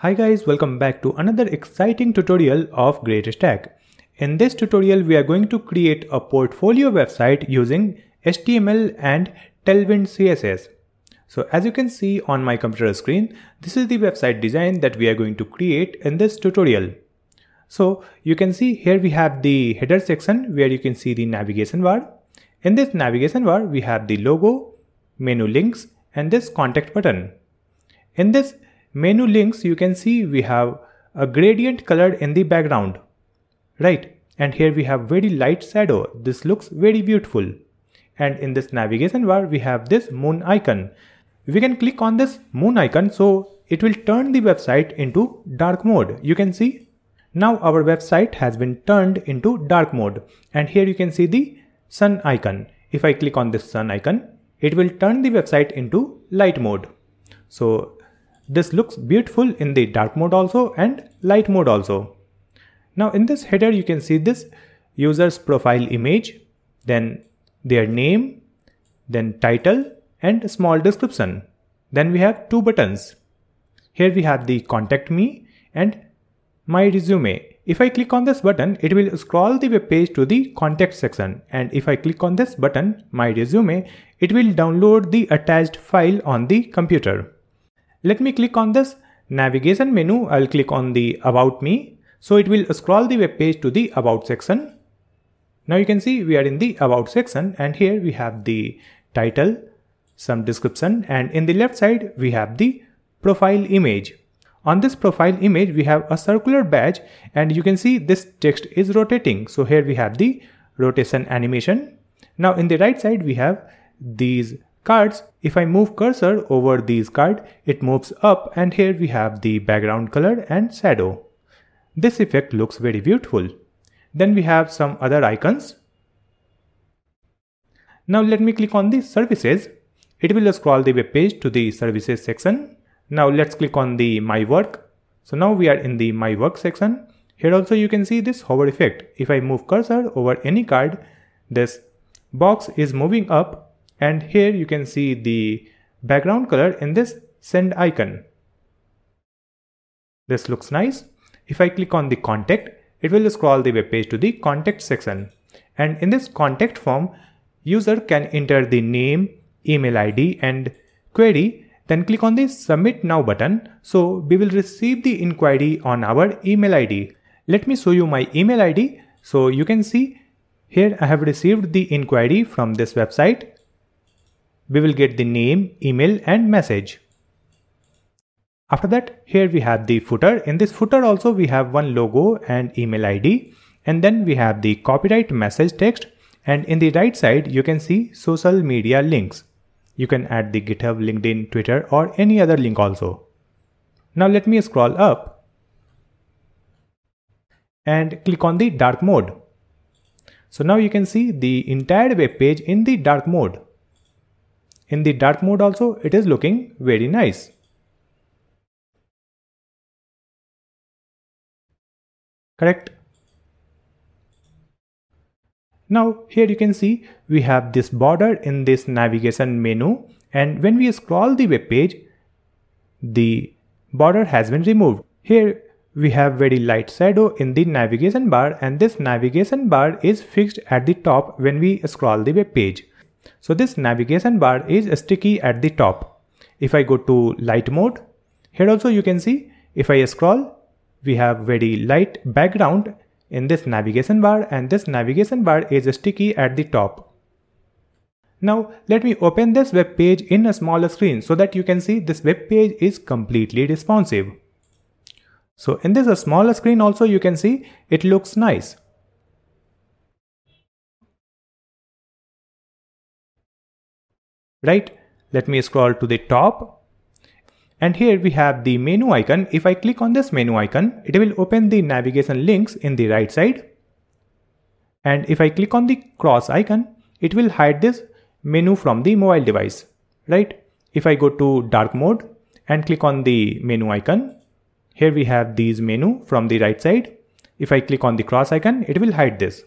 Hi guys, welcome back to another exciting tutorial of GreatStack. In this tutorial, we are going to create a portfolio website using HTML and Tailwind CSS. So as you can see on my computer screen, this is the website design that we are going to create in this tutorial. So you can see here we have the header section where you can see the navigation bar. In this navigation bar, we have the logo, menu links, and this contact button. In this menu links, you can see we have a gradient color in the background, right? And here we have very light shadow. This looks very beautiful. And in this navigation bar, we have this moon icon. We can click on this moon icon, so it will turn the website into dark mode. You can see now our website has been turned into dark mode. And here you can see the sun icon. If I click on this sun icon, it will turn the website into light mode. So this looks beautiful in the dark mode also and light mode also. Now in this header, you can see this user's profile image, then their name, then title and a small description. Then we have two buttons. Here we have the contact me and my resume. If I click on this button, it will scroll the web page to the contact section. And if I click on this button, my resume, it will download the attached file on the computer. Let me click on this navigation menu. I'll click on the about me. So it will scroll the web page to the about section. Now you can see we are in the about section and here we have the title, some description, and in the left side we have the profile image. On this profile image we have a circular badge and you can see this text is rotating. So here we have the rotation animation. Now in the right side we have these cards. If I move cursor over these cards, it moves up and here we have the background color and shadow. This effect looks very beautiful. Then we have some other icons. Now let me click on the services. It will scroll the web page to the services section. Now let's click on the my work. So now we are in the my work section. Here also you can see this hover effect. If I move cursor over any card, this box is moving up. And here you can see the background color in this send icon. This looks nice. If I click on the contact, it will scroll the web page to the contact section. And in this contact form, user can enter the name, email ID and query. Then click on the submit now button. So we will receive the inquiry on our email ID. Let me show you my email ID. So you can see here I have received the inquiry from this website. We will get the name, email and message. After that, here we have the footer. In this footer also we have one logo and email ID. And then we have the copyright message text. And in the right side, you can see social media links. You can add the GitHub, LinkedIn, Twitter or any other link also. Now let me scroll up and click on the dark mode. So now you can see the entire web page in the dark mode. In the dark mode also, it is looking very nice. Correct? Now here you can see we have this border in this navigation menu, and when we scroll the web page, the border has been removed. Here we have very light shadow in the navigation bar, and this navigation bar is fixed at the top when we scroll the web page. So this navigation bar is sticky at the top. If I go to light mode, here also you can see if I scroll, we have very light background in this navigation bar and this navigation bar is sticky at the top. Now let me open this web page in a smaller screen so that you can see this web page is completely responsive. So in this smaller screen also you can see it looks nice. Right? Let me scroll to the top. And here we have the menu icon. If I click on this menu icon, it will open the navigation links in the right side. And if I click on the cross icon, it will hide this menu from the mobile device. Right? If I go to dark mode and click on the menu icon, here we have these menu from the right side. If I click on the cross icon, it will hide this.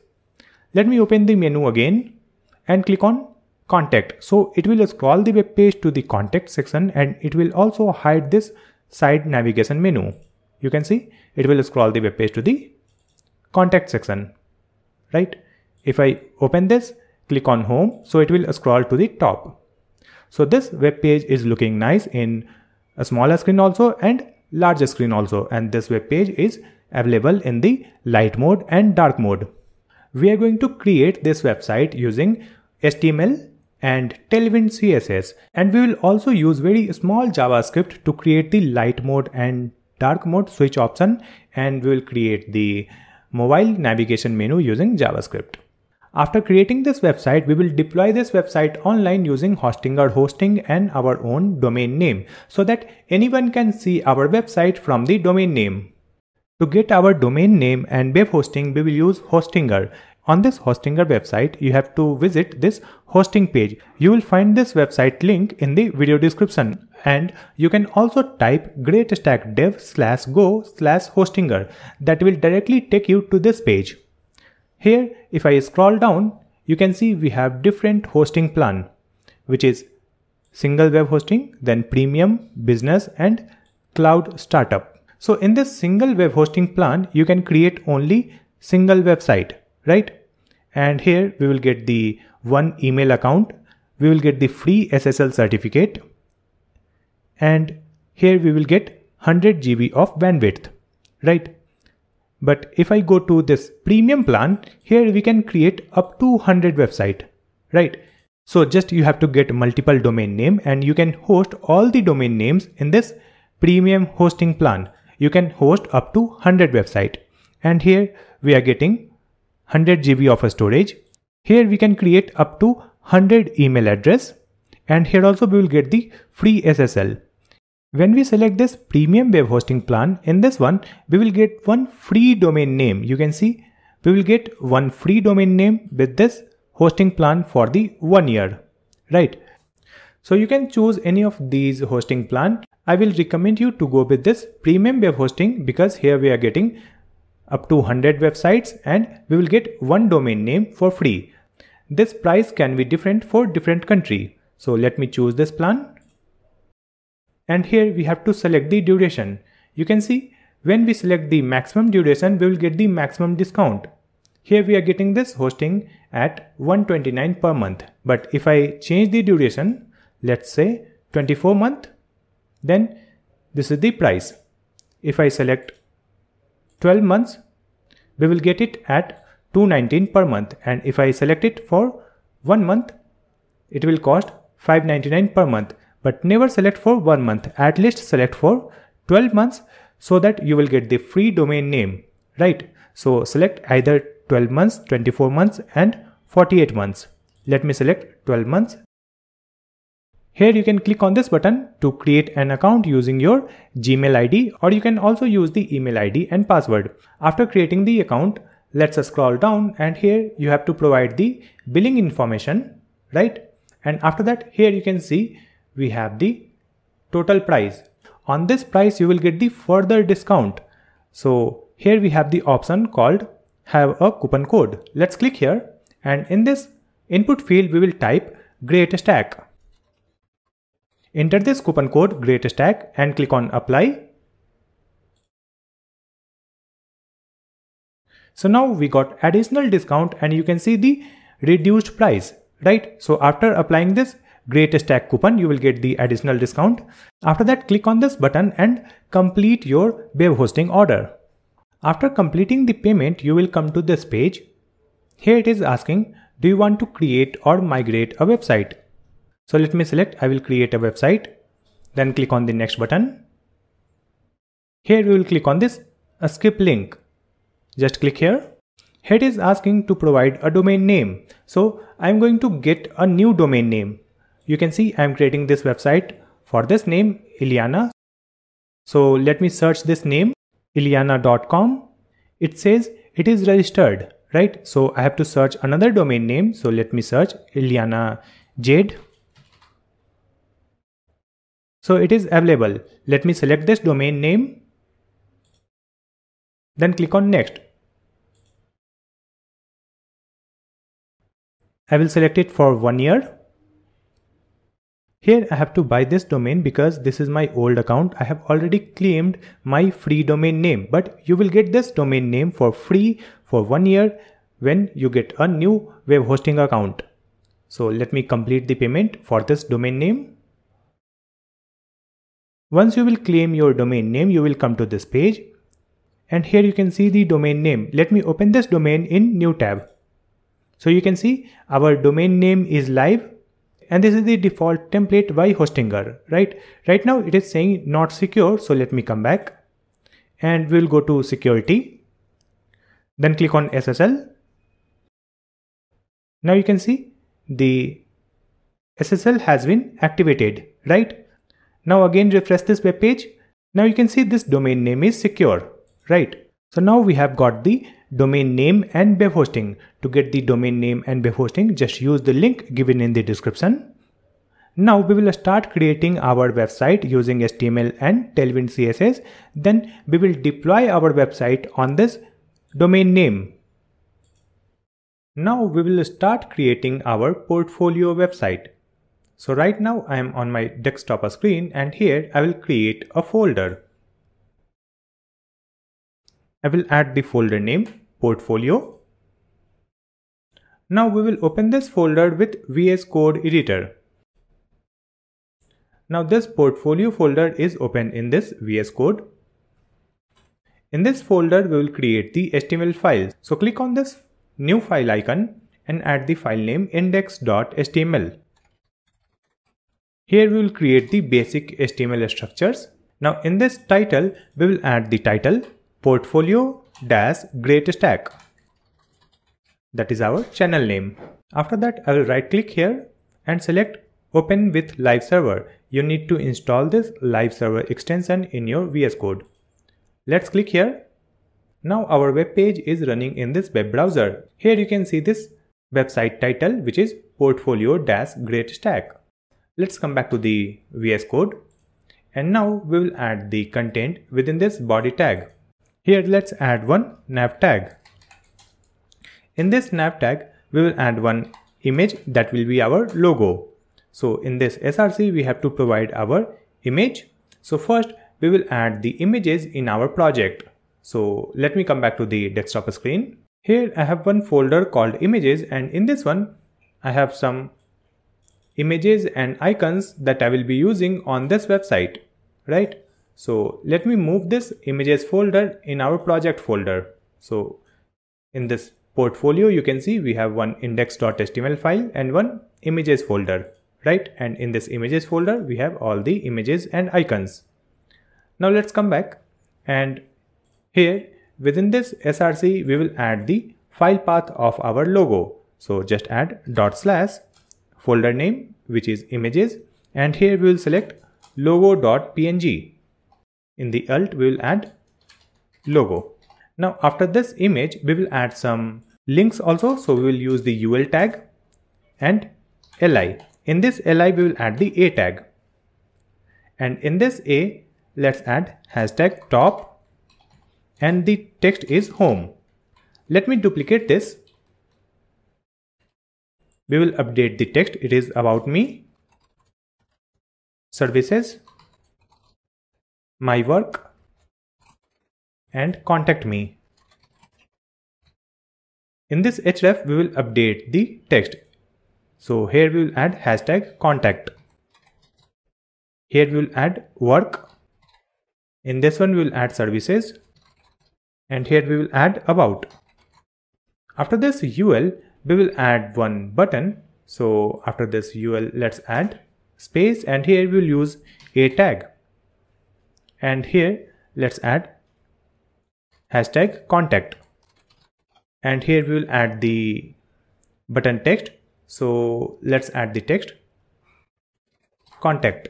Let me open the menu again and click on contact. So it will scroll the web page to the contact section and it will also hide this side navigation menu. You can see it will scroll the web page to the contact section, right? If I open this, click on home, so it will scroll to the top. So this web page is looking nice in a smaller screen also and larger screen also, and this web page is available in the light mode and dark mode. We are going to create this website using HTML and Tailwind CSS, and we will also use very small JavaScript to create the light mode and dark mode switch option, and we will create the mobile navigation menu using JavaScript. After creating this website, we will deploy this website online using Hostinger hosting and our own domain name so that anyone can see our website from the domain name. To get our domain name and web hosting, we will use Hostinger. On this Hostinger website, you have to visit this hosting page. You will find this website link in the video description, and you can also type GreatStack dev/go/Hostinger. That will directly take you to this page. Here, if I scroll down, you can see we have different hosting plan, which is single web hosting, then premium, business, and cloud startup. So in this single web hosting plan, you can create only single website, right? And here we will get the one email account, we will get the free SSL certificate, and here we will get 100 GB of bandwidth, right? But if I go to this premium plan, here we can create up to 100 website, right? So just you have to get multiple domain name and you can host all the domain names in this premium hosting plan. You can host up to 100 website, and here we are getting 100 GB of storage. Here we can create up to 100 email address, and here also we will get the free SSL. When we select this premium web hosting plan, in this one, we will get one free domain name. You can see we will get one free domain name with this hosting plan for the 1 year, right? So you can choose any of these hosting plan. I will recommend you to go with this premium web hosting because here we are getting up to 100 websites and we will get one domain name for free. This price can be different for different country. So let me choose this plan. And here we have to select the duration. You can see when we select the maximum duration, we will get the maximum discount. Here we are getting this hosting at 129 per month. But if I change the duration, let's say 24 month, then this is the price. If I select 12 months, we will get it at 219 per month. And if I select it for 1 month, it will cost 599 per month. But never select for 1 month, at least select for 12 months so that you will get the free domain name, right? So select either 12 months, 24 months and 48 months. Let me select 12 months. Here you can click on this button to create an account using your Gmail ID, or you can also use the email ID and password. After creating the account, let's scroll down, and here you have to provide the billing information, right? And after that, here you can see we have the total price. On this price, you will get the further discount. So here we have the option called have a coupon code. Let's click here, and in this input field, we will type GreatStack. Enter this coupon code GreatStack and click on apply. So now we got additional discount and you can see the reduced price, right? So after applying this GreatStack coupon, you will get the additional discount. After that, click on this button and complete your web hosting order. After completing the payment, you will come to this page. Here it is asking, do you want to create or migrate a website? So let me select, I will create a website. Then click on the next button. Here we will click on this skip link. Just click here. Here it is asking to provide a domain name. So I'm going to get a new domain name. You can see I'm creating this website for this name, Ilyana. So let me search this name, ilyana.com. It says it is registered, right? So I have to search another domain name. So let me search Ilyana Jade. So it is available. Let me select this domain name. Then click on next. I will select it for 1 year. Here I have to buy this domain because this is my old account. I have already claimed my free domain name, but you will get this domain name for free for 1 year when you get a new web hosting account. So let me complete the payment for this domain name. Once you will claim your domain name, you will come to this page and here you can see the domain name. Let me open this domain in new tab. So you can see our domain name is live and this is the default template by Hostinger, right? Right now it is saying not secure. So let me come back and we'll go to security. Then click on SSL. Now you can see the SSL has been activated, right? Now again refresh this web page. Now you can see this domain name is secure, right? So now we have got the domain name and web hosting. To get the domain name and web hosting, just use the link given in the description. Now we will start creating our website using HTML and Tailwind CSS. Then we will deploy our website on this domain name. Now we will start creating our portfolio website. So right now I am on my desktop screen and here I will create a folder. I will add the folder name portfolio. Now we will open this folder with VS Code editor. Now this portfolio folder is open in this VS Code. In this folder we will create the HTML files. So click on this new file icon and add the file name index.html. Here we will create the basic HTML structures. Now in this title, we will add the title portfolio-GreatStack. That is our channel name. After that, I will right click here and select Open with Live Server. You need to install this Live Server extension in your VS Code. Let's click here. Now our web page is running in this web browser. Here you can see this website title, which is portfolio-GreatStack. Let's come back to the VS Code and now we will add the content within this body tag. Here let's add one nav tag. In this nav tag we will add one image that will be our logo. So in this src we have to provide our image. So first we will add the images in our project. So let me come back to the desktop screen. Here I have one folder called images and in this one I have some images and icons that I will be using on this website, right? So let me move this images folder in our project folder. So in this portfolio, you can see we have one index.html file and one images folder, right? And in this images folder, we have all the images and icons. Now let's come back and here within this src, we will add the file path of our logo. So just add // folder name, which is images, and here we will select logo.png. In the alt we will add logo. Now after this image we will add some links also, so we will use the ul tag and li. In this li we will add the a tag, and in this a let's add hashtag top and the text is home. Let me duplicate this. We will update the text. It is about me, services, my work, and contact me. In this href, we will update the text. So here we will add hashtag contact. Here we will add work. In this one we will add services. And here we will add about. After this ul, we will add one button. So after this ul, let's add space and here we will use a tag. And here let's add hashtag contact. And here we will add the button text. So let's add the text contact.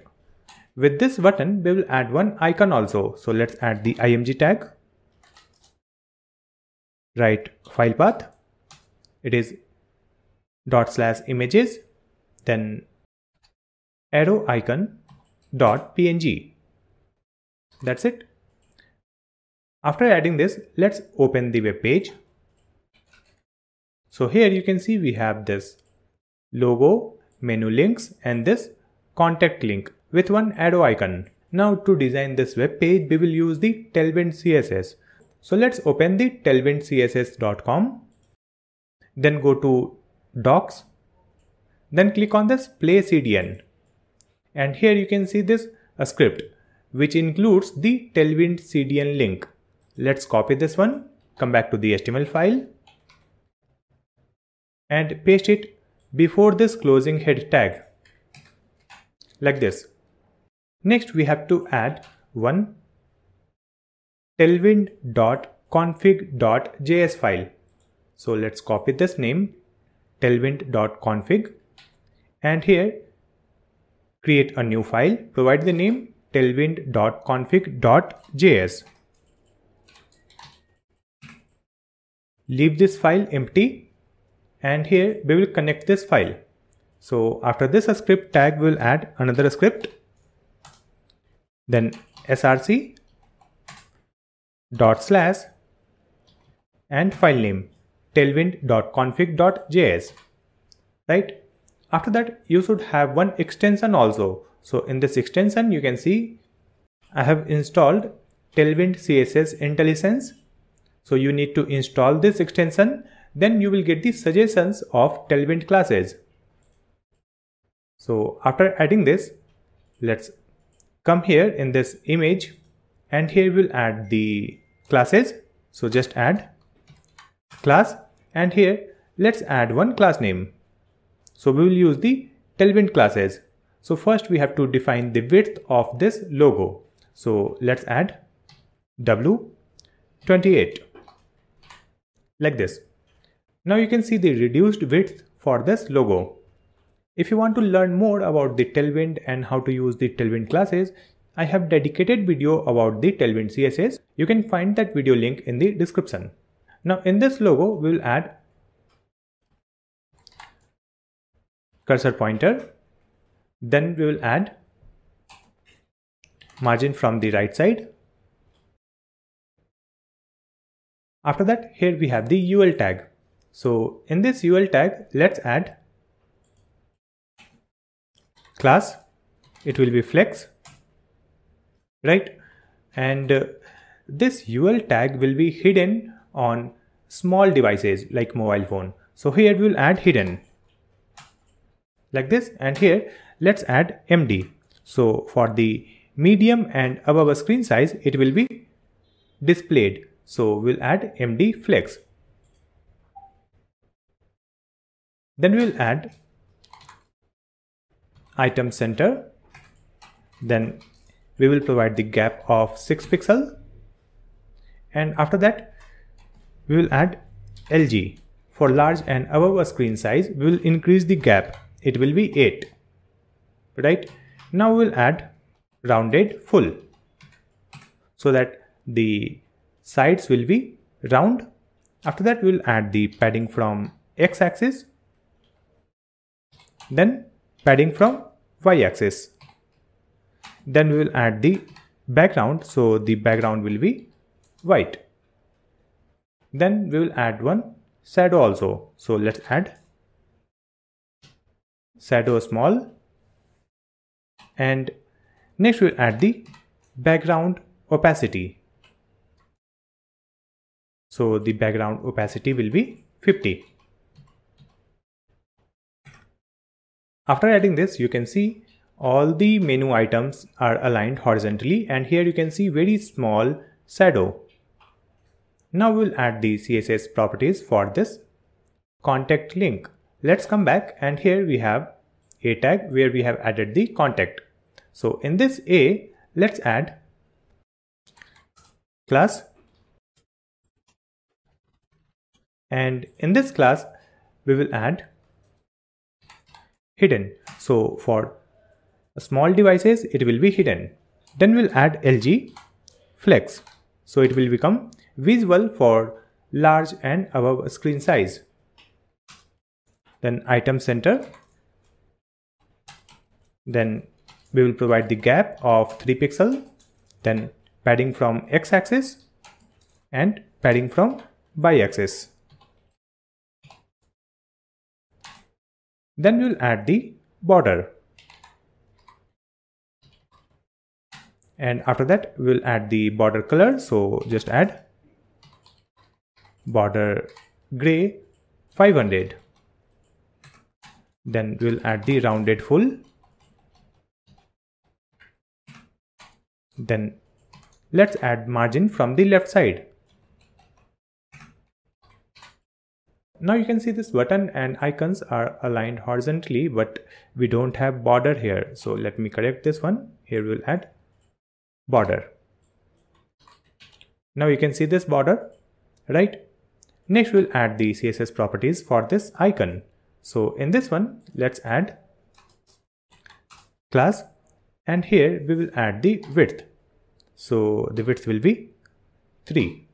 With this button, we will add one icon also. So let's add the img tag. Write file path. It is /images, then arrow icon .png. That's it. After adding this, let's open the web page. So here you can see we have this logo, menu links, and this contact link with one arrow icon. Now to design this web page, we will use the Tailwind CSS. So let's open the tailwindcss.com. Then go to Docs. Then click on this Play CDN. And here you can see this script which includes the Tailwind CDN link. Let's copy this one, come back to the HTML file and paste it before this closing head tag like this. Next we have to add one tailwind.config.js file. So let's copy this name, tailwind.config, and here create a new file, provide the name tailwind.config.js. Leave this file empty and here we will connect this file. So after this script tag, we will add another script, then src / and file name tailwind.config.js, right? After that you should have one extension also. So in this extension you can see I have installed Tailwind CSS IntelliSense. So you need to install this extension, then you will get the suggestions of Tailwind classes. So after adding this, let's come here in this image and here we'll add the classes. So just add class and here let's add one class name. So we will use the Tailwind classes. So first we have to define the width of this logo. So let's add W28 like this. Now you can see the reduced width for this logo. If you want to learn more about the Tailwind and how to use the Tailwind classes, I have dedicated video about the Tailwind CSS. You can find that video link in the description. Now in this logo, we will add cursor pointer. Then we will add margin from the right side. After that, here we have the UL tag. So in this UL tag, let's add class. It will be flex, right? And this UL tag will be hidden on small devices like mobile phone. So here we will add hidden like this, and here let's add MD. So for the medium and above screen size, it will be displayed. So we'll add MD flex. Then we'll add item center. Then we will provide the gap of 6 pixels. And after that, we will add LG. For large and above screen size, we will increase the gap. It will be 8. Right? Now we will add rounded full so that the sides will be round. After that, we will add the padding from x-axis, then padding from y-axis. Then we will add the background, so the background will be white. Then we will add one shadow also. So let's add shadow small, and next we'll add the background opacity. So the background opacity will be 50. After adding this, you can see all the menu items are aligned horizontally, and here you can see very small shadow. Now we'll add the CSS properties for this contact link. Let's come back, and here we have a tag where we have added the contact. So in this A, let's add class, and in this class we will add hidden. So for small devices it will be hidden. Then we'll add LG flex, so it will become visible for large and above screen size. Then item center, then we will provide the gap of 3 pixels, then padding from x-axis and padding from y-axis. Then we will add the border. And after that we'll add the border color, so just add border gray 500. Then we'll add the rounded full. Then let's add margin from the left side. Now you can see this button and icons are aligned horizontally, but we don't have border here. So let me correct this one. Here we'll add border. Now you can see this border, right? Next we'll add the CSS properties for this icon. So in this one, let's add class, and here we will add the width. So the width will be 3.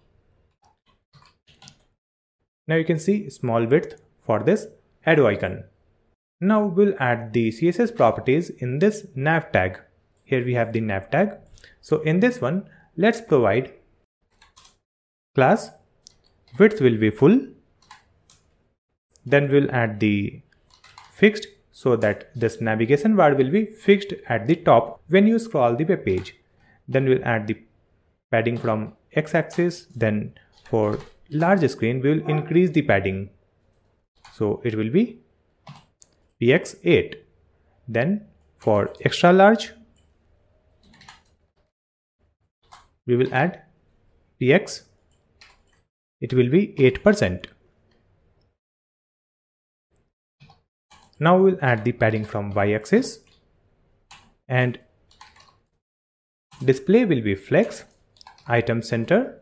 Now you can see small width for this arrow icon. Now we'll add the CSS properties in this nav tag. Here we have the nav tag. So in this one, let's provide class, width will be full. Then we'll add the fixed, so that this navigation bar will be fixed at the top when you scroll the web page. Then we'll add the padding from x-axis. Then for large screen, we will increase the padding. So it will be px 8. Then for extra large, we will add px. It will be 8%. Now we'll add the padding from y-axis, and display will be flex, item center,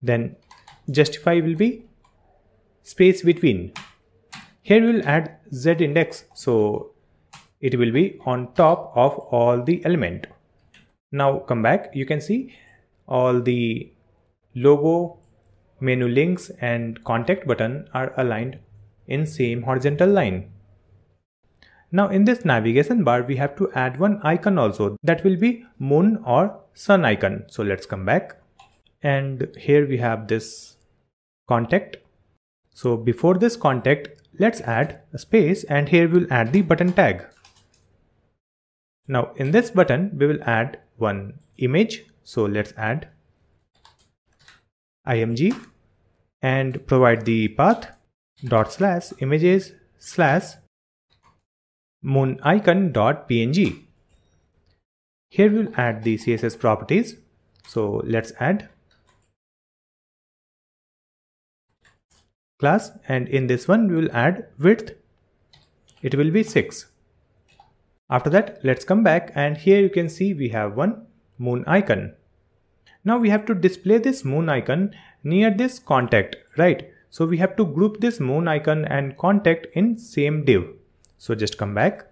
then justify will be space between. Here we will add z index, so it will be on top of all the element. Now come back, you can see all the logo, menu links and contact button are aligned in same horizontal line. Now in this navigation bar, we have to add one icon also, that will be moon or sun icon. So let's come back, and here we have this contact. So before this contact, let's add a space, and here we'll add the button tag. Now in this button, we will add one image. So let's add img and provide the path /images/ moonicon.png. Here we'll add the CSS properties. So let's add class, and in this one we will add width. It will be 6. After that, let's come back, and here you can see we have one moon icon. Now we have to display this moon icon near this contact, right? So we have to group this moon icon and contact in same div. So just come back.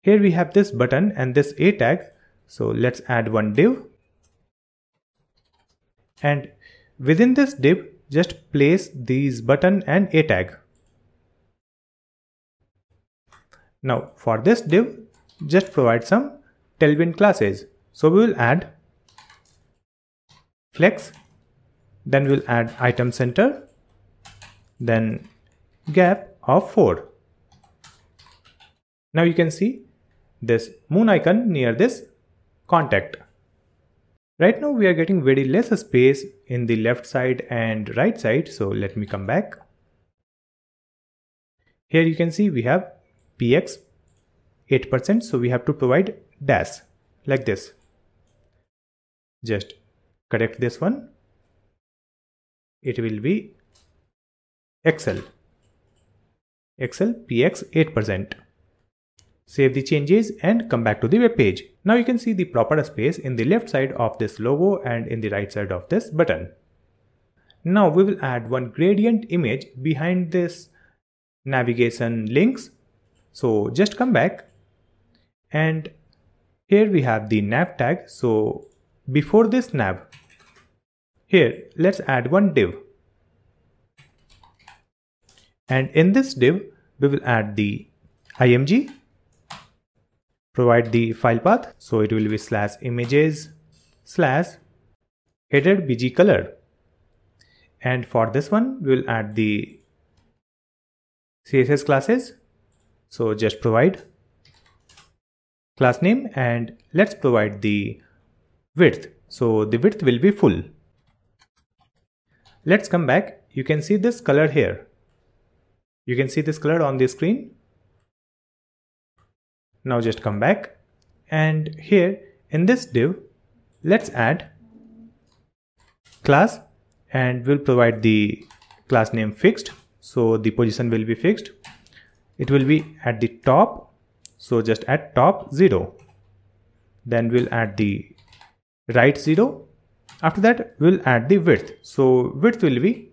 Here we have this button and this a tag. So let's add one div. And within this div, just place these button and a tag. Now for this div, just provide some tailwind classes. So we will add flex, then we'll add item center, then gap of 4. Now you can see this moon icon near this contact. Right now we are getting very less space in the left side and right side. So let me come back. Here you can see we have px 8%. So we have to provide dash like this. Just correct this one. It will be xl px 8%. Save the changes and come back to the web page. Now you can see the proper space in the left side of this logo and in the right side of this button. Now we will add one gradient image behind this navigation links. So just come back, and here we have the nav tag. So before this nav, here let's add one div, and in this div we will add the img, provide the file path. So it will be /images/ header bg color, and for this one we will add the CSS classes. So just provide class name, and let's provide the width. So the width will be full. Let's come back. You can see this color here. You can see this color on the screen. Now just come back, and here in this div, let's add class, and we'll provide the class name fixed. So the position will be fixed. It will be at the top. So just add top 0. Then we'll add the right 0. After that, we'll add the width. So width will be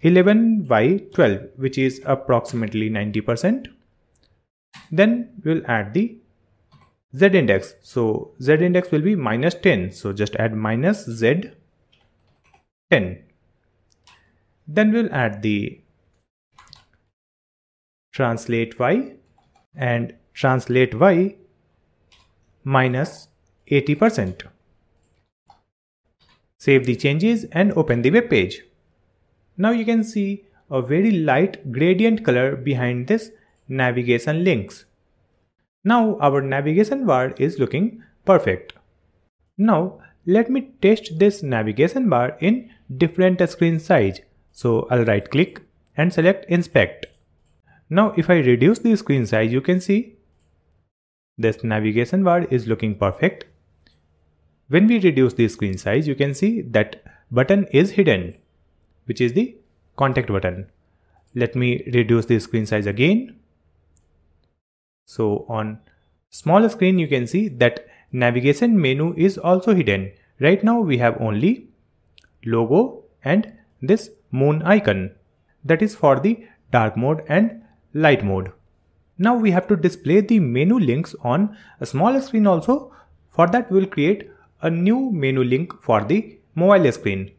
11 by 12, which is approximately 90%. Then we'll add the Z index. So Z index will be -10. So just add minus Z 10. Then we'll add the translate Y, and translate Y minus 80%. Save the changes and open the web page. Now you can see a very light gradient color behind this navigation links. Now our navigation bar is looking perfect. Now let me test this navigation bar in different screen size. So I'll right click and select inspect. Now if I reduce the screen size, you can see this navigation bar is looking perfect. When we reduce the screen size, you can see that button is hidden, which is the contact button. Let me reduce the screen size again. So on small screen, you can see that navigation menu is also hidden. Right now we have only logo and this moon icon, that is for the dark mode and light mode. Now we have to display the menu links on a small screen also. For that we'll create a new menu link for the mobile screen,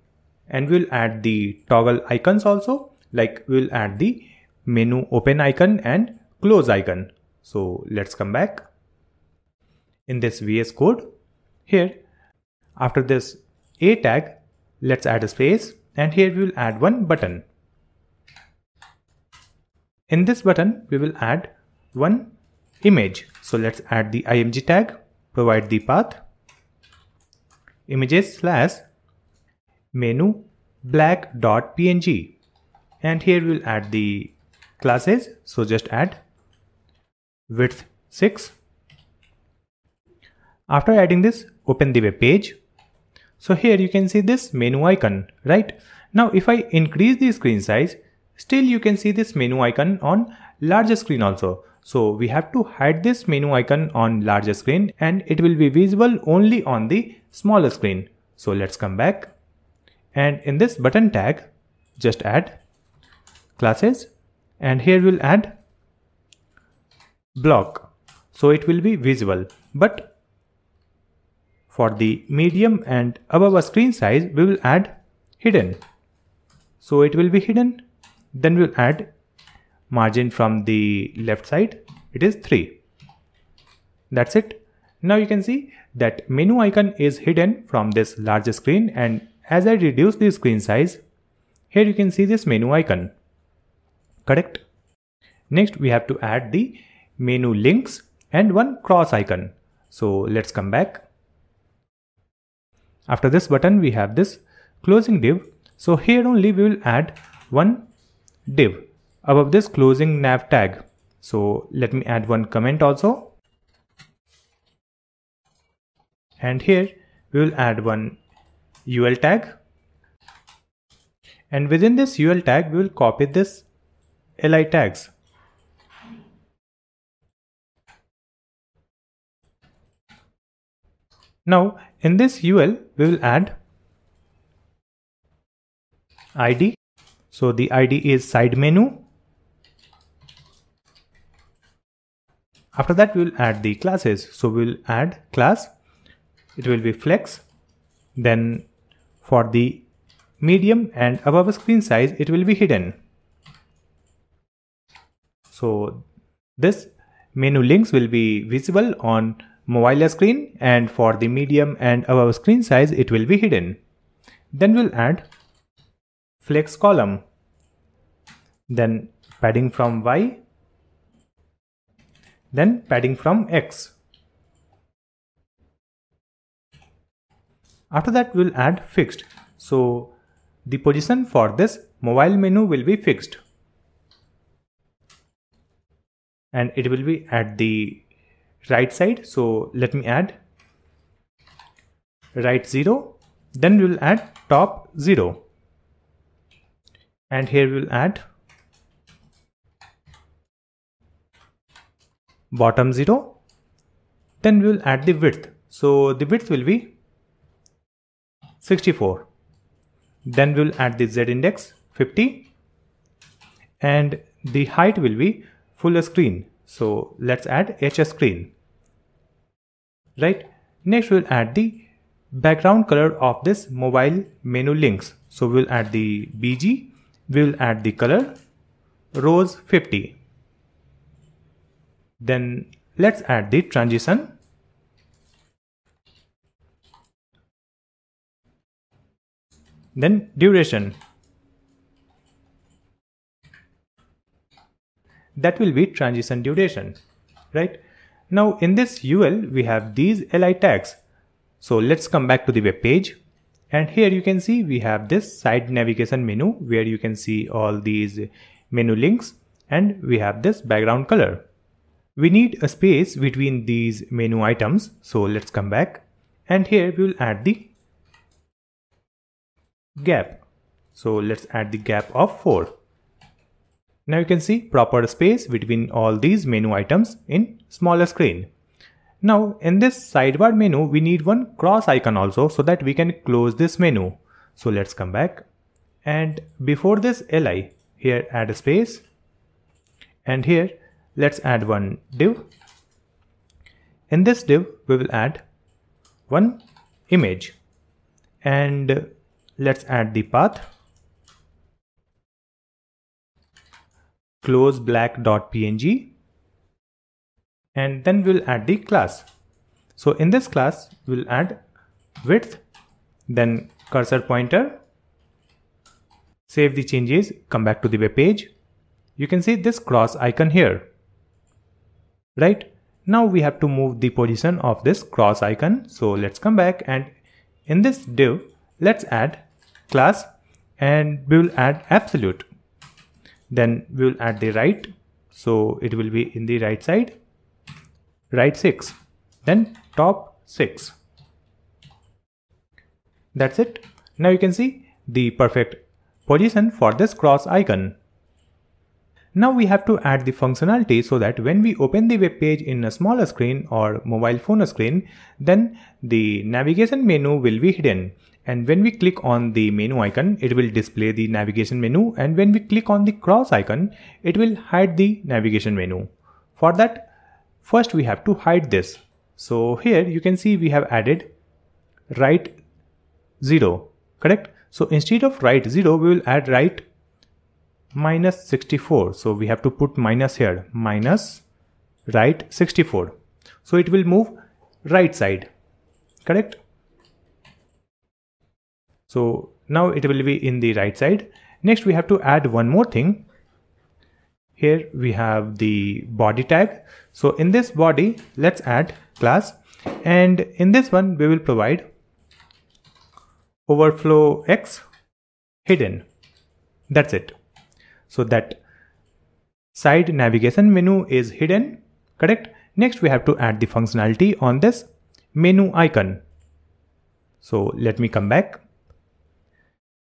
and we'll add the toggle icons also, like we'll add the menu open icon and close icon. So let's come back. In this VS Code, here after this A tag, let's add a space, and here we will add one button. In this button we will add one image. So let's add the img tag, provide the path images slash menu black.png, and here we'll add the classes. So just add width 6. After adding this, open the web page. So here you can see this menu icon, right? Now if I increase the screen size, still you can see this menu icon on larger screen also. So we have to hide this menu icon on larger screen, and it will be visible only on the smaller screen. So let's come back, and in this button tag, just add classes, and here we'll add block. So it will be visible, but for the medium and above a screen size, we will add hidden. So it will be hidden. Then we'll add margin from the left side. It is 3. That's it. Now you can see that menu icon is hidden from this larger screen, and as I reduce the screen size, here you can see this menu icon. Correct? Next we have to add the menu links and one cross icon. So let's come back. After this button we have this closing div. So here only we will add one div above this closing nav tag. So let me add one comment also, and here we will add one UL tag, and within this UL tag we will copy this LI tags. Now in this UL we will add ID. So the ID is side menu. After that we will add the classes. So we will add class. It will be flex. Then for the medium and above screen size, it will be hidden. So this menu links will be visible on mobile screen, and for the medium and above screen size, it will be hidden. Then we'll add flex column, then padding from Y, then padding from X. After that, we'll add fixed. So the position for this mobile menu will be fixed. And it will be at the right side. So let me add right 0. Then we'll add top 0. And here we'll add bottom 0. Then we'll add the width. So the width will be 64. Then we'll add the Z index 50. And the height will be full screen. So let's add H screen. Right. Next we'll add the background color of this mobile menu links. So we'll add the BG. We'll add the color rose 50. Then let's add the transition. Then duration. That will be transition duration, right? Now in this UL we have these li tags. So let's come back to the web page, and here you can see we have this side navigation menu where you can see all these menu links, and we have this background color. We need a space between these menu items, so let's come back, and here we will add the gap. So let's add the gap of 4. Now you can see proper space between all these menu items in smaller screen. Now in this sidebar menu we need one cross icon also, so that we can close this menu. So let's come back, and before this li, here add a space, and here let's add one div. In this div we will add one image, and let's add the path close black.png, and then we'll add the class. So in this class we'll add width, then cursor pointer, save the changes, come back to the web page. You can see this cross icon here, right? Now we have to move the position of this cross icon. So let's come back, and in this div let's add class, and we will add absolute. Then we will add the right, so it will be in the right side, right 6, then top 6. That's it. Now you can see the perfect position for this cross icon. Now we have to add the functionality so that when we open the web page in a smaller screen or mobile phone screen, then the navigation menu will be hidden. And when we click on the menu icon, it will display the navigation menu, and when we click on the cross icon, it will hide the navigation menu. For that, first we have to hide this. So here you can see we have added right 0, correct? So instead of right 0, we will add right minus 64. So we have to put minus here, minus right 64. So it will move right side, correct? So now it will be in the right side. Next we have to add one more thing. Here we have the body tag. So in this body, let's add class, and in this one we will provide overflow X hidden. That's it. So that side navigation menu is hidden, correct? Next we have to add the functionality on this menu icon. So let me come back.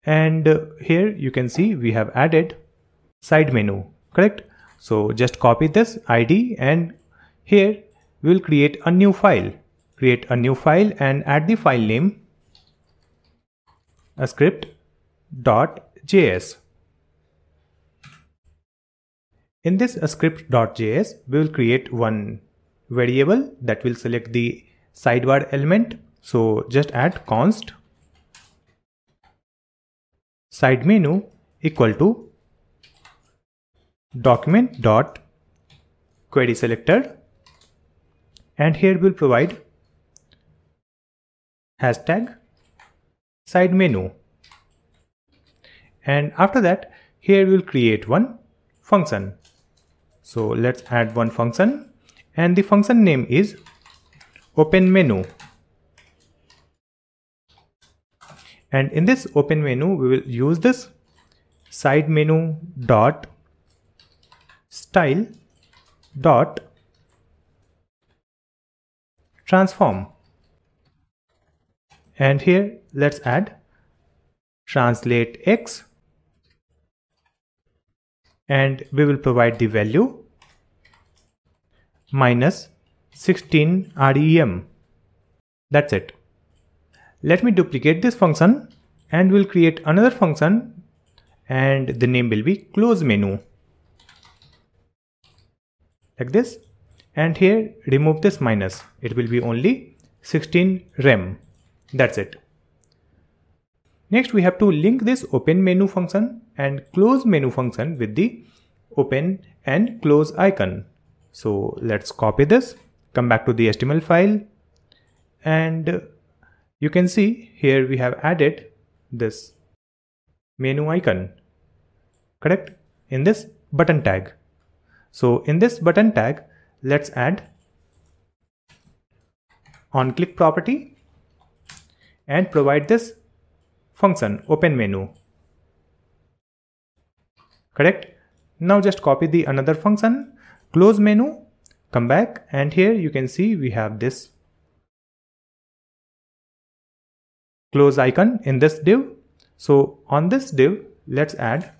And here you can see we have added side menu, correct? So just copy this ID, and here we will create a new file. Create a new file and add the file name a script.js. In this script.js, we will create one variable that will select the sidebar element. So just add const side menu equal to document dot query selector, and here we'll provide hashtag side menu, and after that here we'll create one function. So let's add one function, and the function name is open menu. And in this open menu, we will use this side menu dot style dot transform. And here let's add translate X, and we will provide the value minus 16 REM. That's it. Let me duplicate this function and we'll create another function, and the name will be close menu, like this. And here remove this minus, it will be only 16 rem. That's it. Next we have to link this open menu function and close menu function with the open and close icon. So let's copy this, come back to the HTML file, and you can see here we have added this menu icon, correct, in this button tag. So in this button tag, let's add onClick property and provide this function open menu, correct. Now just copy the another function close menu, come back, and here you can see we have this close icon in this div. So on this div, let's add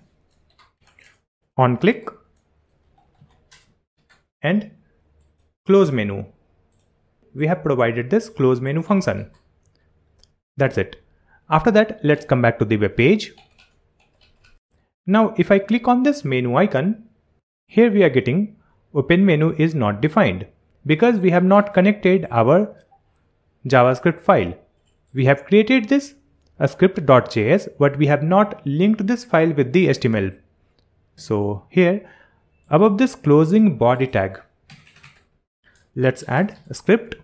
onClick and close menu. We have provided this close menu function. That's it. After that, let's come back to the web page. Now if I click on this menu icon, here we are getting open menu is not defined because we have not connected our JavaScript file. We have created this a script.js, but we have not linked this file with the HTML. So here above this closing body tag, let's add a script,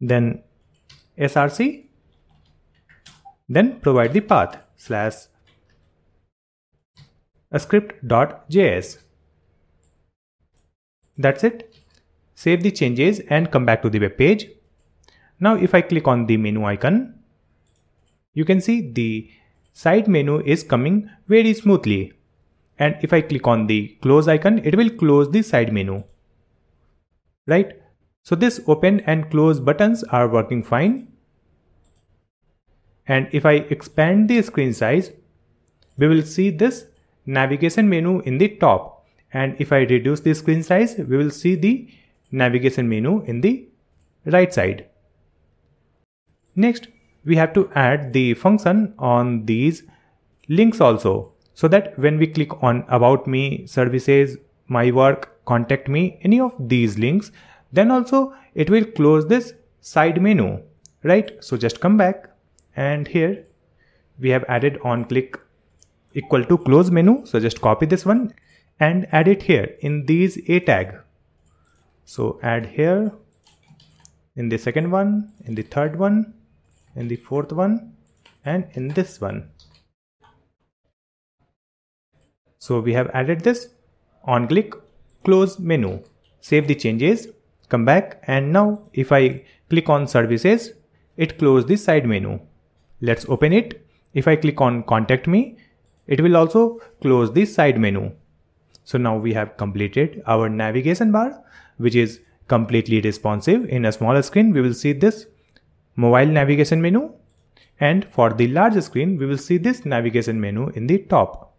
then src, then provide the path / a script.js. That's it. Save the changes and come back to the web page. Now if I click on the menu icon, you can see the side menu is coming very smoothly. And if I click on the close icon, it will close the side menu, right? So this open and close buttons are working fine. And if I expand the screen size, we will see this navigation menu in the top. And if I reduce the screen size, we will see the navigation menu in the right side. Next, we have to add the function on these links also, so that when we click on About Me, Services, My Work, Contact Me, any of these links, then also it will close this side menu, right? So just come back, and here we have added onClick equal to close menu. So just copy this one and add it here in these a tag. So add here in the second one, in the third one, in the fourth one, and in this one. So we have added this onClick close menu. Save the changes, come back, and now if I click on services, it closed the side menu. Let's open it. If I click on Contact Me, it will also close the side menu. So now we have completed our navigation bar, which is completely responsive. In a smaller screen, we will see this mobile navigation menu, and for the large screen, we will see this navigation menu in the top.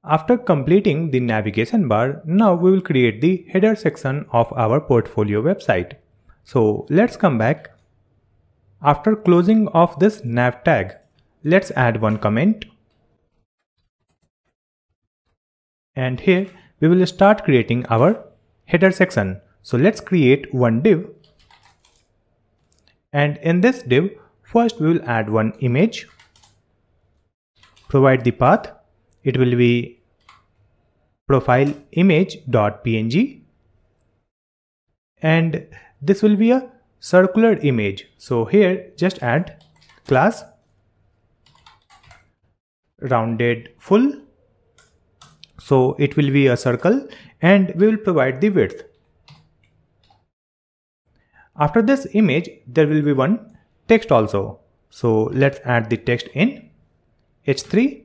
After completing the navigation bar, now we will create the header section of our portfolio website. So let's come back. After closing of this nav tag, let's add one comment. And here we will start creating our header section. So let's create one div. And in this div, first we will add one image. Provide the path. It will be profile image.png. And this will be a circular image. So here just add class rounded full. So it will be a circle, and we will provide the width. After this image, there will be one text also. So let's add the text in H3,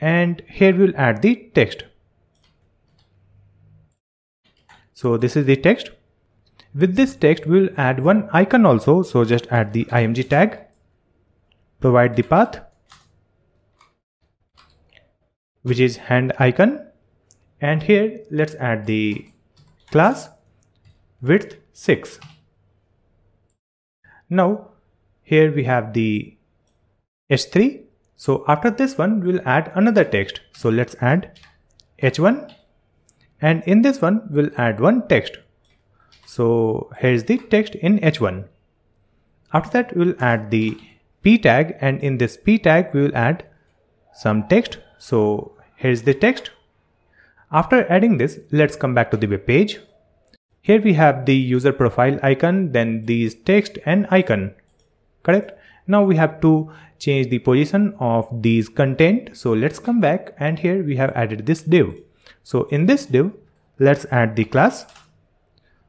and here we'll add the text. So this is the text. With this text, we'll add one icon also. So just add the img tag, provide the path, which is hand icon. And here let's add the class width 6. Now here we have the H3. So after this one, we'll add another text. So let's add H1, and in this one, we'll add one text. So here's the text in H1. After that, we'll add the P tag, and in this P tag, we will add some text. So here's the text. After adding this, let's come back to the web page. Here we have the user profile icon, then these text and icon, correct? Now we have to change the position of these content. So let's come back, and here we have added this div. So in this div, let's add the class.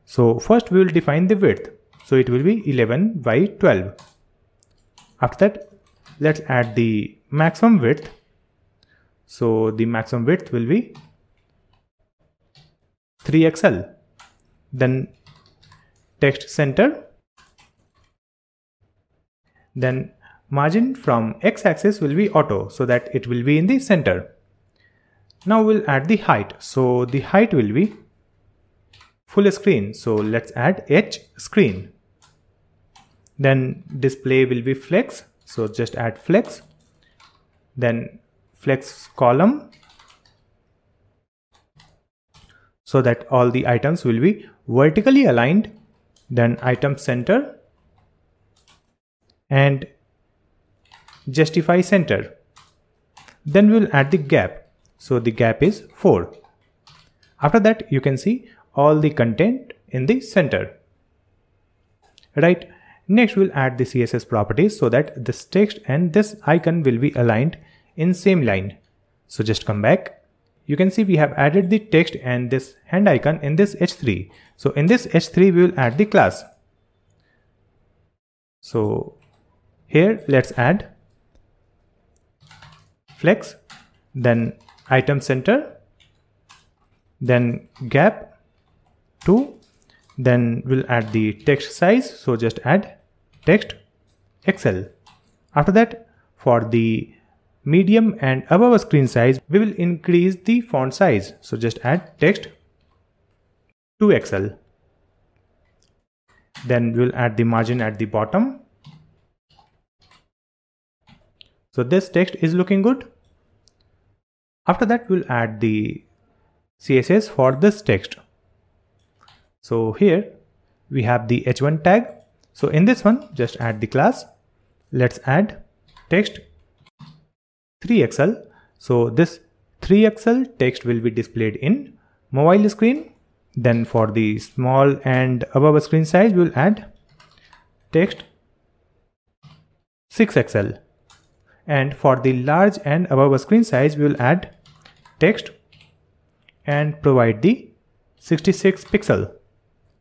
So first we will define the width. So it will be 11 by 12. After that, let's add the maximum width. So the maximum width will be 3XL. Then text center. Then margin from x-axis will be auto, so that it will be in the center. Now we'll add the height. So the height will be full screen. So let's add H screen. Then display will be flex. So just add flex. Then flex column, so that all the items will be vertically aligned. Then item center and justify center. Then we'll add the gap. So the gap is 4. After that, you can see all the content in the center. Right. Next, we'll add the CSS properties so that this text and this icon will be aligned in same line. So just come back. You can see we have added the text and this hand icon in this H3. So in this H3, we will add the class. So here let's add flex, then item center, then gap 2, then we'll add the text size. So just add text XL. After that, for the medium and above screen size, we will increase the font size. So just add text 2XL. Then we'll add the margin at the bottom. So this text is looking good. After that, we'll add the CSS for this text. So here we have the H1 tag. So in this one, just add the class. Let's add text 3XL. So this 3XL text will be displayed in mobile screen. Then for the small and above screen size, we'll add text 6XL. And for the large and above screen size, we will add text and provide the 66 pixel.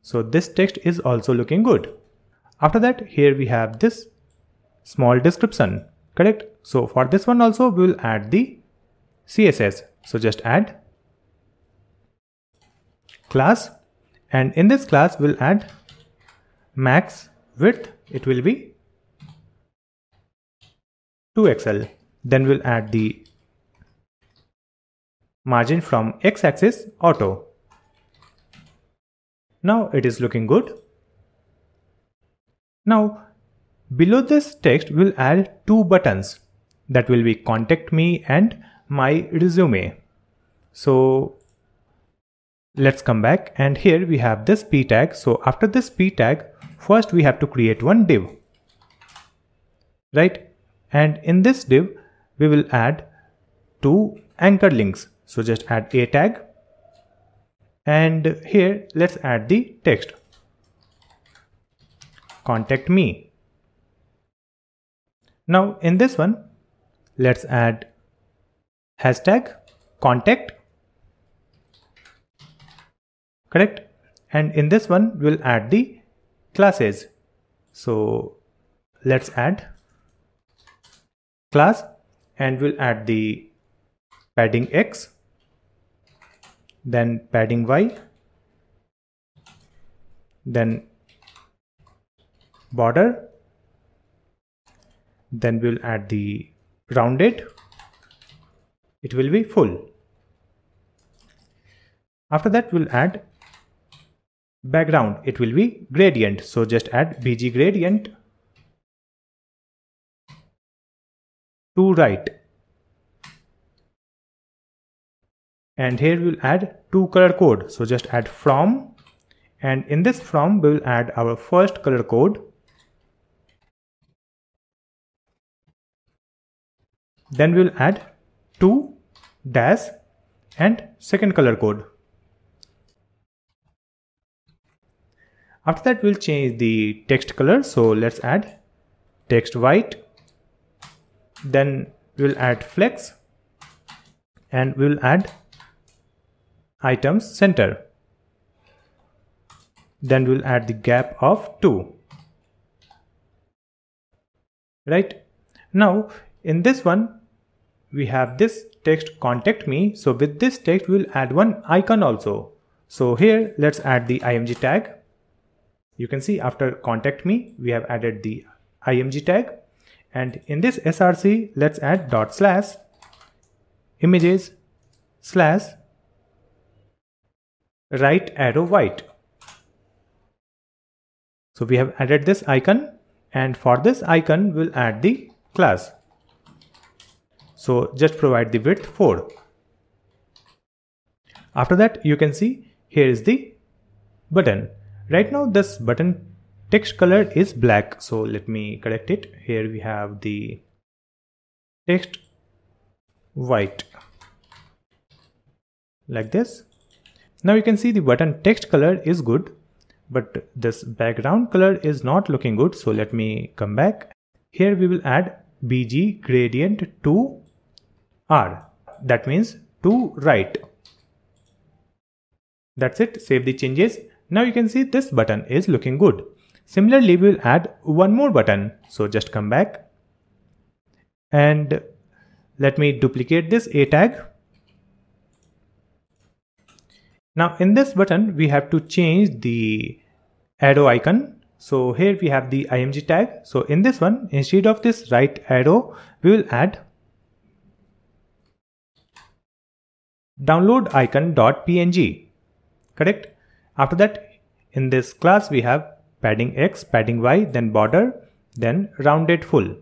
So this text is also looking good. After that, here we have this small description, correct? So for this one also, we will add the CSS. So just add class, and in this class, we'll add max width. It will be 2XL. Then we'll add the margin from x-axis auto. Now it is looking good. Now below this text, we'll add two buttons that will be contact me and my resume. So let's come back, and here we have this P tag. So after this P tag, first we have to create one div, right? And in this div, we will add two anchor links. So just add a tag, and here let's add the text contact me. Now in this one, let's add hashtag contact, correct? And in this one, we'll add the classes. So let's add class, and we'll add the padding X, then padding Y, then border, then we'll add the rounded, it will be full. After that we'll add background, it will be gradient, so just add bg gradient to right. And here we'll add two color code, so just add from, and in this from we will add our first color code, then we'll add to dash and second color code. After that we'll change the text color, so let's add text white, then we'll add flex, and we'll add items center, then we'll add the gap of 2. Right now in this one we have this text contact me, so with this text we'll add one icon also. So here let's add the img tag. You can see after contact me we have added the img tag, and in this src let's add dot slash images slash right arrow white. So we have added this icon, and for this icon we'll add the class. So just provide the width 4. After that you can see here is the button. Right now this button text color is black, so let me correct it. Here we have the text white like this. Now you can see the button text color is good, but this background color is not looking good, so let me come back. Here we will add bg gradient to r, that means to right. That's it, save the changes. Now you can see this button is looking good. Similarly we'll add one more button, so just come back and let me duplicate this a tag. Now in this button we have to change the arrow icon. So here we have the img tag, so in this one instead of this right arrow we will add download icon.png, correct? After that in this class we have padding X, padding Y, then border, then rounded full.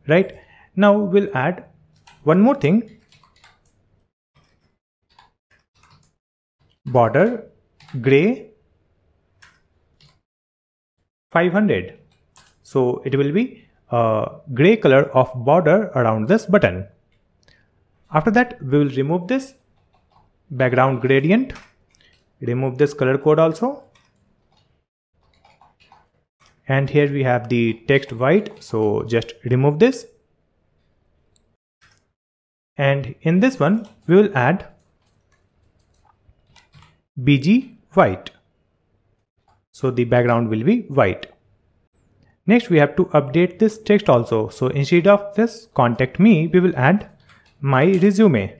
Right now we'll add one more thing, border gray 500. So it will be a gray color of border around this button. After that we will remove this background gradient, remove this color code also, and here we have the text white, so just remove this, and in this one we will add bg white, so the background will be white. Next we have to update this text also, so instead of this contact me we will add my resume.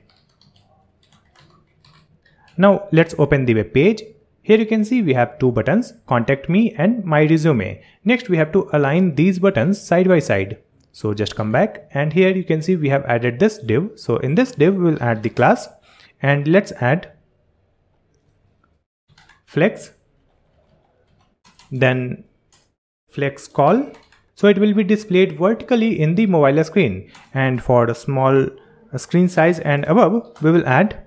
Now let's open the web page. Here you can see we have two buttons, contact me and my resume. Next we have to align these buttons side by side. So just come back, and here you can see we have added this div. So in this div we will add the class, and let's add flex, then flex call. So it will be displayed vertically in the mobile screen, and for the small screen size and above we will add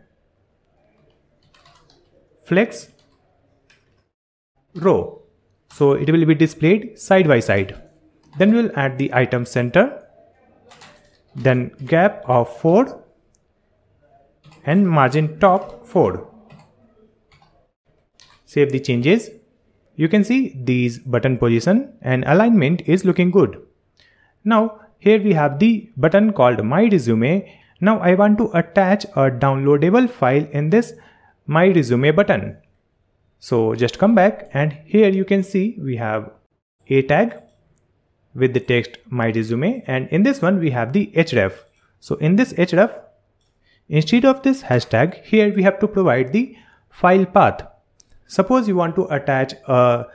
flex row, so it will be displayed side by side. Then we'll add the item center, then gap of 4 and margin top 4. Save the changes. You can see these button position and alignment is looking good. Now here we have the button called my resume. Now I want to attach a downloadable file in this my resume button. So just come back, and here you can see we have a tag with the text my resume, and in this one we have the href. So in this href, instead of this hashtag, here we have to provide the file path. Suppose you want to attach a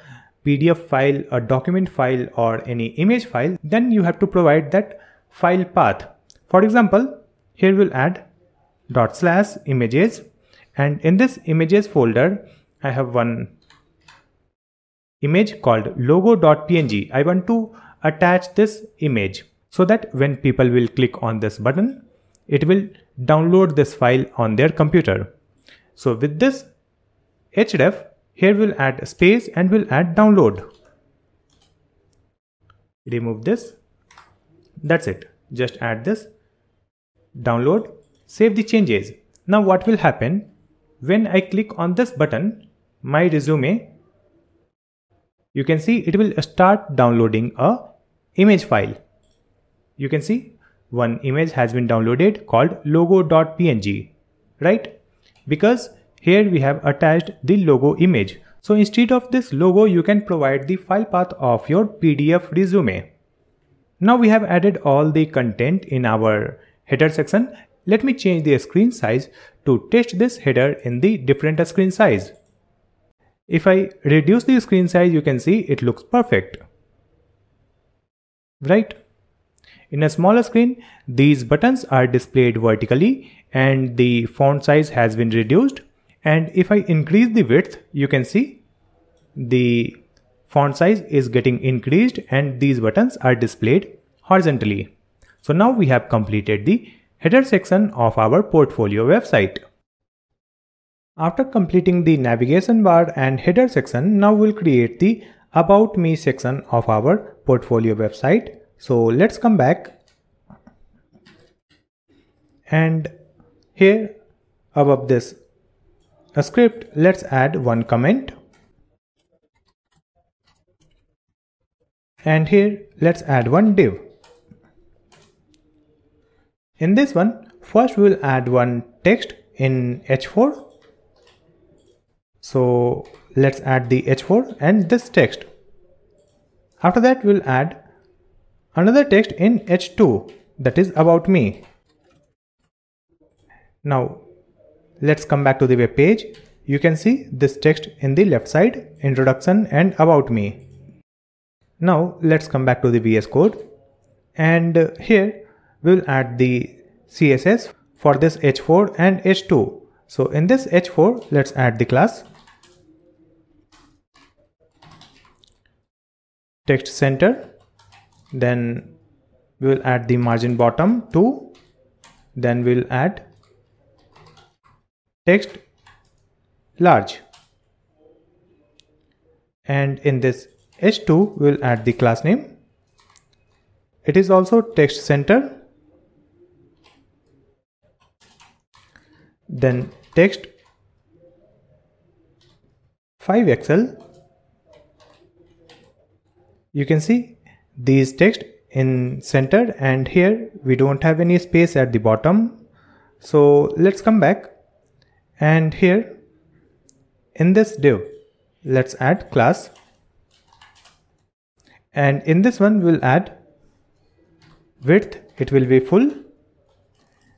PDF file, a document file, or any image file, then you have to provide that file path. For example, here we'll add /images, and in this images folder I have one image called logo.png. I want to attach this image so that when people will click on this button, it will download this file on their computer. So with this href, here we'll add space and we'll add download. Remove this. That's it. Just add this, download, save the changes. Now what will happen when I click on this button, my resume, you can see it will start downloading a image file. You can see one image has been downloaded called logo.png, right? Because here we have attached the logo image. So instead of this logo, you can provide the file path of your PDF resume. Now we have added all the content in our header section. Let me change the screen size to test this header in the different screen size. If I reduce the screen size, you can see it looks perfect, right? In a smaller screen, these buttons are displayed vertically and the font size has been reduced. And if I increase the width, you can see the font size is getting increased and these buttons are displayed horizontally. So now we have completed the header section of our portfolio website. After completing the navigation bar and header section, now we'll create the About Me section of our portfolio website. So let's come back, and here above this script, let's add one comment, and here let's add one div. In this one, first we'll add one text in H4. So let's add the H4 and this text. After that, we'll add another text in H2, that is about me. Now let's come back to the web page. You can see this text in the left side, introduction and about me. Now let's come back to the VS Code, and here we'll add the CSS for this H4 and H2. So in this H4, let's add the class text center, then we will add the margin bottom 2, then we'll add text large, and in this H2 we'll add the class name. It is also text center, then text 5XL. You can see these text in center, and here we don't have any space at the bottom. So let's come back, and here in this div, let's add class, and in this one we'll add width, it will be full.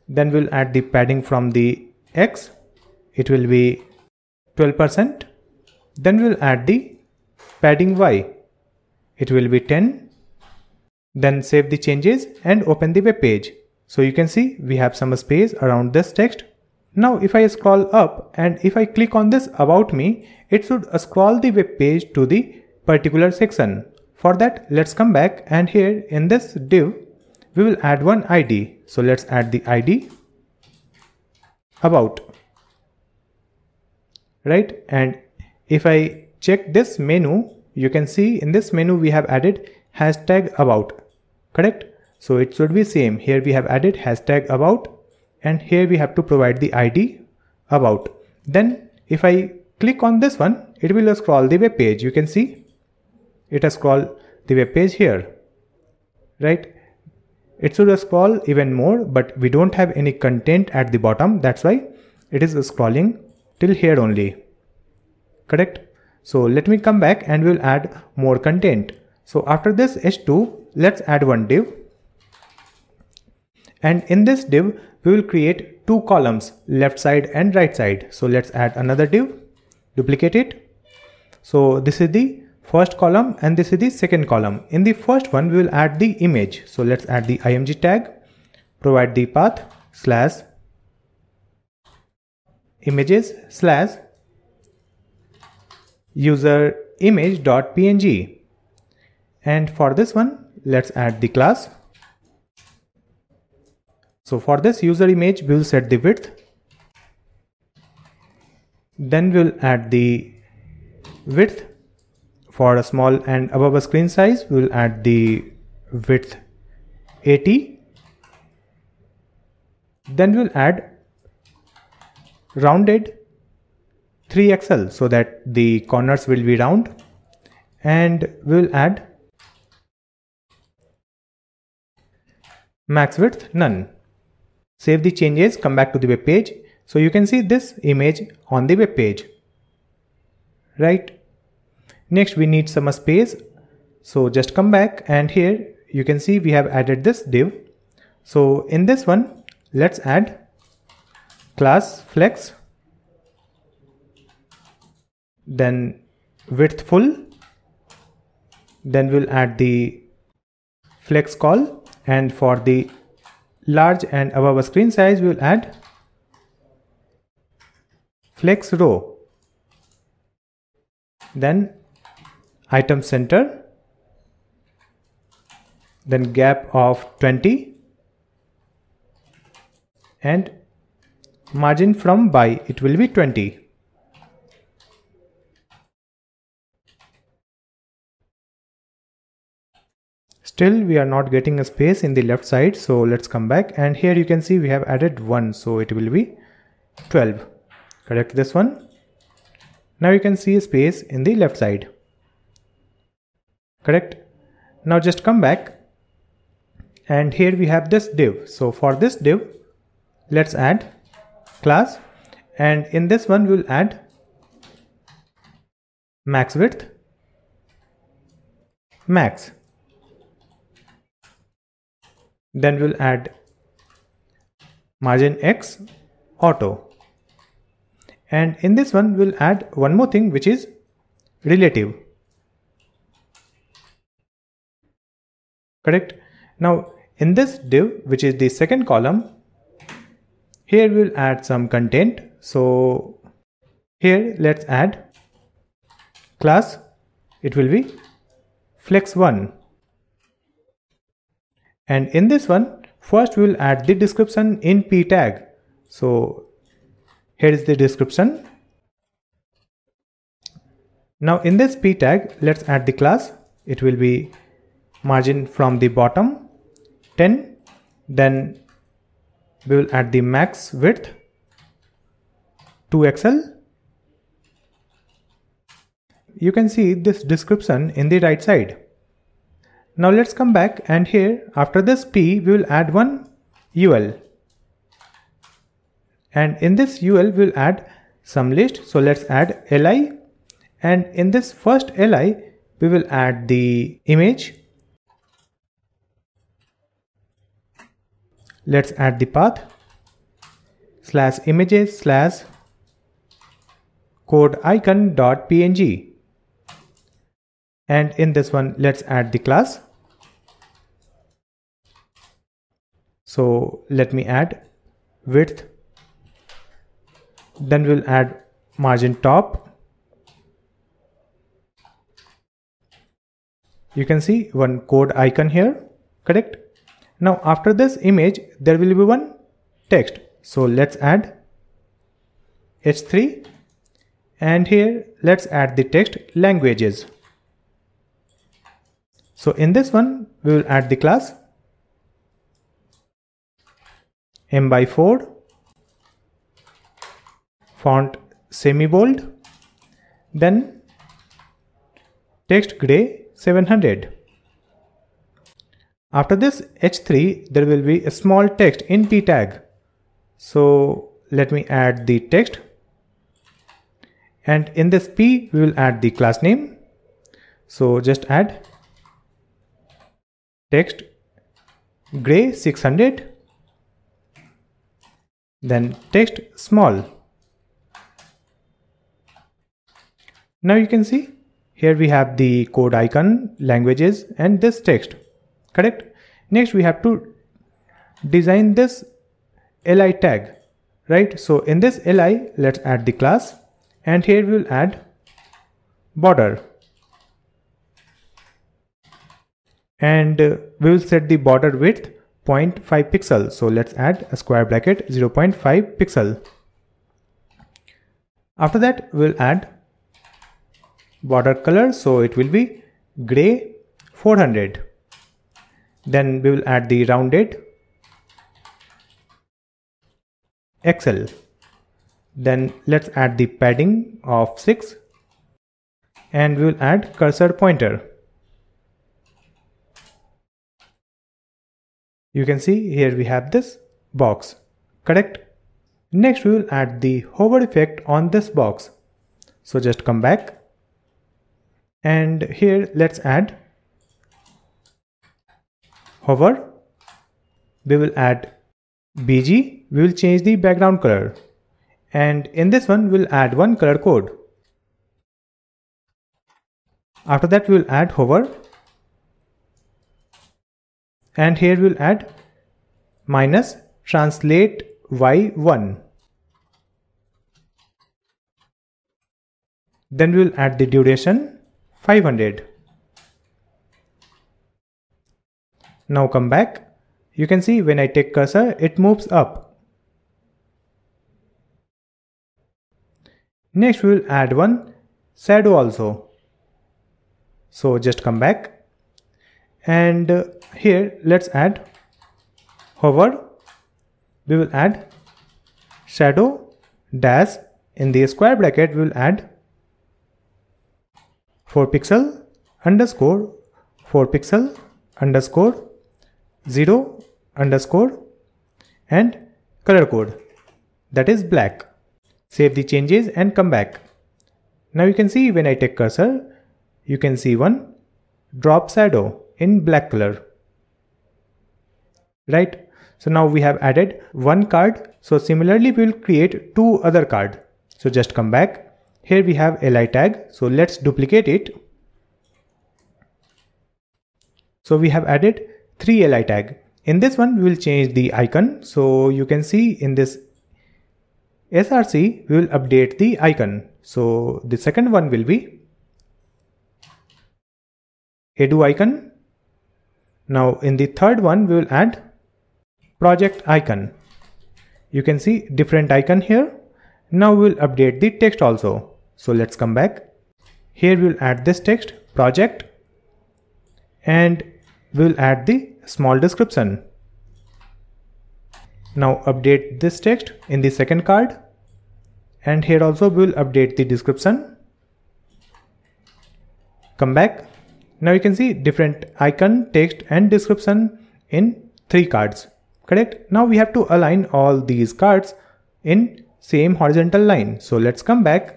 Then we'll add the padding from the X, it will be 12%. Then we'll add the padding Y, it will be 10. Then save the changes and open the web page. So you can see we have some space around this text. Now if I scroll up and if I click on this about me, it should scroll the web page to the particular section. For that, let's come back, and here in this div we will add one ID. So let's add the ID about, right? And if I check this menu, you can see in this menu we have added hashtag about, correct? So it should be same. Here we have added hashtag about, and here we have to provide the ID about. Then if I click on this one, it will scroll the web page. You can see it has scrolled the web page here, right? It should scroll even more, but we don't have any content at the bottom. That's why it is scrolling till here only, correct? So let me come back and we'll add more content. So after this h2, let's add one div. And in this div, we will create two columns, left side and right side. So let's add another div, duplicate it. So this is the first column and this is the second column. In the first one, we will add the image. So let's add the img tag, provide the path slash images slash user image.png. And for this one, let's add the class. So for this user image, we will set the width. Then we'll add the width. For a small and above a screen size, we will add the width 80. Then we'll add rounded 3xl so that the corners will be round. And we'll add max width none. Save the changes, come back to the web page. So you can see this image on the web page, right? Next we need some space. So just come back and here you can see we have added this div. So in this one, let's add class flex, then width full, then we'll add the flex call, and for the large and above a screen size, we will add flex row, then item center, then gap of 20, and margin from by it will be 20. Still we are not getting a space in the left side, so let's come back, and here you can see we have added 1, so it will be 12. Correct this one. Now you can see a space in the left side. Correct. Now just come back, and here we have this div. So for this div, let's add class, and in this one we'll add max width max. Then we'll add margin X auto. And in this one, we'll add one more thing, which is relative. Correct. Now in this div, which is the second column, here we'll add some content. So here let's add class. It will be flex1. And in this one, first we will add the description in p tag. So here is the description. Now in this p tag, let's add the class. It will be margin from the bottom 10. Then we will add the max width 2xl. You can see this description in the right side. Now let's come back, and here after this p we will add one UL, and in this UL we will add some list. So let's add li, and in this first li we will add the image. Let's add the path slash images slash code icon.png, and in this one let's add the class. So let me add width, then we'll add margin top. You can see one code icon here, correct? Now after this image there will be one text. So let's add h3, and here let's add the text languages. So in this one we will add the class m/4, font semi-bold, then text gray 700. After this h3 there will be a small text in p tag. So let me add the text, and in this p we will add the class name. So just add text gray 600, then text small. Now you can see here we have the code icon, languages, and this text, correct? Next we have to design this li tag, right? So in this li, let's add the class, and here we will add border, and we will set the border width 0.5 pixel. So let's add a square bracket 0.5 pixel. After that we'll add border color, so it will be gray 400. Then we will add the rounded XL. Then let's add the padding of 6, and we will add cursor pointer. You can see here we have this box, correct? Next we will add the hover effect on this box. So just come back, and here let's add hover. We will add BG, we will change the background color, and in this one we'll add one color code. After that we will add hover, and here we'll add minus translate y1. Then we'll add the duration 500. Now come back. You can see when I take cursor, it moves up. Next we will add one shadow also. So just come back, and here let's add hover. We will add shadow dash, in the square bracket we will add 4 pixel underscore 4 pixel underscore 0 underscore and color code, that is black. Save the changes and come back. Now you can see when I take cursor, you can see one drop shadow in black color, right? So now we have added one card. So similarly we will create two other card. So just come back. Here we have li tag. So let's duplicate it. So we have added 3 li tag. In this one we will change the icon. So you can see in this src we will update the icon. So the second one will be edu icon. Now in the third one we will add project icon. You can see different icon here. Now we will update the text also. So let's come back. Here we will add this text project, and we will add the small description. Now update this text in the second card, and here also we will update the description. Come back. Now you can see different icon, text and description in 3 cards, correct? Now we have to align all these cards in same horizontal line. So let's come back.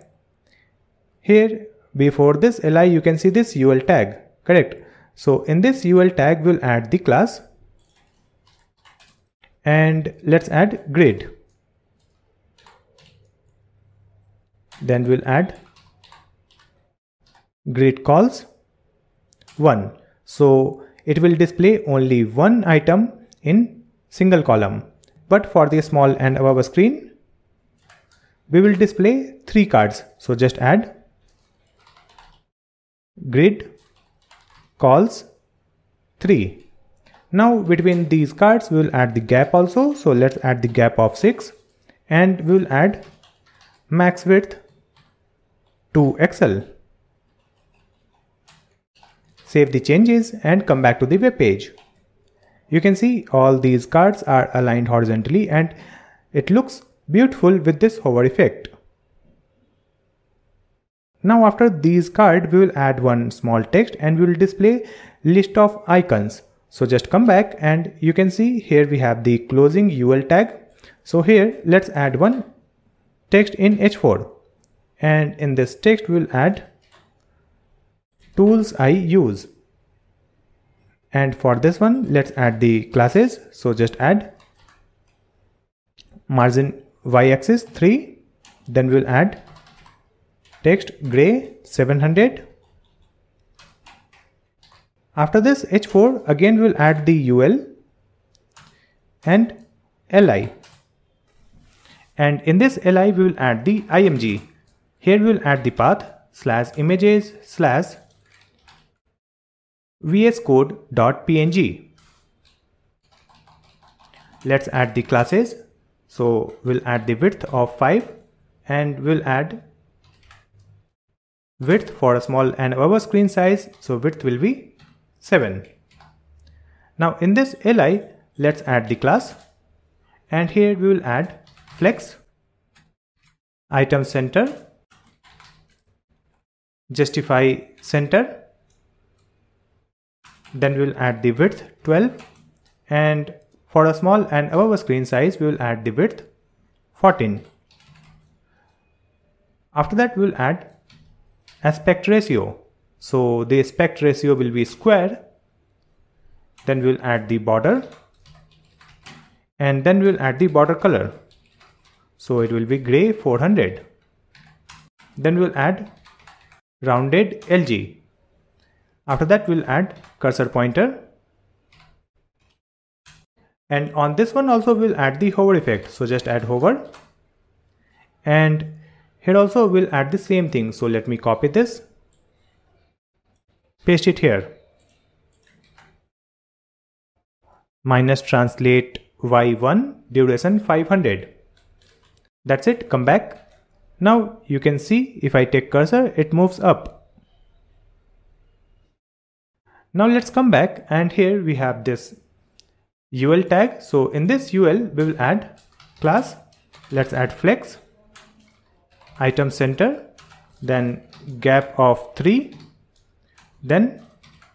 Here before this li you can see this ul tag, correct? So in this ul tag we'll add the class, and let's add grid. Then we'll add grid calls 1. So it will display only one item in single column, but for the small and above screen we will display 3 cards. So just add grid calls 3. Now between these cards we will add the gap also. So let's add the gap of 6, and we will add max width to XL. Save the changes and come back to the web page. You can see all these cards are aligned horizontally, and it looks beautiful with this hover effect. Now after these cards we will add one small text, and we will display list of icons. So just come back, and you can see here we have the closing ul tag. So here let's add one text in h4, and in this text we will add tools I use, And for this one, let's add the classes. So just add margin y-axis 3, then we'll add text gray 700. After this h4, again we'll add the ul and li. And in this li we will add the img. Here we will add the path /images /vscode.png. Let's add the classes. So we'll add the width of 5 and we'll add width for a small and above screen size. So width will be 7. Now in this li, let's add the class, and here we will add flex, item center, justify center, then we'll add the width 12, and for a small and above screen size we will add the width 14. After that we'll add aspect ratio. So the aspect ratio will be square. Then we'll add the border, and then we'll add the border color. So it will be gray 400. Then we'll add rounded LG. After that we'll add cursor pointer. And on this one also we'll add the hover effect. So just add hover. And here also we'll add the same thing. So let me copy this, paste it here. Minus translate y1 duration 500. That's it. Come back. Now you can see if I take cursor, it moves up. Now let's come back, and here we have this UL tag. So in this UL we will add class. Let's add flex, item center, then gap of 3. Then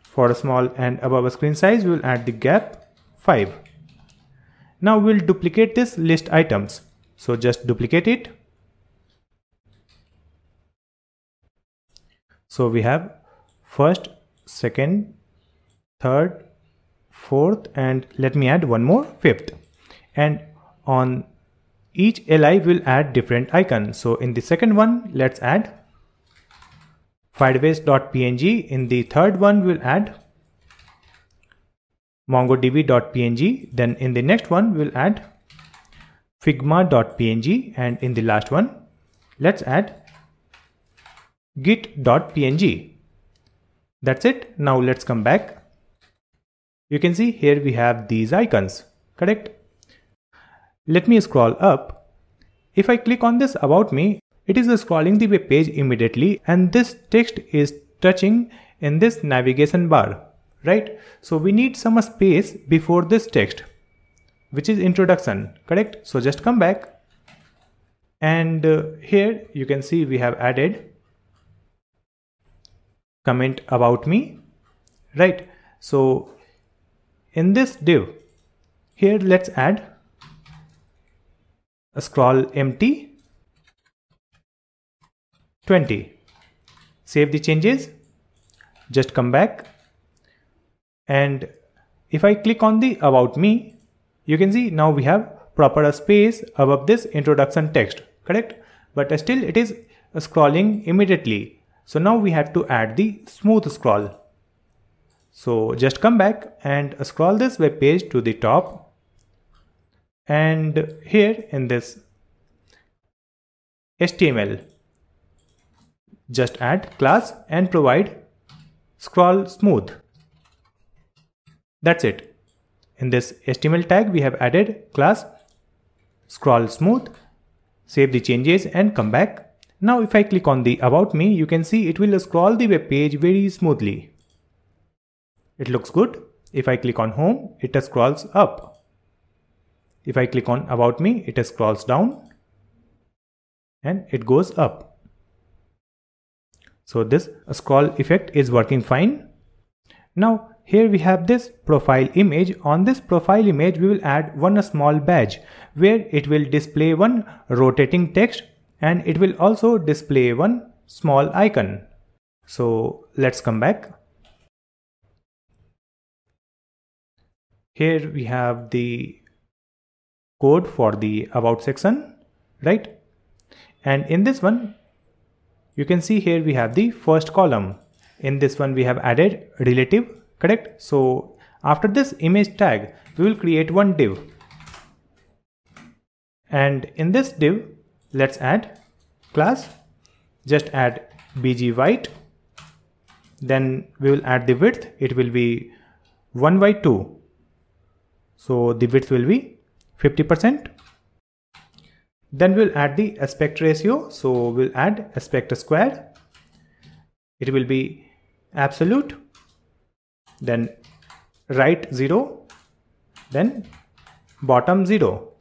for a small and above screen size we will add the gap 5. Now we'll duplicate this list items. So just duplicate it. So we have first, second, third, fourth, and let me add one more, fifth. And on each li we'll add different icon. So in the second one, let's add firebase.png. In the third one, we'll add mongodb.png. Then in the next one, we'll add figma.png. And in the last one, let's add git.png. That's it. Now let's come back. You can see here we have these icons, correct? Let me scroll up. If I click on this about me, it is scrolling the web page immediately, and this text is touching in this navigation bar, right? So we need some space before this text, which is introduction, correct? So just come back, and here you can see we have added comment about me, right? So in this div here, let's add a scroll empty 20. Save the changes, just come back, and if I click on the about me, you can see now we have proper space above this introduction text, correct? But still it is scrolling immediately. So now we have to add the smooth scroll. So just come back and scroll this web page to the top, and here in this HTML, just add class and provide scroll smooth. That's it. In this HTML tag we have added class scroll smooth. Save the changes and come back. Now if I click on the about me, you can see it will scroll the web page very smoothly. It looks good. If I click on home, it scrolls up. If I click on about me, it scrolls down and it goes up. So this scroll effect is working fine. Now here we have this profile image. On this profile image we will add one small badge where it will display one rotating text, and it will also display one small icon. So let's come back. Here we have the code for the about section, right? And in this one, you can see here we have the first column. In this one we have added relative, correct? So after this image tag, we will create one div. And in this div, let's add class. Just add bg white. Then we will add the width. It will be 1 by 2. So the width will be 50%. Then we'll add the aspect ratio. So we'll add aspect square. It will be absolute. Then right 0. Then bottom 0.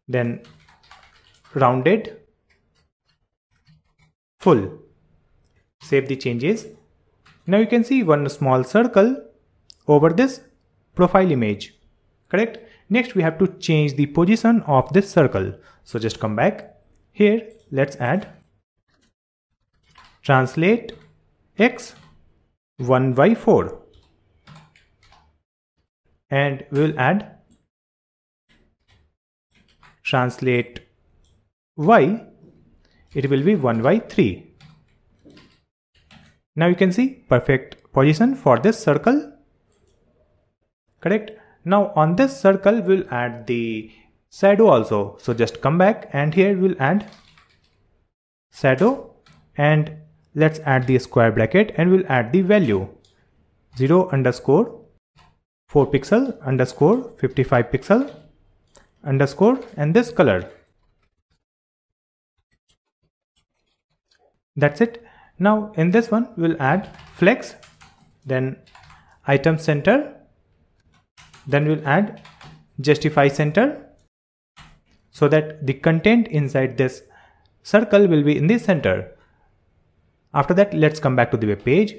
Then rounded full. Save the changes. Now you can see one small circle over this profile image, correct? Next we have to change the position of this circle. So just come back. Here let's add translate x 1 by 4. And we will add translate y. It will be 1 by 3. Now you can see perfect position for this circle, correct? Now on this circle we'll add the shadow also. So just come back and here we'll add shadow and let's add the square bracket and we'll add the value 0 underscore 4 pixel underscore 55 pixel underscore and this color. That's it. Now in this one we'll add flex, then item center, then we'll add justify center so that the content inside this circle will be in the center. After that, let's come back to the web page.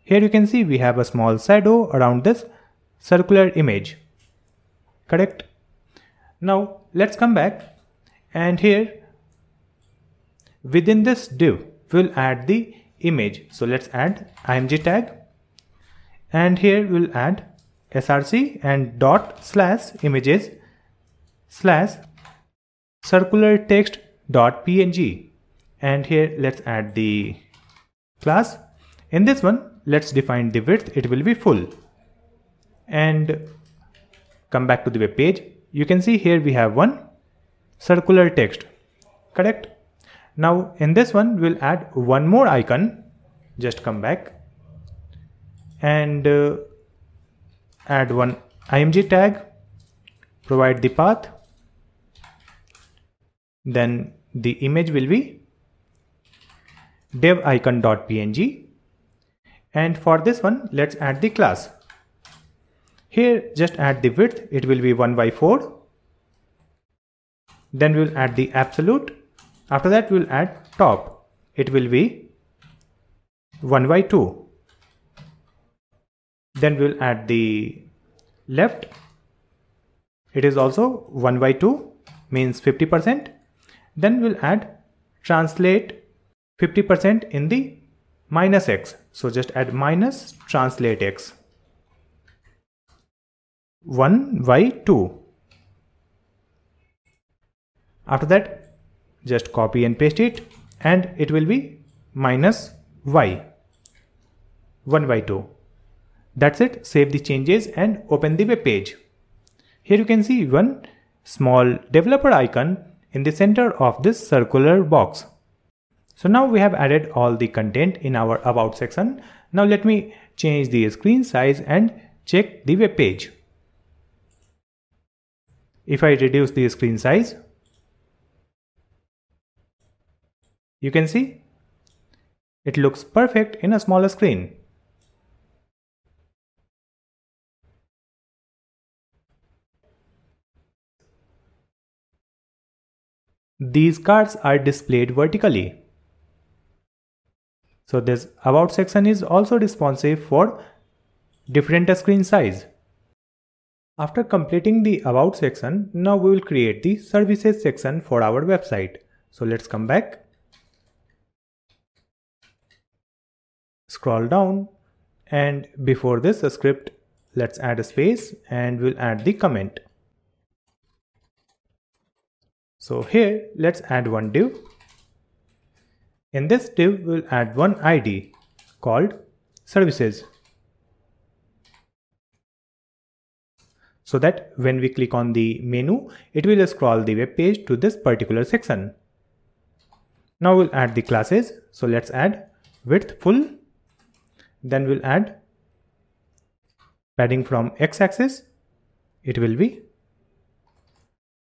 Here you can see we have a small shadow around this circular image, correct? Now let's come back and here within this div we'll add the image. So let's add img tag and here we'll add src and dot slash images slash circular text dot png and here let's add the class. In this one let's define the width. It will be full and come back to the web page. You can see here we have one circular text, correct? Now in this one we'll add one more icon. Just come back and add one img tag, provide the path, then the image will be dev icon.png and for this one let's add the class. Here just add the width. It will be 1 by 4. Then we'll add the absolute. After that we'll add top. It will be 1 by 2. Then we'll add the left. It is also 1 by 2, means 50%. Then we'll add translate 50% in the minus x. So just add minus translate x 1 by 2. After that just copy and paste it and it will be minus y 1 by 2. That's it. Save the changes and open the web page. Here you can see one small developer icon in the center of this circular box. So now we have added all the content in our about section. Now let me change the screen size and check the web page. If I reduce the screen size, you can see it looks perfect in a smaller screen. These cards are displayed vertically. So this about section is also responsive for different screen size. After completing the about section, now we will create the services section for our website. So let's come back, scroll down And before this script, let's add a space and we'll add the comment. So here, let's add one div. In this div, we'll add one ID called services, so that when we click on the menu, it will scroll the web page to this particular section. Now we'll add the classes. So let's add width full. Then we'll add padding from x-axis. It will be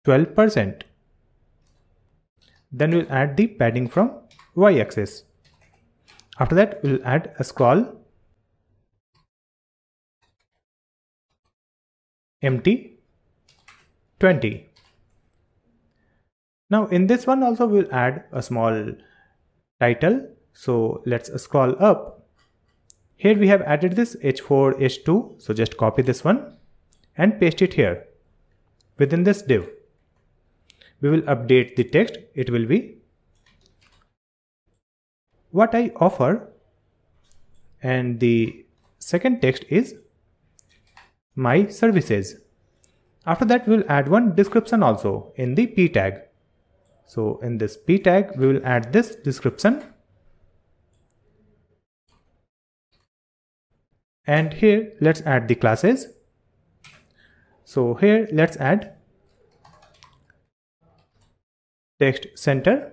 12%. Then we'll add the padding from y-axis. After that, we'll add a scroll empty 20. Now in this one also we'll add a small title. So let's scroll up. Here we have added this h4, h2. So just copy this one and paste it here within this div. We will update the text. It will be what I offer, and the second text is my services. After that, we'll add one description also in the p tag. So in this p tag, we will add this description. And here, let's add the classes. So here, let's add text center.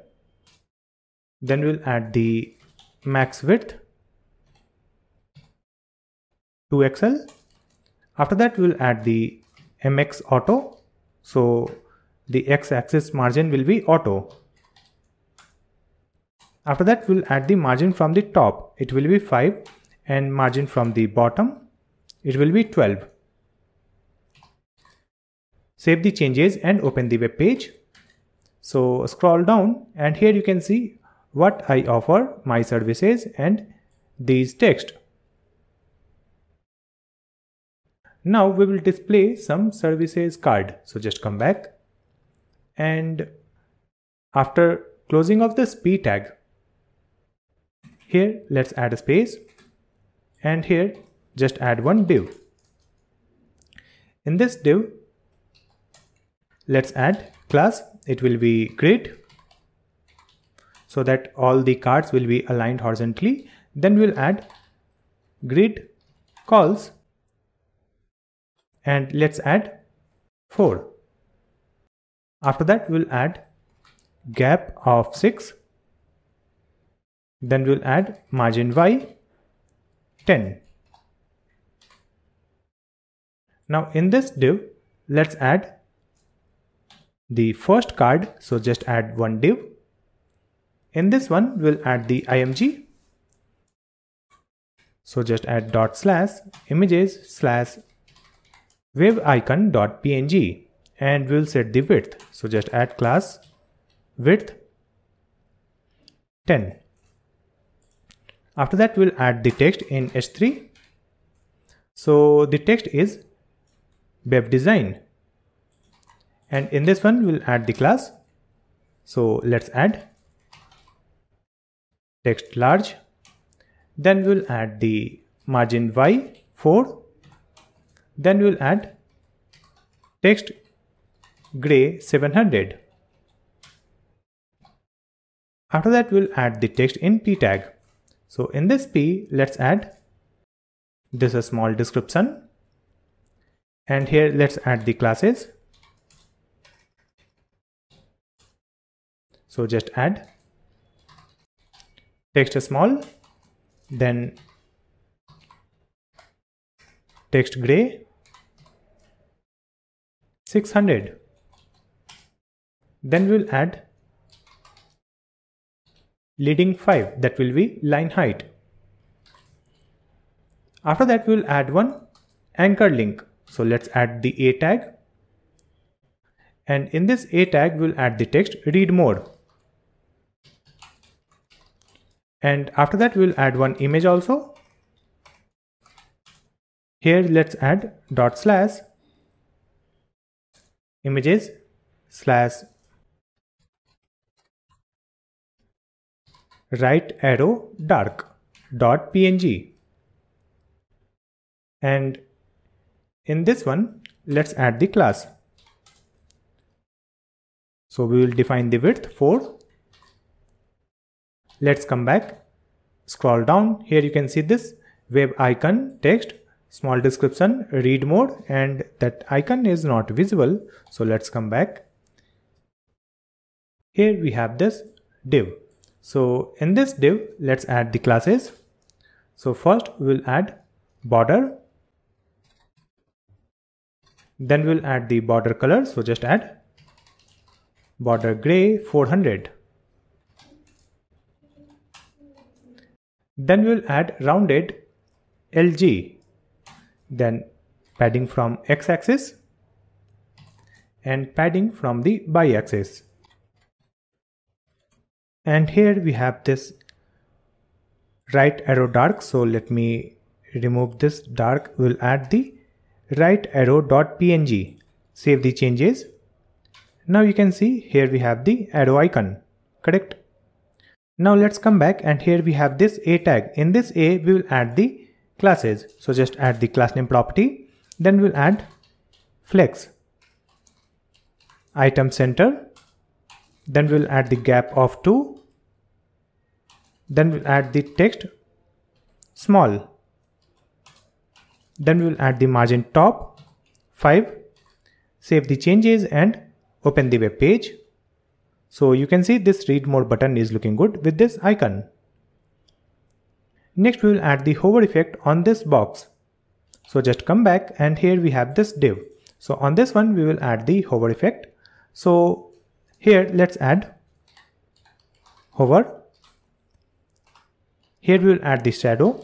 Then we'll add the max width 2XL. After that, we'll add the MX auto. So the x-axis margin will be auto. After that, we'll add the margin from the top. It will be 5, and margin from the bottom, it will be 12. Save the changes and open the web page. So scroll down, and here you can see what I offer, my services, and these text. Now we will display some services card. So just come back, and after closing of this p tag, here let's add a space, and here just add one div. In this div, let's add class. It will be grid, so that all the cards will be aligned horizontally. Then we'll add grid calls, and let's add 4. After that, we'll add gap of 6. Then we'll add margin y 10. Now in this div, let's add the first card. So just add one div. In this one, we'll add the img. So just add /images/webicon.png, and we'll set the width. So just add class width 10. After that, we'll add the text in h3. So the text is web design, and in this one, we'll add the class. So let's add text large. Then we'll add the margin y 4. Then we'll add text gray 700. After that, we'll add the text in p tag. So in this p, let's add this a small description, and here let's add the classes. So just add text small, then text gray 600. Then we'll add leading 5, that will be line height. After that, we'll add one anchor link. So let's add the a tag, and in this a tag, we'll add the text read more. And after that, we'll add one image also. Here, let's add /images/right arrow dark.png. And in this one, let's add the class. So we will define the width 4. Let's come back, scroll down. Here you can see this web icon, text, small description, read mode, and that icon is not visible. So let's come back. Here we have this div. So in this div, let's add the classes. So first we'll add border. Then we'll add the border color. So just add border gray 400. Then we'll add rounded LG. Then padding from x-axis and padding from the y-axis. And here we have this right arrow dark. So let me remove this dark. We'll add the right arrow.png. Save the changes. Now you can see here we have the arrow icon. Correct? Now let's come back, and here we have this A tag. In this A we will add the classes. So just add the class name property. Then we'll add flex, item center. Then we'll add the gap of 2. Then we'll add the text small. Then we'll add the margin top 5. Save the changes and open the web page. So you can see this read more button is looking good with this icon. Next we will add the hover effect on this box. So just come back, and here we have this div. So on this one we will add the hover effect. So here let's add hover. Here we will add the shadow.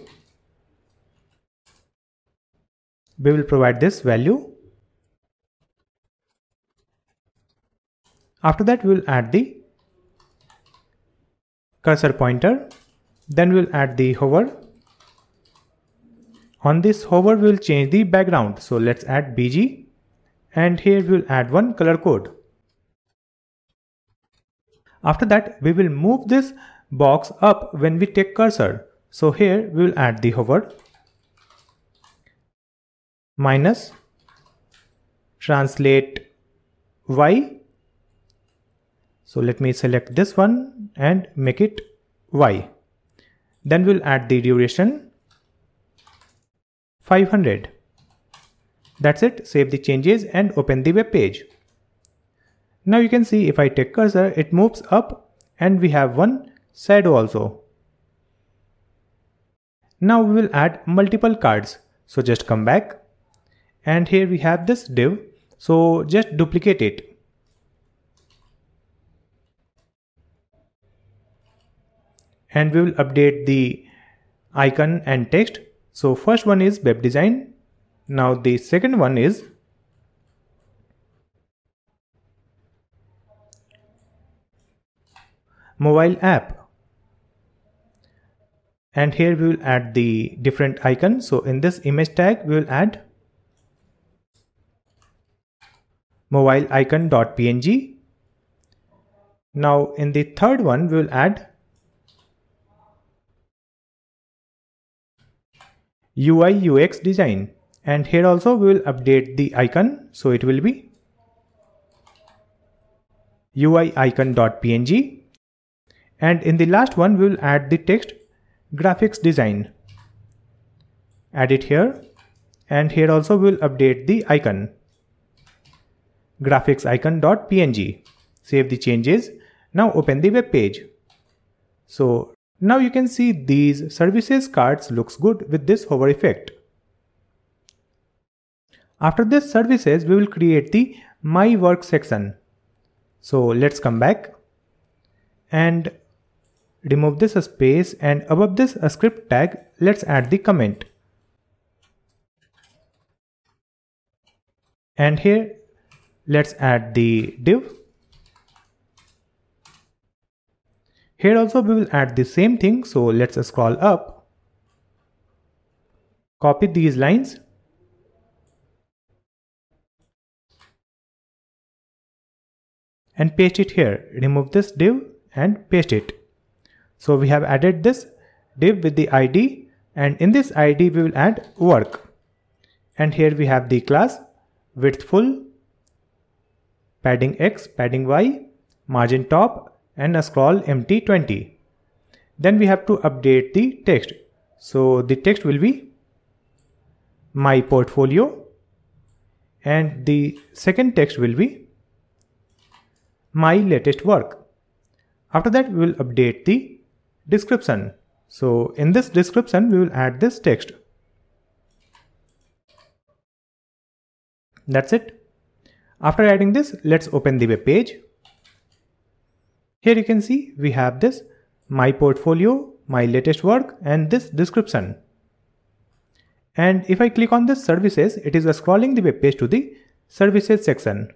We will provide this value. After that we will add the cursor pointer. Then we will add the hover. On this hover we will change the background. So let's add BG, and here we will add one color code. After that we will move this box up when we take cursor. So here we will add the hover minus translate Y. So let me select this one and make it Y. Then we'll add the duration 500. That's it. Save the changes and open the web page. Now you can see if I take cursor, it moves up, and we have one shadow also. Now we will add multiple cards. So just come back, and here we have this div. So just duplicate it. And we will update the icon and text. So first one is web design. Now the second one is mobile app. And here we will add the different icon. So in this image tag we will add mobile icon.png. Now in the third one we will add UI UX design, and here also we will update the icon. So it will be UI icon.png, and in the last one we will add the text graphics design. Add it here, and here also we will update the icon graphics icon.png. Save the changes. Now open the web page. So now you can see these services cards looks good with this hover effect. After this services, we will create the my work section. So let's come back and remove this space, and above this script tag, let's add the comment. And here let's add the div. Here also we will add the same thing. So let's scroll up, copy these lines, and paste it here. Remove this div and paste it. So we have added this div with the ID, and in this ID we will add work. And here we have the class width full, padding X, padding Y, margin top, and a scroll empty 20. Then we have to update the text. So the text will be my portfolio, and the second text will be my latest work. After that, we will update the description. So in this description, we will add this text. That's it. After adding this, let's open the web page. Here you can see we have this my portfolio, my latest work, and this description. And if I click on this services, it is scrolling the web page to the services section.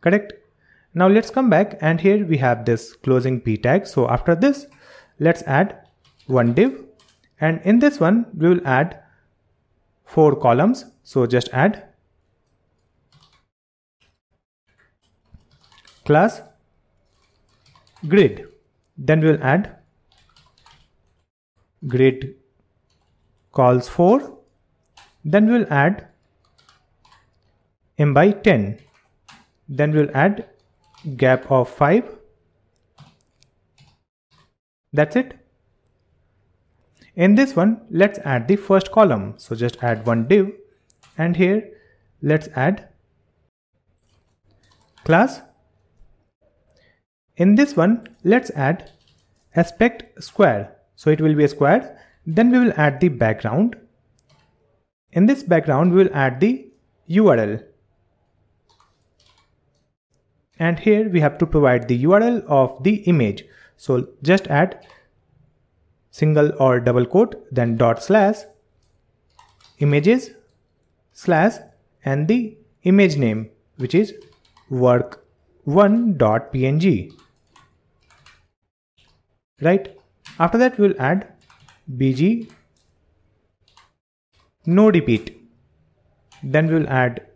Correct? Now let's come back, and here we have this closing p tag. So after this, let's add one div, and in this one we will add 4 columns. So just add class grid, then we will add grid calls 4, then we will add m by 10, then we will add gap of 5. That's it. In this one, let's add the first column. So just add one div, and here let's add class. In this one, let's add aspect square. So it will be a square. Then we will add the background. In this background, we will add the URL. And here we have to provide the URL of the image. So just add single or double quote, then dot slash images slash and the image name, which is work1.png. Right? After that, we will add bg no repeat. Then we will add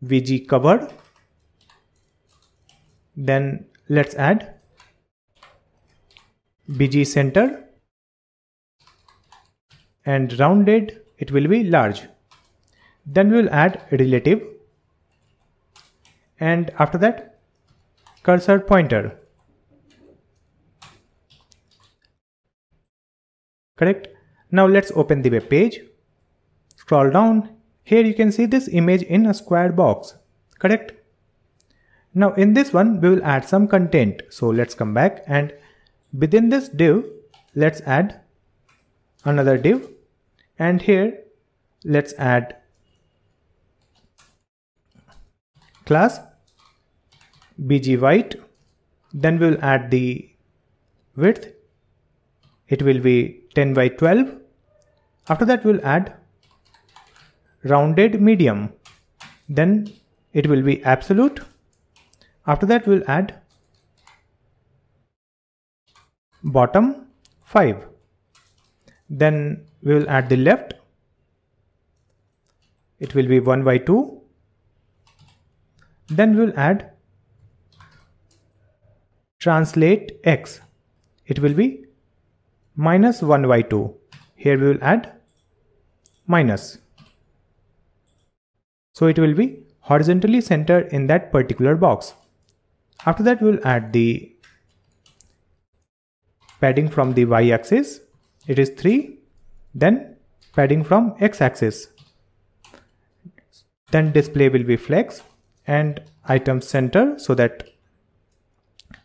vg cover. Then let's add bg center, and rounded it will be large. Then we will add relative, and after that cursor pointer. Correct? Now let's open the web page. Scroll down. Here you can see this image in a square box. Correct? Now in this one, we will add some content. So let's come back, and within this div, let's add another div, and here let's add class bg white. Then we will add the width. It will be 10 by 12. After that, we will add rounded medium. Then it will be absolute. After that, we will add bottom 5. Then we will add the left. It will be 1 by 2. Then we will add translate x. It will be minus 1 by 2. Here we will add minus. So it will be horizontally centered in that particular box. After that, we will add the padding from the y-axis. It is 3. Then padding from x-axis. Then display will be flex and item center, so that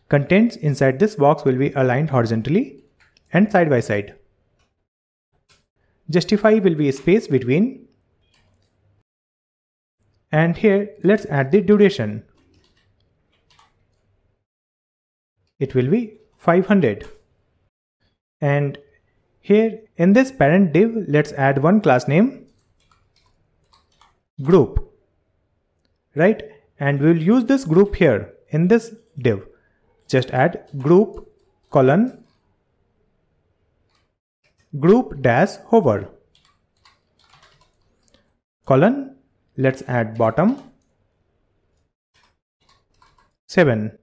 contents inside this box will be aligned horizontally and side by side. Justify will be a space between. And here let's add the duration. It will be 500. And here in this parent div, let's add one class name, group. Right? And we will use this group here in this div. Just add group colon group dash hover colon. Let's add bottom 7.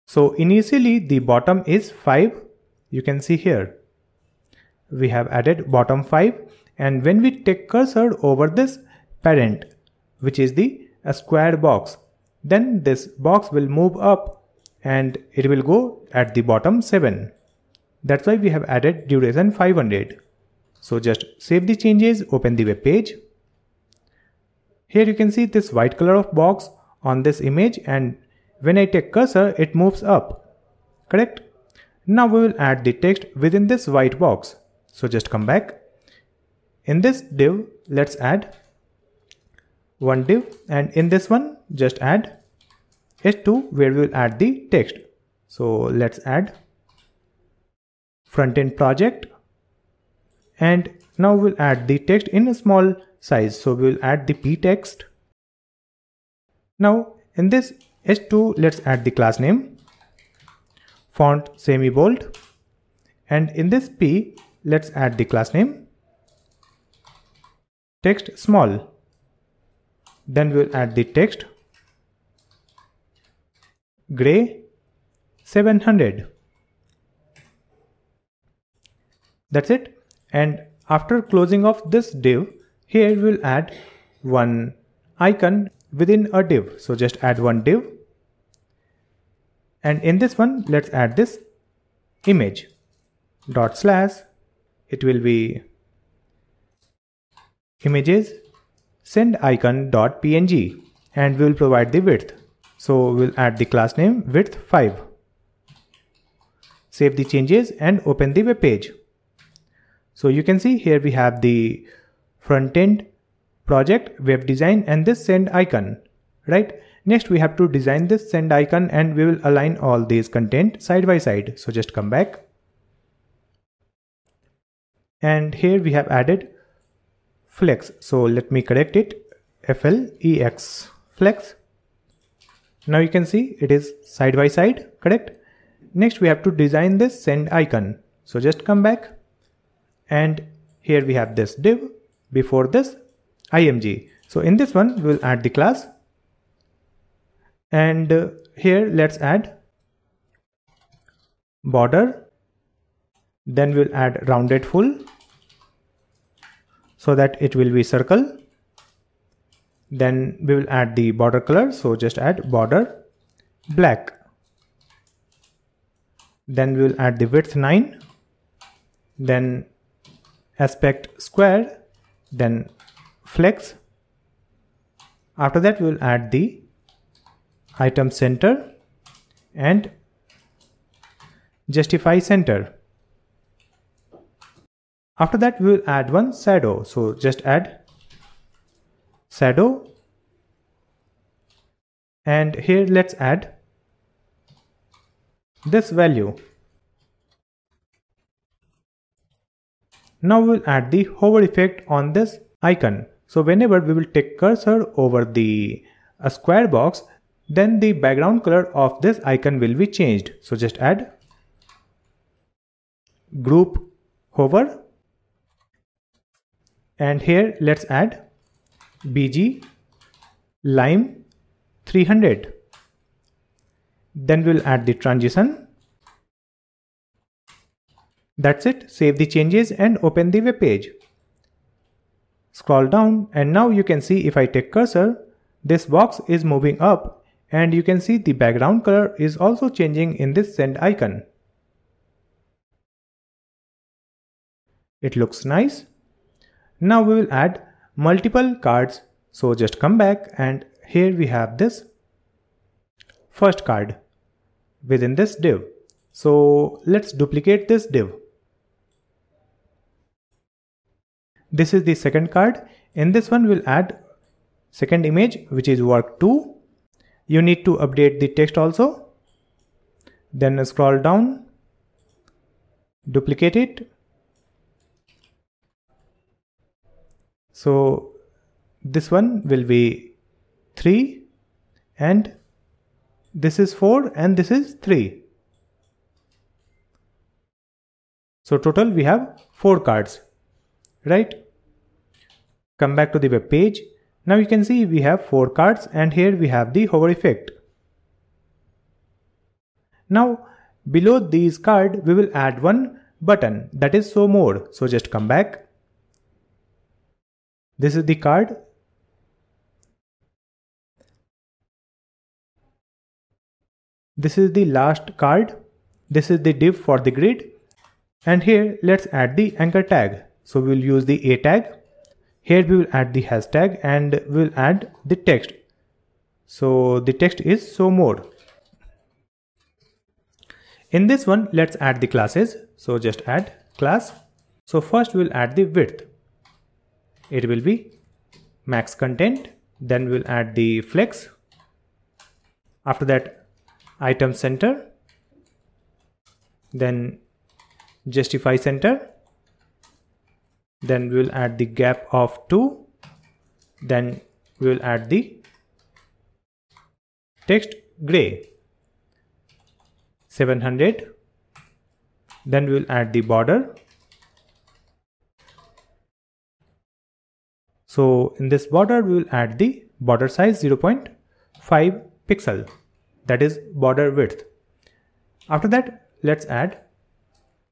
So initially the bottom is 5. You can see here. we have added bottom 5, and when we take cursor over this parent, which is the square box, then this box will move up and it will go at the bottom 7. That's why we have added duration 500. So just save the changes, open the web page. Here you can see this white color of box on this image, and when I take cursor it moves up, correct? Now we will add the text within this white box. So just come back. In this div, let's add one div, and in this one just add h2 where we will add the text. So let's add front-end project, and now we'll add the text in a small size. So we'll add the p text. Now in this h2 let's add the class name, font semi-bold, and in this p let's add the class name, text small. Then we'll add the text gray 700. That's it. And after closing of this div, here we'll add one icon within a div. So just add one div, and in this one let's add this image dot slash, it will be images send icon dot png, and we will provide the width. So we'll add the class name width 5. Save the changes and open the web page. So you can see here we have the front end project, web design, and this send icon, right? Next we have to design this send icon, and we will align all these content side by side. So just come back, and here we have added flex. So let me correct it, flex, flex. Now you can see it is side by side, correct? Next we have to design this send icon. So just come back, and here we have this div before this img. So in this one we will add the class, and here let's add border, then we'll add rounded full so that it will be circle. Then we will add the border color, so just add border black. Then we will add the width 9, then aspect square, then flex. After that we will add the item center and justify center. After that we will add one shadow, so just add shadow, and here let's add this value. Now we will add the hover effect on this icon. So whenever we will take cursor over the square box, then the background color of this icon will be changed. So just add group hover, and here let's add bg lime 300. Then we'll add the transition. That's it. Save the changes and open the web page. Scroll down, and now you can see if I take cursor, this box is moving up, and you can see the background color is also changing in this send icon. It looks nice. Now we will add multiple cards. So just come back, and here we have this first card within this div. So let's duplicate this div. This is the second card. In this one we'll add second image, which is work 2. You need to update the text also. Then scroll down, duplicate it. So this one will be 3, and this is 4, and this is 3. So total we have 4 cards, right? Come back to the web page. Now you can see we have 4 cards, and here we have the hover effect. Now below these cards we will add one button that is show more. So just come back. This is the card. This is the last card. This is the div for the grid. And here let's add the anchor tag. So we'll use the A tag. Here we will add the hashtag and we'll add the text. So the text is show more. In this one, let's add the classes. So just add class. So first we'll add the width. It will be max content. Then we'll add the flex. After that, item center. Then justify center. Then we'll add the gap of 2. Then we'll add the text gray 700. Then we'll add the border. So in this border we will add the border size 0.5 pixel, that is border width. After that let's add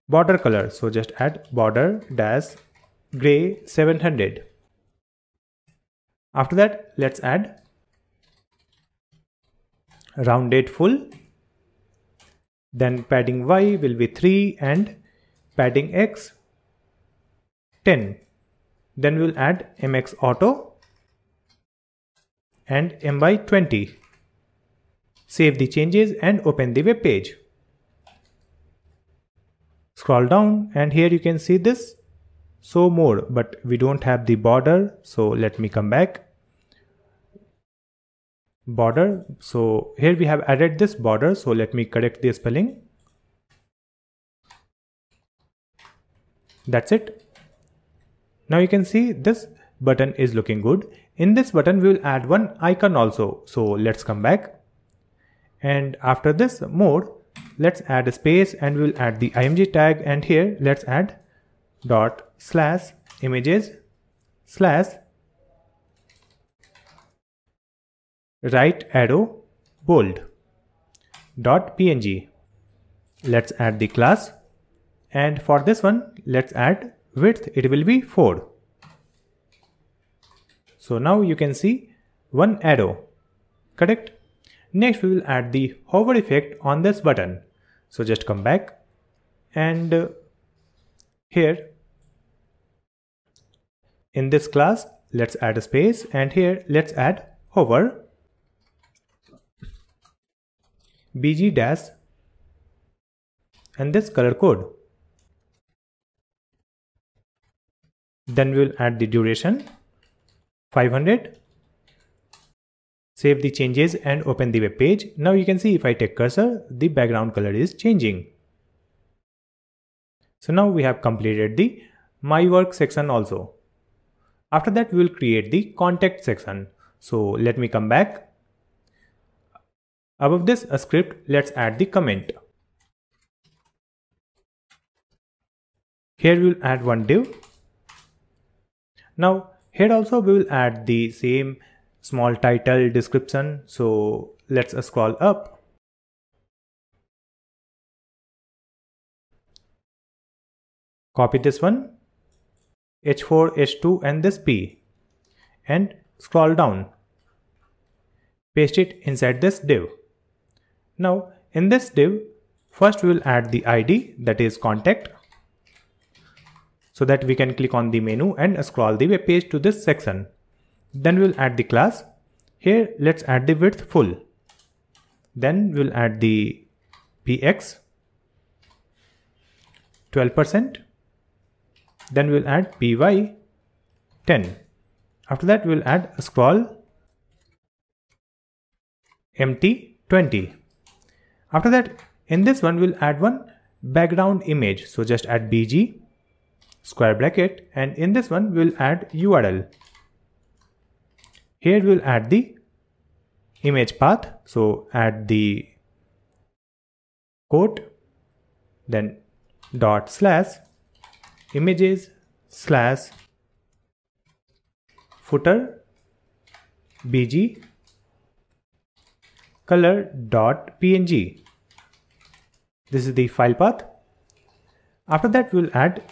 border color. So just add border dash gray 700. After that let's add rounded full. Then padding Y will be 3 and padding X 10. Then we'll add MX auto and M by 20. Save the changes and open the web page. Scroll down and here you can see this show more, but we don't have the border. So let me come back. Border. So here we have added this border. So let me correct the spelling. That's it. Now you can see this button is looking good. In this button we will add one icon also. So let's come back. And after this more, let's add a space and we'll add the img tag, and here let's add dot slash images slash right arrow bold dot png. Let's add the class, and for this one let's add width. It will be 4. So now you can see one arrow, correct? Next we will add the hover effect on this button. So just come back and here in this class let's add a space, and here let's add hover bg dash and this color code. Then we'll add the duration 500. Save the changes and open the web page. Now you can see if I take cursor, the background color is changing. So now we have completed the my work section also. After that we will create the contact section. So let me come back. Above this script, let's add the comment. Here we will add one div. Now here also we will add the same small title description. So let's scroll up. Copy this one, H4, H2 and this P, and scroll down. Paste it inside this div. Now in this div, first we will add the ID, that is contact, so that we can click on the menu and scroll the web page to this section. Then we'll add the class. Here let's add the width full. Then we'll add the px 12%. Then we'll add py 10. After that we'll add a scroll empty 20. After that in this one we'll add one background image. So just add bg square bracket, and in this one we'll add URL. Here we'll add the image path. So add the quote, then dot slash images slash footer bg color dot png. This is the file path. After that we'll add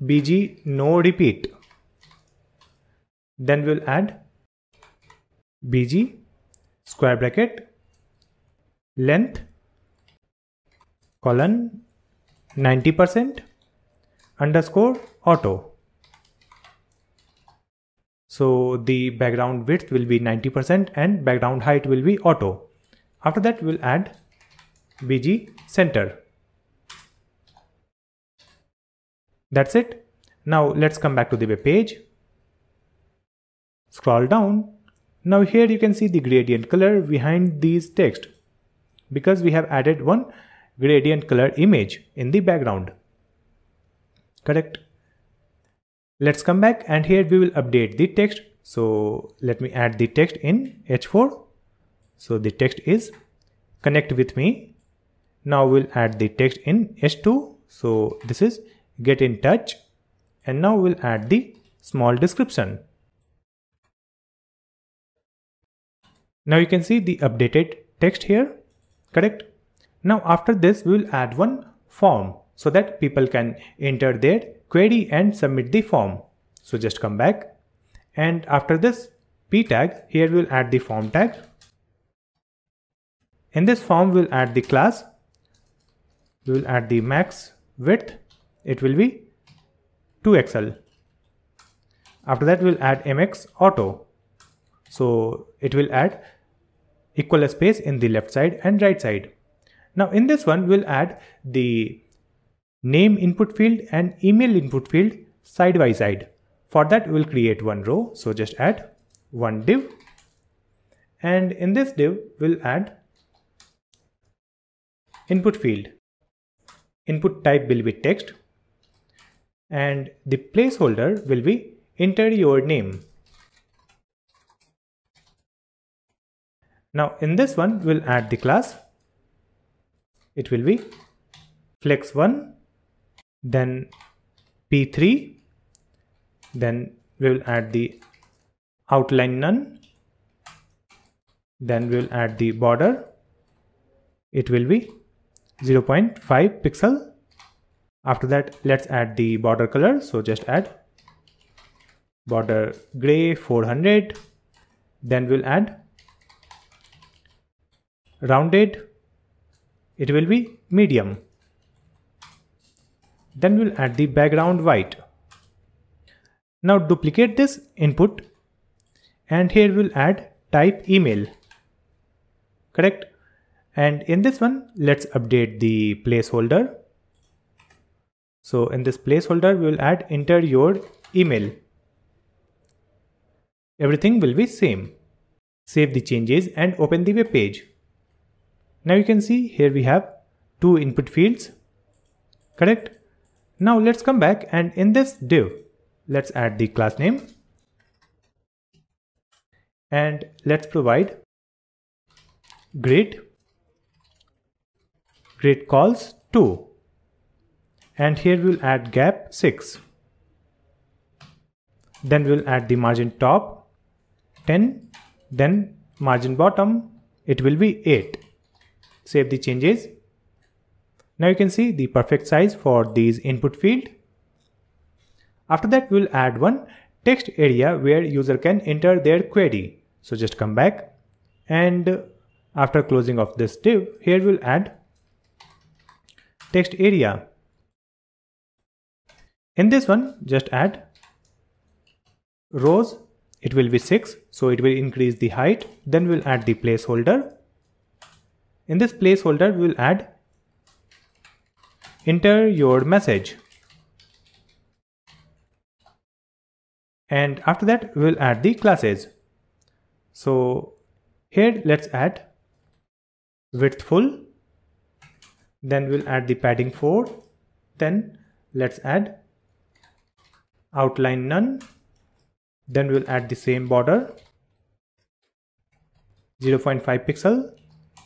bg no repeat. Then we'll add bg square bracket length colon 90% underscore auto. So the background width will be 90% and background height will be auto. After that we'll add bg center. That's it. Now let's come back to the web page. Scroll down. Now here you can see the gradient color behind these text because we have added one gradient color image in the background. Correct. Let's come back and here we will update the text. So let me add the text in H4. So the text is connect with me. Now we'll add the text in H2. So this is get in touch. And now we'll add the small description. Now you can see the updated text here. Correct. Now after this we will add one form so that people can enter their query and submit the form. So just come back and after this p tag here we'll add the form tag. In this form we'll add the class. We will add the max width. It will be 2XL. After that we'll add mx auto. So it will add equal space in the left side and right side. Now in this one we'll add the name input field and email input field side by side. For that we'll create one row. So just add one div. And in this div we'll add input field. Input type will be text. And the placeholder will be enter your name. Now in this one we'll add the class. It will be flex1, then p3, then we will add the outline none, then we will add the border. It will be 0.5 pixel. After that let's add the border color. So just add border gray 400. Then we'll add rounded. It will be medium. Then we'll add the background white. Now duplicate this input and here we'll add type email. Correct. And in this one let's update the placeholder. So in this placeholder we will add enter your email. Everything will be same. Save the changes and open the web page. Now you can see here we have two input fields. Correct. Now let's come back and in this div let's add the class name and let's provide great calls 2 and here we'll add gap 6. Then we'll add the margin top 10, then margin bottom it will be 8. Save the changes. Now you can see the perfect size for these input field. After that we'll add one text area where user can enter their query. So just come back and after closing of this div here we'll add text area. In this one just add rows. It will be 6, so it will increase the height. Then we'll add the placeholder. In this placeholder we'll add enter your message. And after that we'll add the classes. So here let's add width full. Then we'll add the padding 4. Then let's add outline none. Then we'll add the same border 0.5 pixel.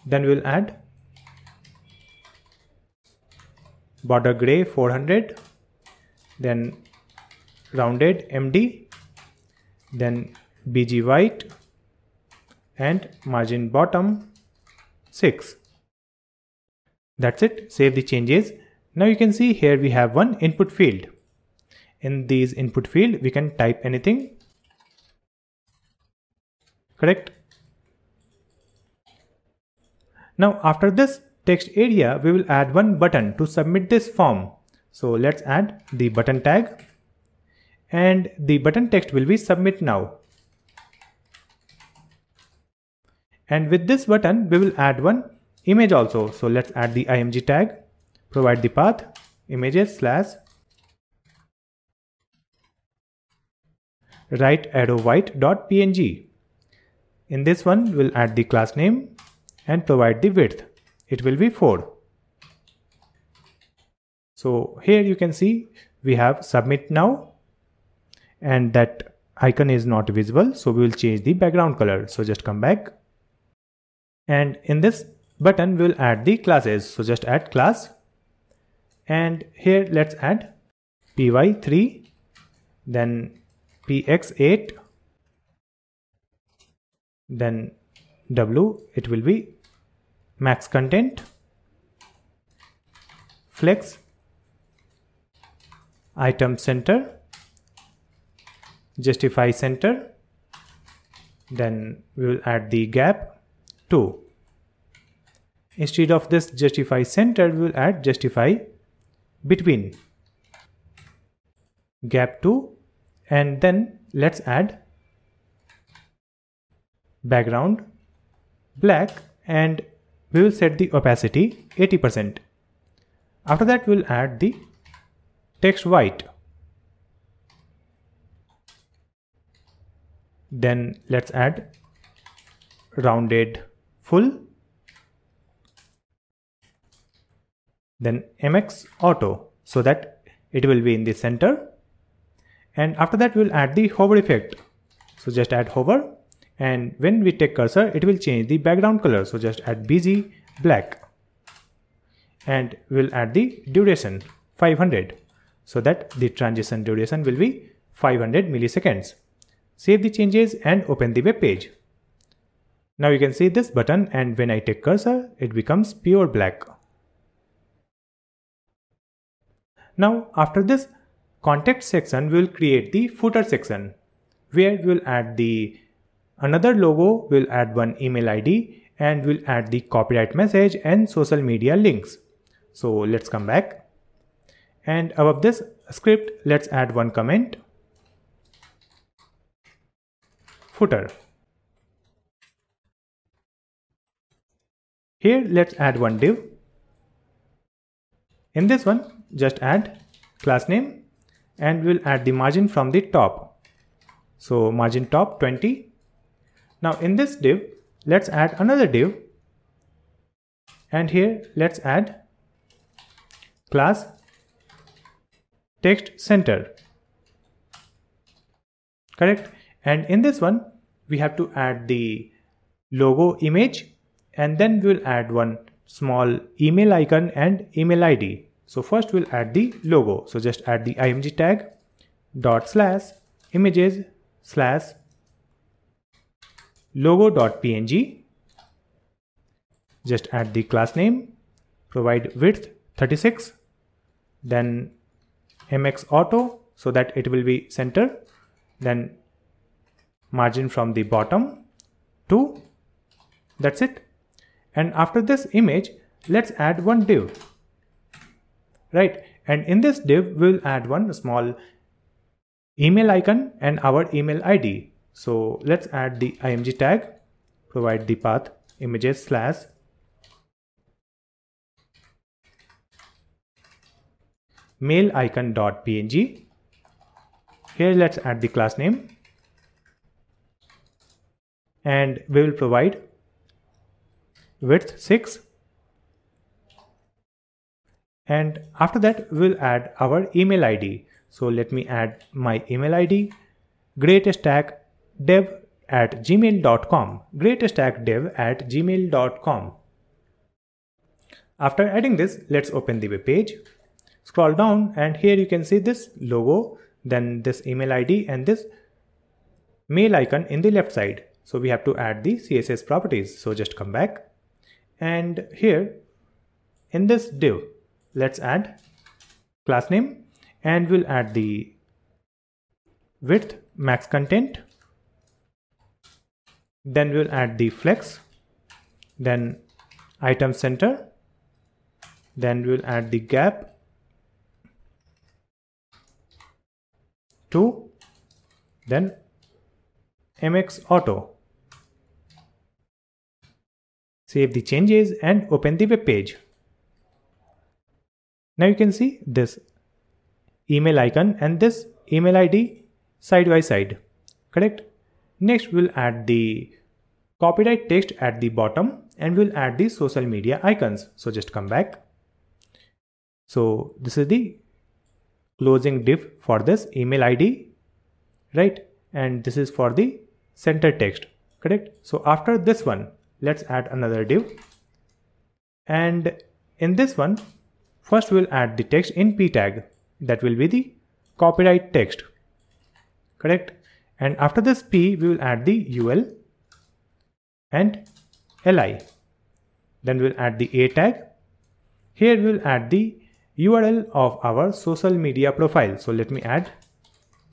Then we'll add border gray 400, then rounded MD, then BG white and margin bottom 6. That's it. Save the changes. Now you can see here we have one input field. In these input field, we can type anything. Correct? Now after this text area, we will add one button to submit this form. So let's add the button tag, and the button text will be submit now. And with this button, we will add one image also. So let's add the img tag, provide the path images / right arrow white.png. In this one, we'll add the class name and provide the width. It will be 4. So here you can see we have submit now, and that icon is not visible. So we will change the background color. So just come back. And in this button, we'll add the classes. So just add class. And here let's add py3, then px8, then w, it will be max content, flex, item center, justify center, then we will add the gap 2. Instead of this justify center, we will add justify between, gap 2, and then let's add background black, and we will set the opacity 80%. After that, we'll add the text white. Then let's add rounded full, then mx auto, so that it will be in the center. And after that, we'll add the hover effect. So just add hover, and when we take cursor, it will change the background color. So just add bg black, and we'll add the duration 500, so that the transition duration will be 500 milliseconds. Save the changes and open the web page. Now you can see this button, and when I take cursor, it becomes pure black. Now after this contact section, we will create the footer section, where we will add the another logo, we'll add one email ID, and we'll add the copyright message and social media links. So let's come back, and above this script, let's add one comment, footer. Here let's add one div. In this one, just add class name, and we'll add the margin from the top. So margin top 20. Now in this div, let's add another div, and here let's add class text center. Correct? And in this one, we have to add the logo image, and then we'll add one small email icon and email ID. So first we'll add the logo. So just add the img tag dot slash images slash logo.png. Just add the class name, provide width 36, then mx auto, so that it will be center, then margin from the bottom 2. That's it. And after this image, let's add one div. Right, and in this div, we'll add one small email icon and our email ID. So let's add the img tag, provide the path images slash mail icon.png. Here let's add the class name, and we will provide width 6. And after that, we'll add our email ID. So let me add my email ID, greatstackdev@gmail.com, greatstackdev@gmail.com. After adding this, let's open the web page. Scroll down, and here you can see this logo, then this email ID, and this mail icon in the left side. So we have to add the CSS properties. So just come back, and here in this div, let's add class name, and we'll add the width max content. Then we'll add the flex, then item center, then we'll add the gap 2, then MX auto. Save the changes and open the web page. Now you can see this email icon and this email ID side by side, correct? Next we'll add the copyright text at the bottom and we'll add the social media icons. So just come back. So this is the closing div for this email ID, right? And this is for the center text, correct? So after this one, let's add another div. And in this one, first we'll add the text in p tag. That will be the copyright text, correct? And after this p, we will add the ul and li. Then we'll add the a tag. Here we'll add the URL of our social media profile. So let me add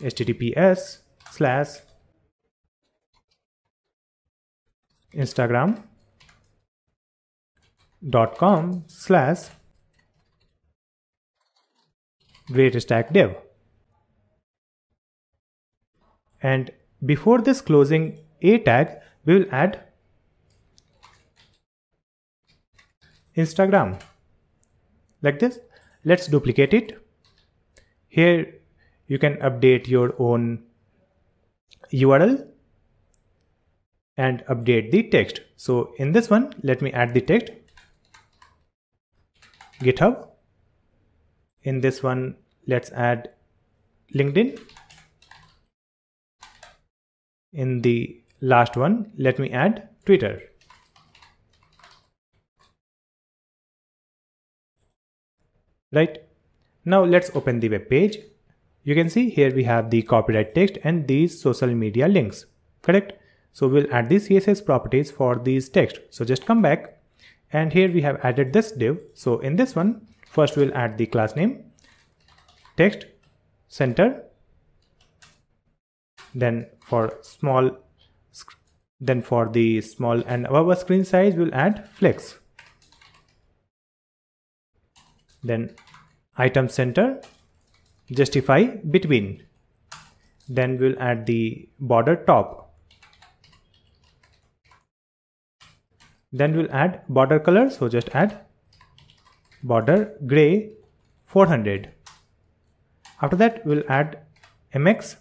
https://instagram.com/GreatStackDev. And before this closing a tag, we will add Instagram like this. Let's duplicate it. Here you can update your own URL and update the text. So in this one, let me add the text GitHub. In this one, let's add LinkedIn. In the last one, let me add Twitter. Right. Now let's open the web page. You can see here we have the copyright text and these social media links, correct? So we'll add the CSS properties for these text. So just come back and here we have added this div. So in this one, first we'll add the class name, text center, then for the small and above screen size, we'll add flex. Then item center, justify between. Then we'll add the border top. Then we'll add border color. So just add border gray 400. After that, we'll add MX.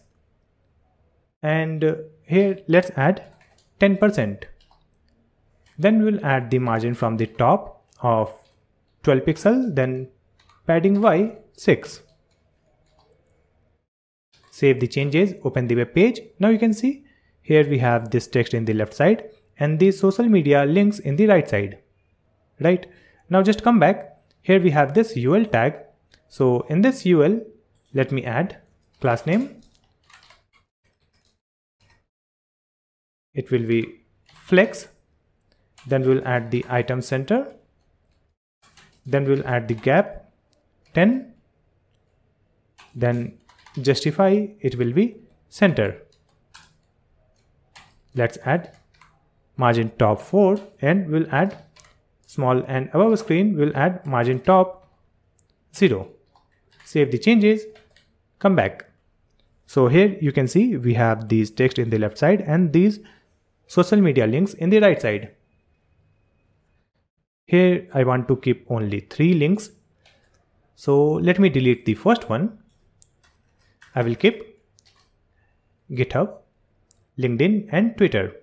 And here let's add 10%. Then we'll add the margin from the top of 12 pixel, then padding Y 6. Save the changes, open the web page. Now you can see here we have this text in the left side and these social media links in the right side, right? Now just come back. Here we have this UL tag. So in this UL, let me add class name. It will be flex. Then we'll add the item center. Then we'll add the gap 10. Then justify, it will be center. Let's add margin top 4 and we'll add small and above screen, we'll add margin top 0. Save the changes, come back. So here you can see we have these text in the left side and these social media links in the right side. Here I want to keep only 3 links. So let me delete the first one. I will keep GitHub, LinkedIn and Twitter.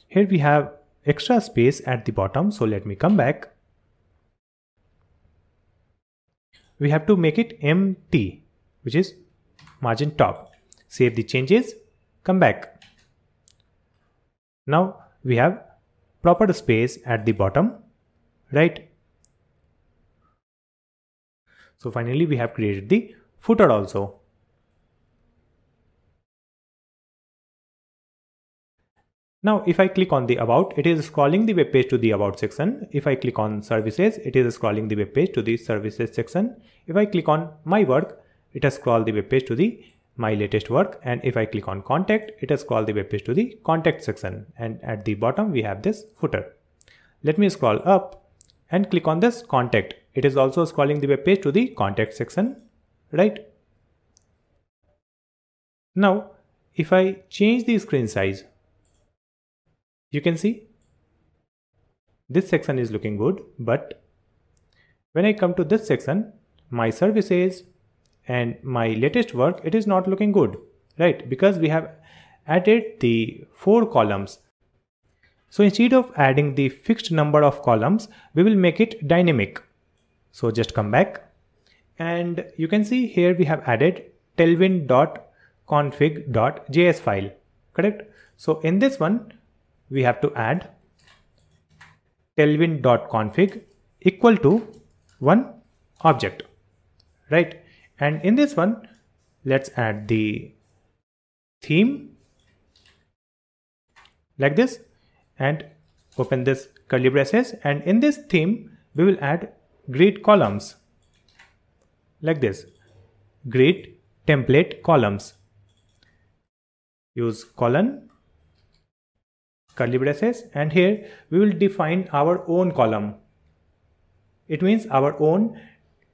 Here we have extra space at the bottom. So let me come back. We have to make it empty, which is margin top. Save the changes, come back. Now we have proper space at the bottom, right? So finally we have created the footer also. Now if I click on the about, it is scrolling the web page to the about section. If I click on services, it is scrolling the web page to the services section. If I click on my work, it has scrolled the web page to the my latest work. And if I click on contact, it has scrolled the web page to the contact section. And at the bottom we have this footer. Let me scroll up and click on this contact. It is also scrolling the web page to the contact section, right? Now if I change the screen size, you can see this section is looking good, but when I come to this section, my services and my latest work, it is not looking good, right? Because we have added the 4 columns. So instead of adding the fixed number of columns, we will make it dynamic. So just come back and you can see here we have added tailwind.config.js file, correct? So in this one, we have to add tailwind.config equal to one object, right? And in this one, let's add the theme like this and open this curly braces. And in this theme, we will add grid columns like this, grid template columns. Use colon, curly braces, and here we will define our own column. It means our own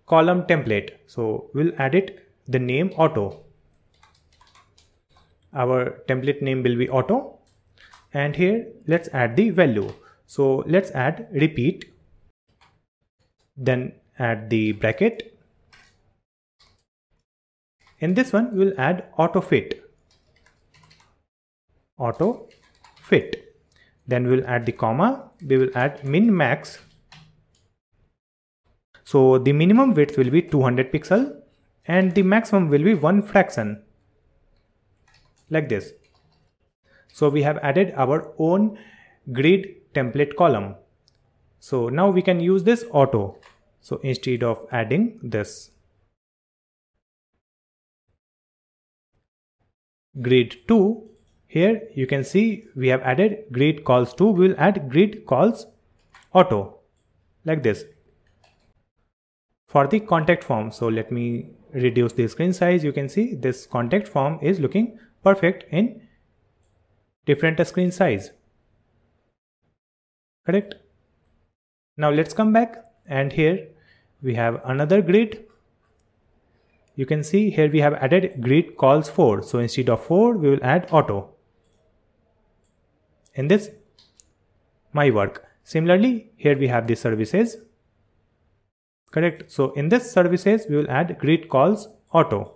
column template. So we'll add it the name auto. Our template name will be auto. And here let's add the value. So let's add repeat, then add the bracket. In this one, we'll add auto fit. Auto fit. Then we'll add the comma. We will add min max. So the minimum width will be 200 pixel and the maximum will be 1 fraction like this. So we have added our own grid template column. So now we can use this auto. So instead of adding this grid 2, here you can see we have added grid calls 2. We will add grid calls auto like this. For the contact form, so let me reduce the screen size. You can see this contact form is looking perfect in different screen size, correct? Now let's come back and here we have another grid. You can see here we have added grid calls 4. So instead of 4, we will add auto in this my work. Similarly, here we have the services, correct? So in this services, we will add grid calls auto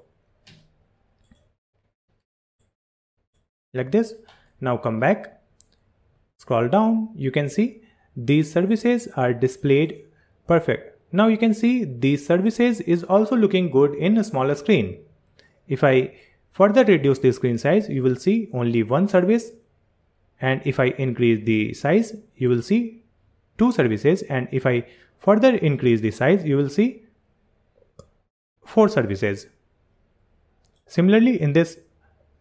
like this. Now come back, scroll down, you can see these services are displayed perfect. Now you can see these services is also looking good in a smaller screen. If I further reduce the screen size, you will see only one service. And if I increase the size, you will see 2 services. And if I further increase the size, you will see 4 services. Similarly, in this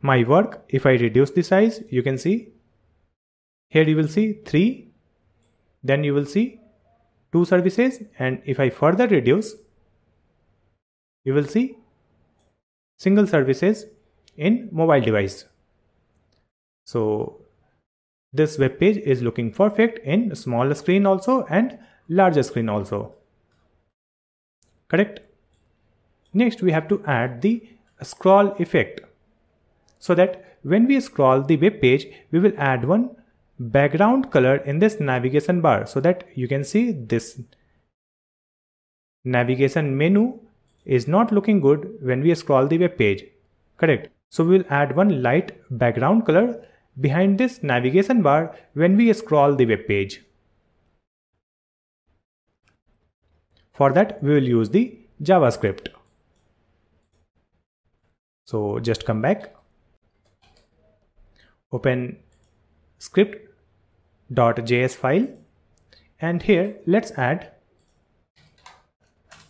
my work, if I reduce the size, you can see here you will see 3, then you will see 2 services, and if I further reduce, you will see single services in mobile device. So this web page is looking perfect in small screen also and larger screen also, correct? Next we have to add the scroll effect, so that when we scroll the web page, we will add one background color in this navigation bar, so that you can see this navigation menu is not looking good when we scroll the web page, correct? So we will add one light background color behind this navigation bar when we scroll the web page. For that, we will use the JavaScript. So just come back, open script.js file, and here let's add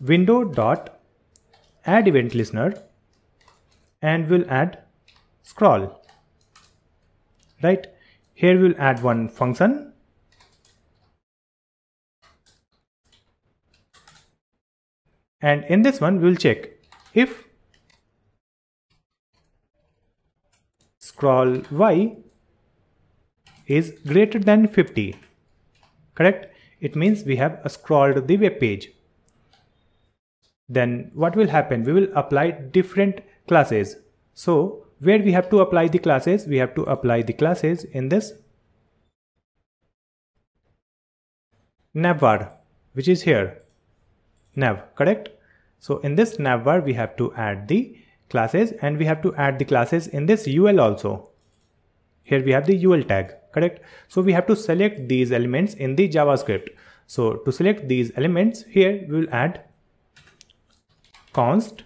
window.add event listener, and we'll add scroll, right? Here we'll add one function. And in this one, we'll check if scroll y is greater than 50. Correct? It means we have scrolled the web page. Then what will happen? We will apply different classes. So where we have to apply the classes? We have to apply the classes in this navvar, which is here. Nav, correct? So in this navvar, we have to add the classes, and we have to add the classes in this UL also. Here we have the UL tag, correct? So we have to select these elements in the JavaScript. So to select these elements, here we will add const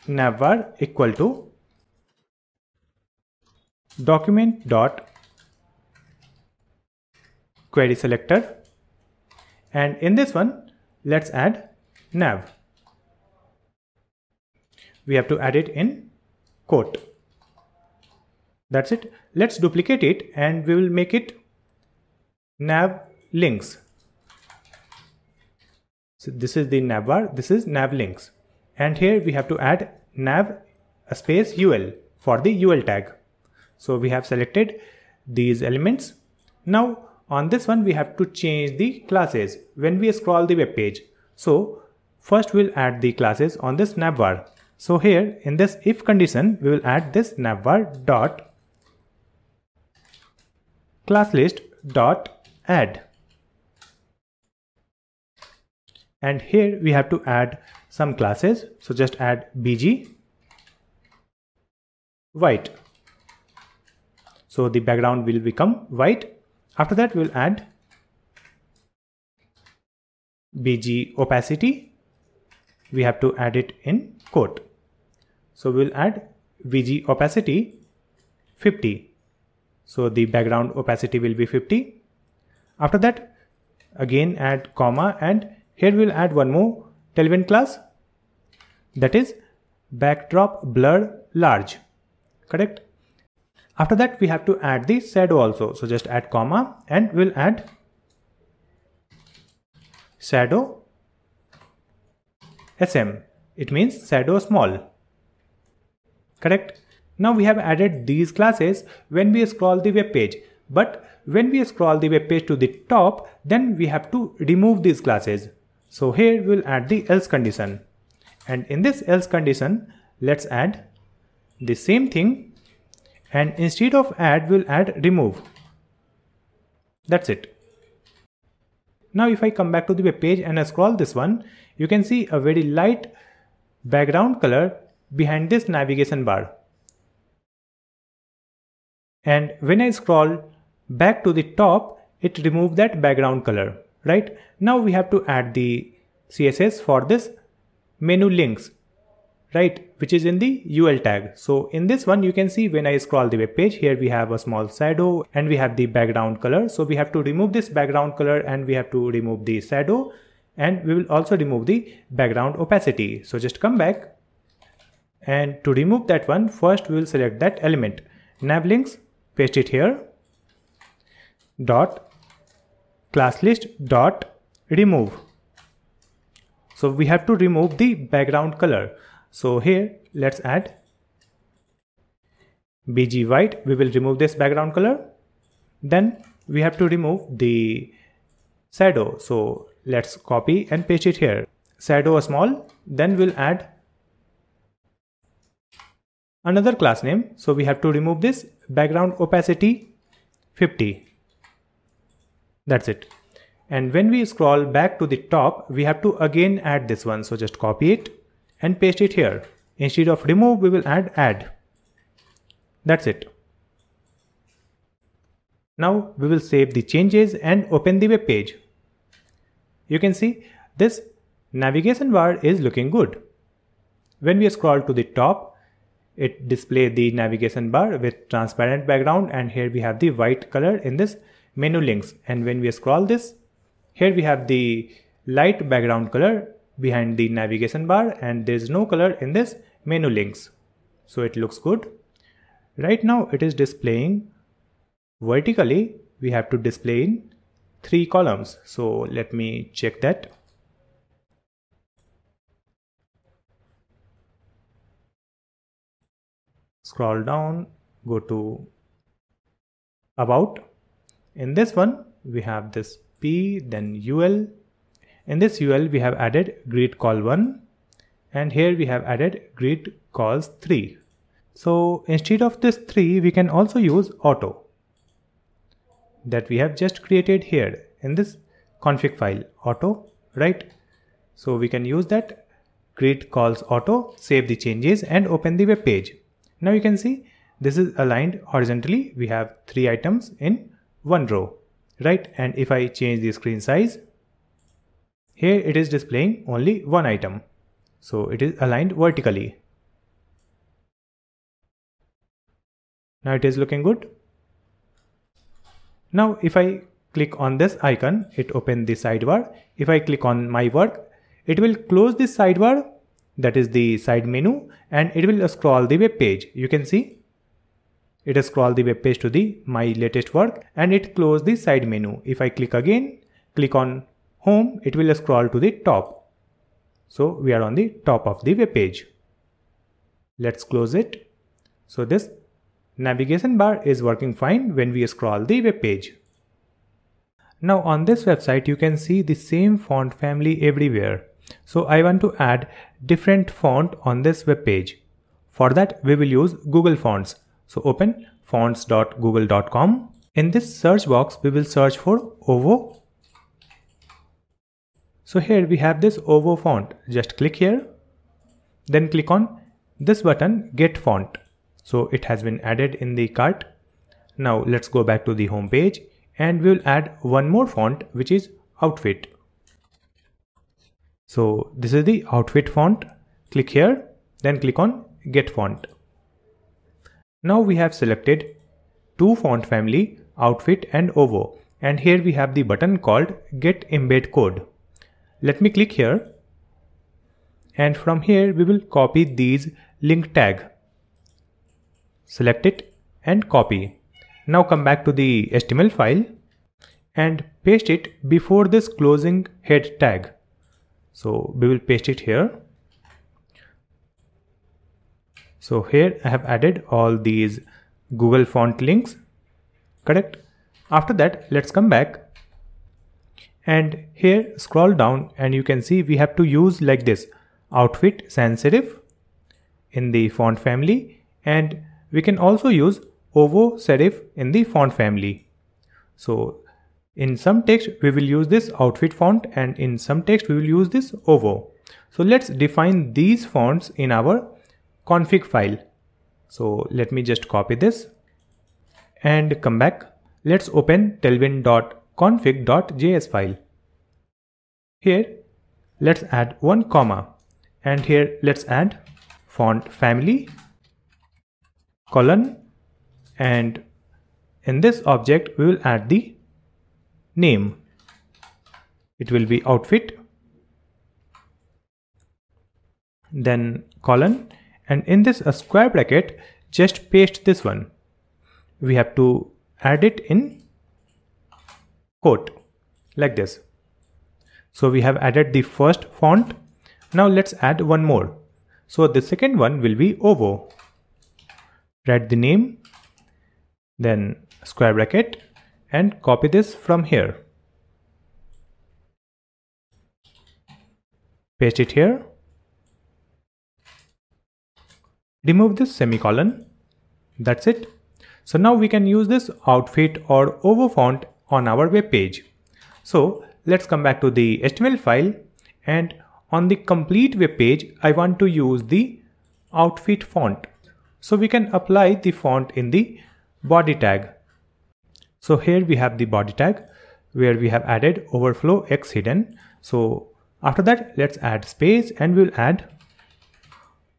navvar equal to document dot query selector, and in this one let's add nav. We have to add it in quote. That's it. Let's duplicate it and we will make it nav links. So this is the navvar, this is nav links, and here we have to add nav space ul for the ul tag. So we have selected these elements. Now on this one we have to change the classes when we scroll the web page. So first we'll add the classes on this navvar. So here in this if condition we will add this navvar dot class list dot add, and here we have to add some classes. So just add bg white, so the background will become white. After that we'll add bg opacity. We have to add it in quote. So we'll add bg opacity 50. So the background opacity will be 50. After that again add comma, and here we'll add one more tailwind class, that is backdrop blur large, correct? After that we have to add the shadow also. So just add comma and we'll add shadow sm. It means shadow small, correct? Now we have added these classes when we scroll the web page, but when we scroll the web page to the top, then we have to remove these classes. So here we'll add the else condition, and in this else condition let's add the same thing, and instead of add we'll add remove. That's it. Now if I come back to the web page and I scroll this one, you can see a very light background color behind this navigation bar. And when I scroll back to the top, it removed that background color, right? Now we have to add the CSS for this menu links, right, which is in the UL tag. So in this one you can see when I scroll the web page, here we have a small shadow and we have the background color. So we have to remove this background color and we have to remove the shadow, and we will also remove the background opacity. So just come back, and to remove that one, first we will select that element nav links, paste it here, dot class list dot remove. So we have to remove the background color. So here let's add bg white. We will remove this background color. Then we have to remove the shadow. So let's copy and paste it here, shadow small. Then we'll add another class name. So we have to remove this background opacity 50. That's it. And when we scroll back to the top, we have to again add this one. So just copy it and paste it here. Instead of remove, we will add. That's it. Now we will save the changes and open the web page. You can see this navigation bar is looking good. When we scroll to the top, it displays the navigation bar with transparent background, and here we have the white color in this menu links. And when we scroll this, here we have the light background color behind the navigation bar, and there is no color in this menu links. So it looks good. Right now it is displaying vertically. We have to display in 3 columns. So let me check that. Scroll down, go to About. In this one, we have this P, then UL. In this UL, we have added greet call 1, and here we have added greet calls 3. So instead of this 3, we can also use auto that we have just created here in this config file, auto, right? So we can use that greet calls auto, save the changes and open the web page. Now you can see this is aligned horizontally. We have 3 items in 1 row, right? And if I change the screen size, here it is displaying only 1 item. So it is aligned vertically. Now it is looking good. Now if I click on this icon, it opens the sidebar. If I click on my work, it will close this sidebar, that is the side menu, and it will scroll the web page. You can see it has scrolled the web page to the my latest work, and it closed the side menu. If I click again, click on home, it will scroll to the top. So we are on the top of the web page. Let's close it. So this navigation bar is working fine when we scroll the web page. Now on this website you can see the same font family everywhere. So I want to add different font on this web page. For that we will use Google Fonts. So open fonts.google.com. In this search box we will search for OVO. So here we have this OVO font. Just click here. Then click on this button, Get Font. So it has been added in the cart. Now let's go back to the home page and we will add one more font, which is Outfit. So this is the Outfit font. Click here, then click on Get Font. Now we have selected 2 font family, Outfit and OVO, and here we have the button called Get Embed Code. Let me click here, and from here we will copy these link tag. Select it and copy. Now come back to the HTML file and paste it before this closing head tag. So we will paste it here. So here I have added all these Google font links, correct? After that, let's come back and here scroll down and you can see we have to use like this Outfit sans serif in the font family, and we can also use OVO serif in the font family. So in some text we will use this Outfit font and in some text we will use this OVO. So let's define these fonts in our config file. So let me just copy this and come back. Let's open tailwind.config.js file. Here let's add 1 comma and here let's add font family colon, and in this object we will add the name. It will be Outfit, then colon, and in this square bracket just paste this one. We have to add it in quote like this. So we have added the first font. Now let's add one more. So the second one will be OVO. Write the name, then square bracket, and copy this from here. Paste it here. Remove this semicolon. That's it. So now we can use this Outfit or OVO font on our web page. So let's come back to the HTML file, and on the complete web page I want to use the Outfit font. So we can apply the font in the body tag. So here we have the body tag where we have added overflow X hidden. So after that let's add space and we'll add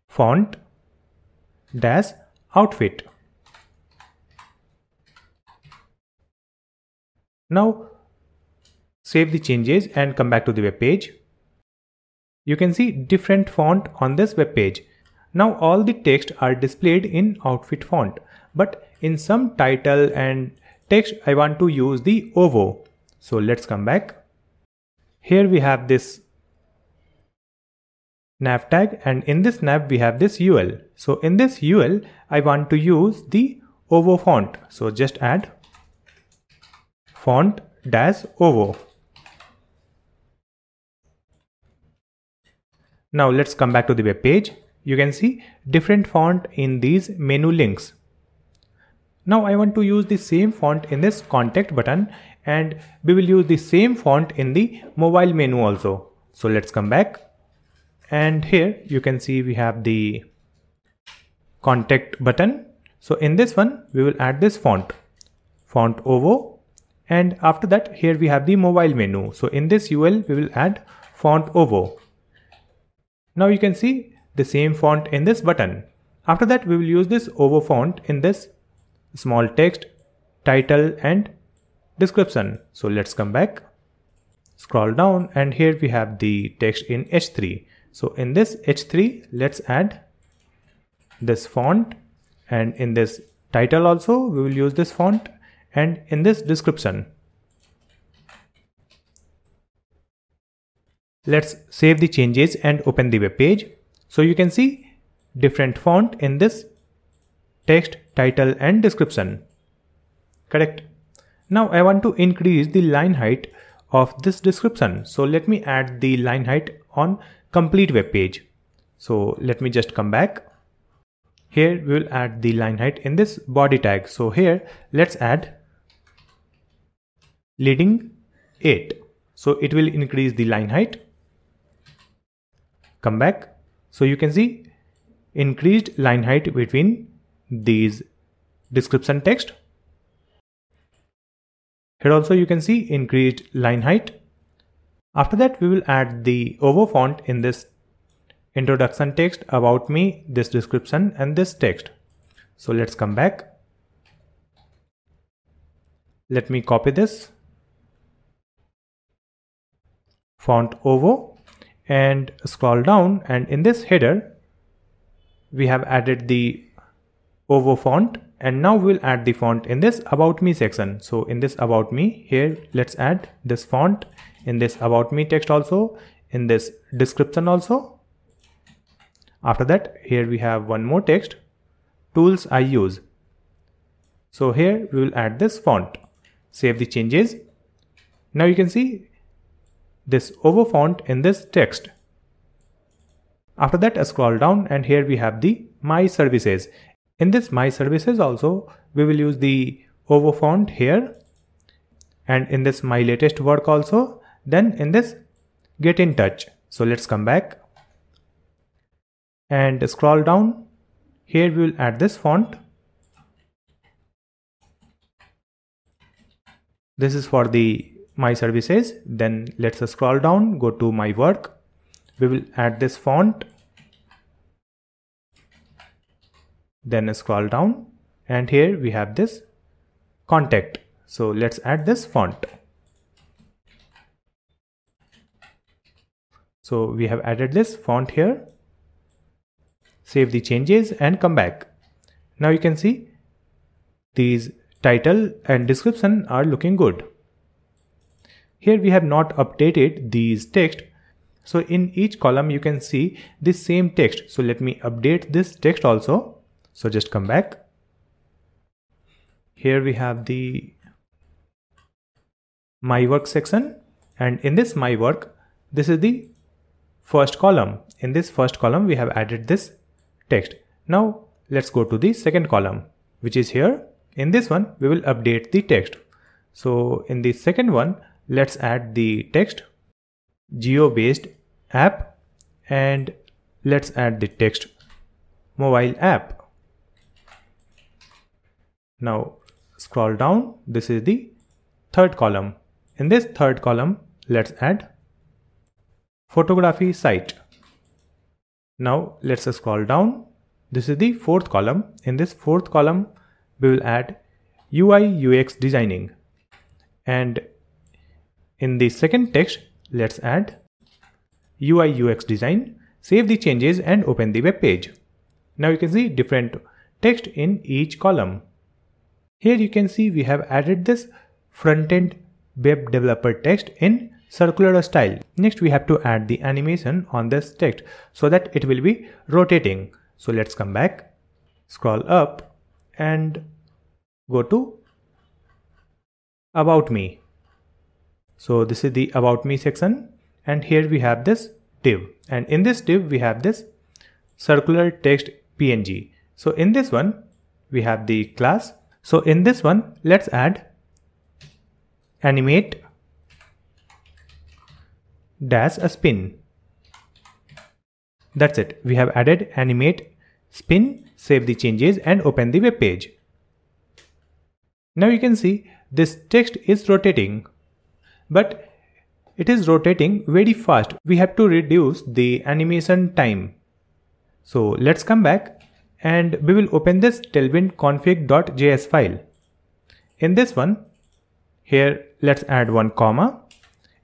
font dash outfit. Now save the changes and come back to the web page. You can see different font on this web page. Now all the text are displayed in outfit font, but in some title and text I want to use the OVO. So let's come back. Here we have this nav tag, and in this nav we have this UL. So in this UL I want to use the OVO font. So just add font dash OVO. Now let's come back to the web page. You can see different font in these menu links. Now I want to use the same font in this contact button, and we will use the same font in the mobile menu also. So let's come back, and here you can see we have the contact button. So in this one we will add this font OVO, and after that here we have the mobile menu. So in this UL we will add font OVO. Now you can see the same font in this button. After that we will use this OVO font in this small text, title and description. So let's come back, scroll down, and here we have the text in H3. So in this H3 let's add this font, and in this title also we will use this font, and in this description. Let's save the changes and open the web page. So you can see different font in this text, title and description. Correct. Now I want to increase the line height of this description. So let me add the line height on complete web page. So let me just come back. Here we will add the line height in this body tag. So here let's add leading 8. So it will increase the line height. Come back. So you can see increased line height between these description text. Here also you can see increased line height. After that we will add the OVO font in this introduction text, about me, this description and this text. So let's come back. Let me copy this font OVO and scroll down, and in this header we have added the OVO font, and now we'll add the font in this about me section. So in this about me, here let's add this font in this about me text also, in this description also. After that here we have one more text, tools I use. So here we will add this font. Save the changes. Now you can see this OVO font in this text. After that scroll down, and here we have the my services. In this my services also we will use the OVO font here, and in this my latest work also, then in this get in touch. So let's come back and scroll down. Here we will add this font. This is for the my services. Then let's scroll down, go to my work. We will add this font. Then scroll down, and here we have this contact. So let's add this font. So we have added this font here. Save the changes and come back. Now you can see these title and description are looking good. Here we have not updated these text. So in each column you can see the same text. So let me update this text also. So just come back. Here we have the my work section, and in this my work, this is the first column. In this first column we have added this text. Now let's go to the second column, which is here. In this one we will update the text. So in the second one let's add the text geo based app, and let's add the text mobile app. Now scroll down. This is the third column. In this third column let's add photography site. Now let's scroll down. This is the fourth column. In this fourth column we will add UI UX designing, and in the second text let's add UI UX design. Save the changes and open the web page. Now you can see different text in each column. Here you can see we have added this front-end web developer text in circular style. Next we have to add the animation on this text so that it will be rotating. So let's come back, scroll up and go to About Me. So this is the About Me section, and here we have this div, and in this div we have this circular text PNG. So in this one we have the class. So in this one let's add animate dash a spin. That's it. We have added animate spin, save the changes and open the web page. Now you can see this text is rotating, but it is rotating very fast. We have to reduce the animation time. So let's come back and we will open this tailwind config.js file. In this one, here let's add one comma,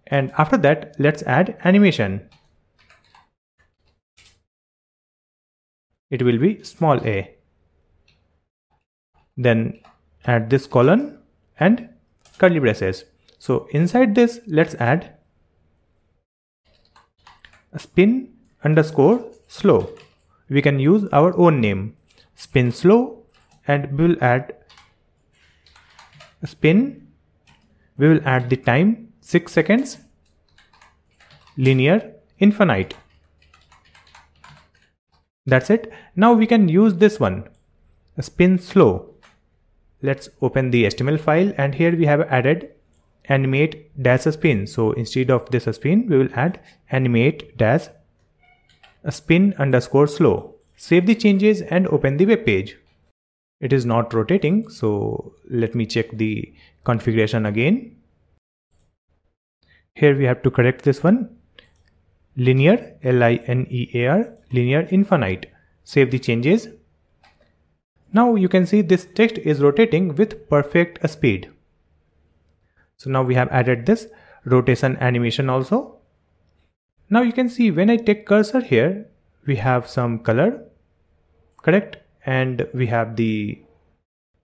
and after that let's add animation. It will be small a. Then add this colon and curly braces. So inside this let's add a spin underscore slow. We can use our own name, spin slow, and we will add a spin. We will add the time 6 seconds, linear infinite. That's it. Now we can use this one, a spin slow. Let's open the HTML file, and here we have added animate dash a spin. So instead of this a spin, we will add animate dash a spin underscore slow. Save the changes and open the web page. It is not rotating, so let me check the configuration again. Here we have to correct this one, linear, linear, linear infinite. Save the changes. Now you can see this text is rotating with perfect speed. So now we have added this rotation animation also. Now you can see when I take cursor here, we have some color, correct? And we have the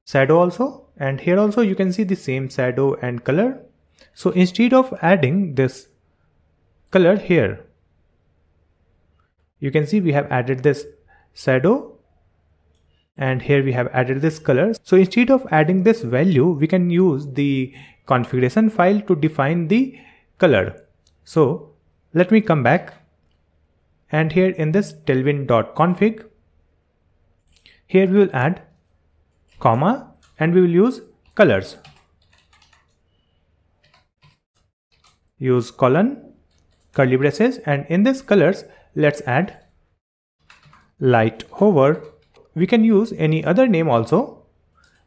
shadow also, and here also you can see the same shadow and color. So instead of adding this color here, you can see we have added this shadow, and here we have added this color. So instead of adding this value, we can use the configuration file to define the color. So let me come back, and here in this tailwind.config, here we will add comma and we will use colors. Use colon, curly braces, and in this colors let's add light hover. We can use any other name also,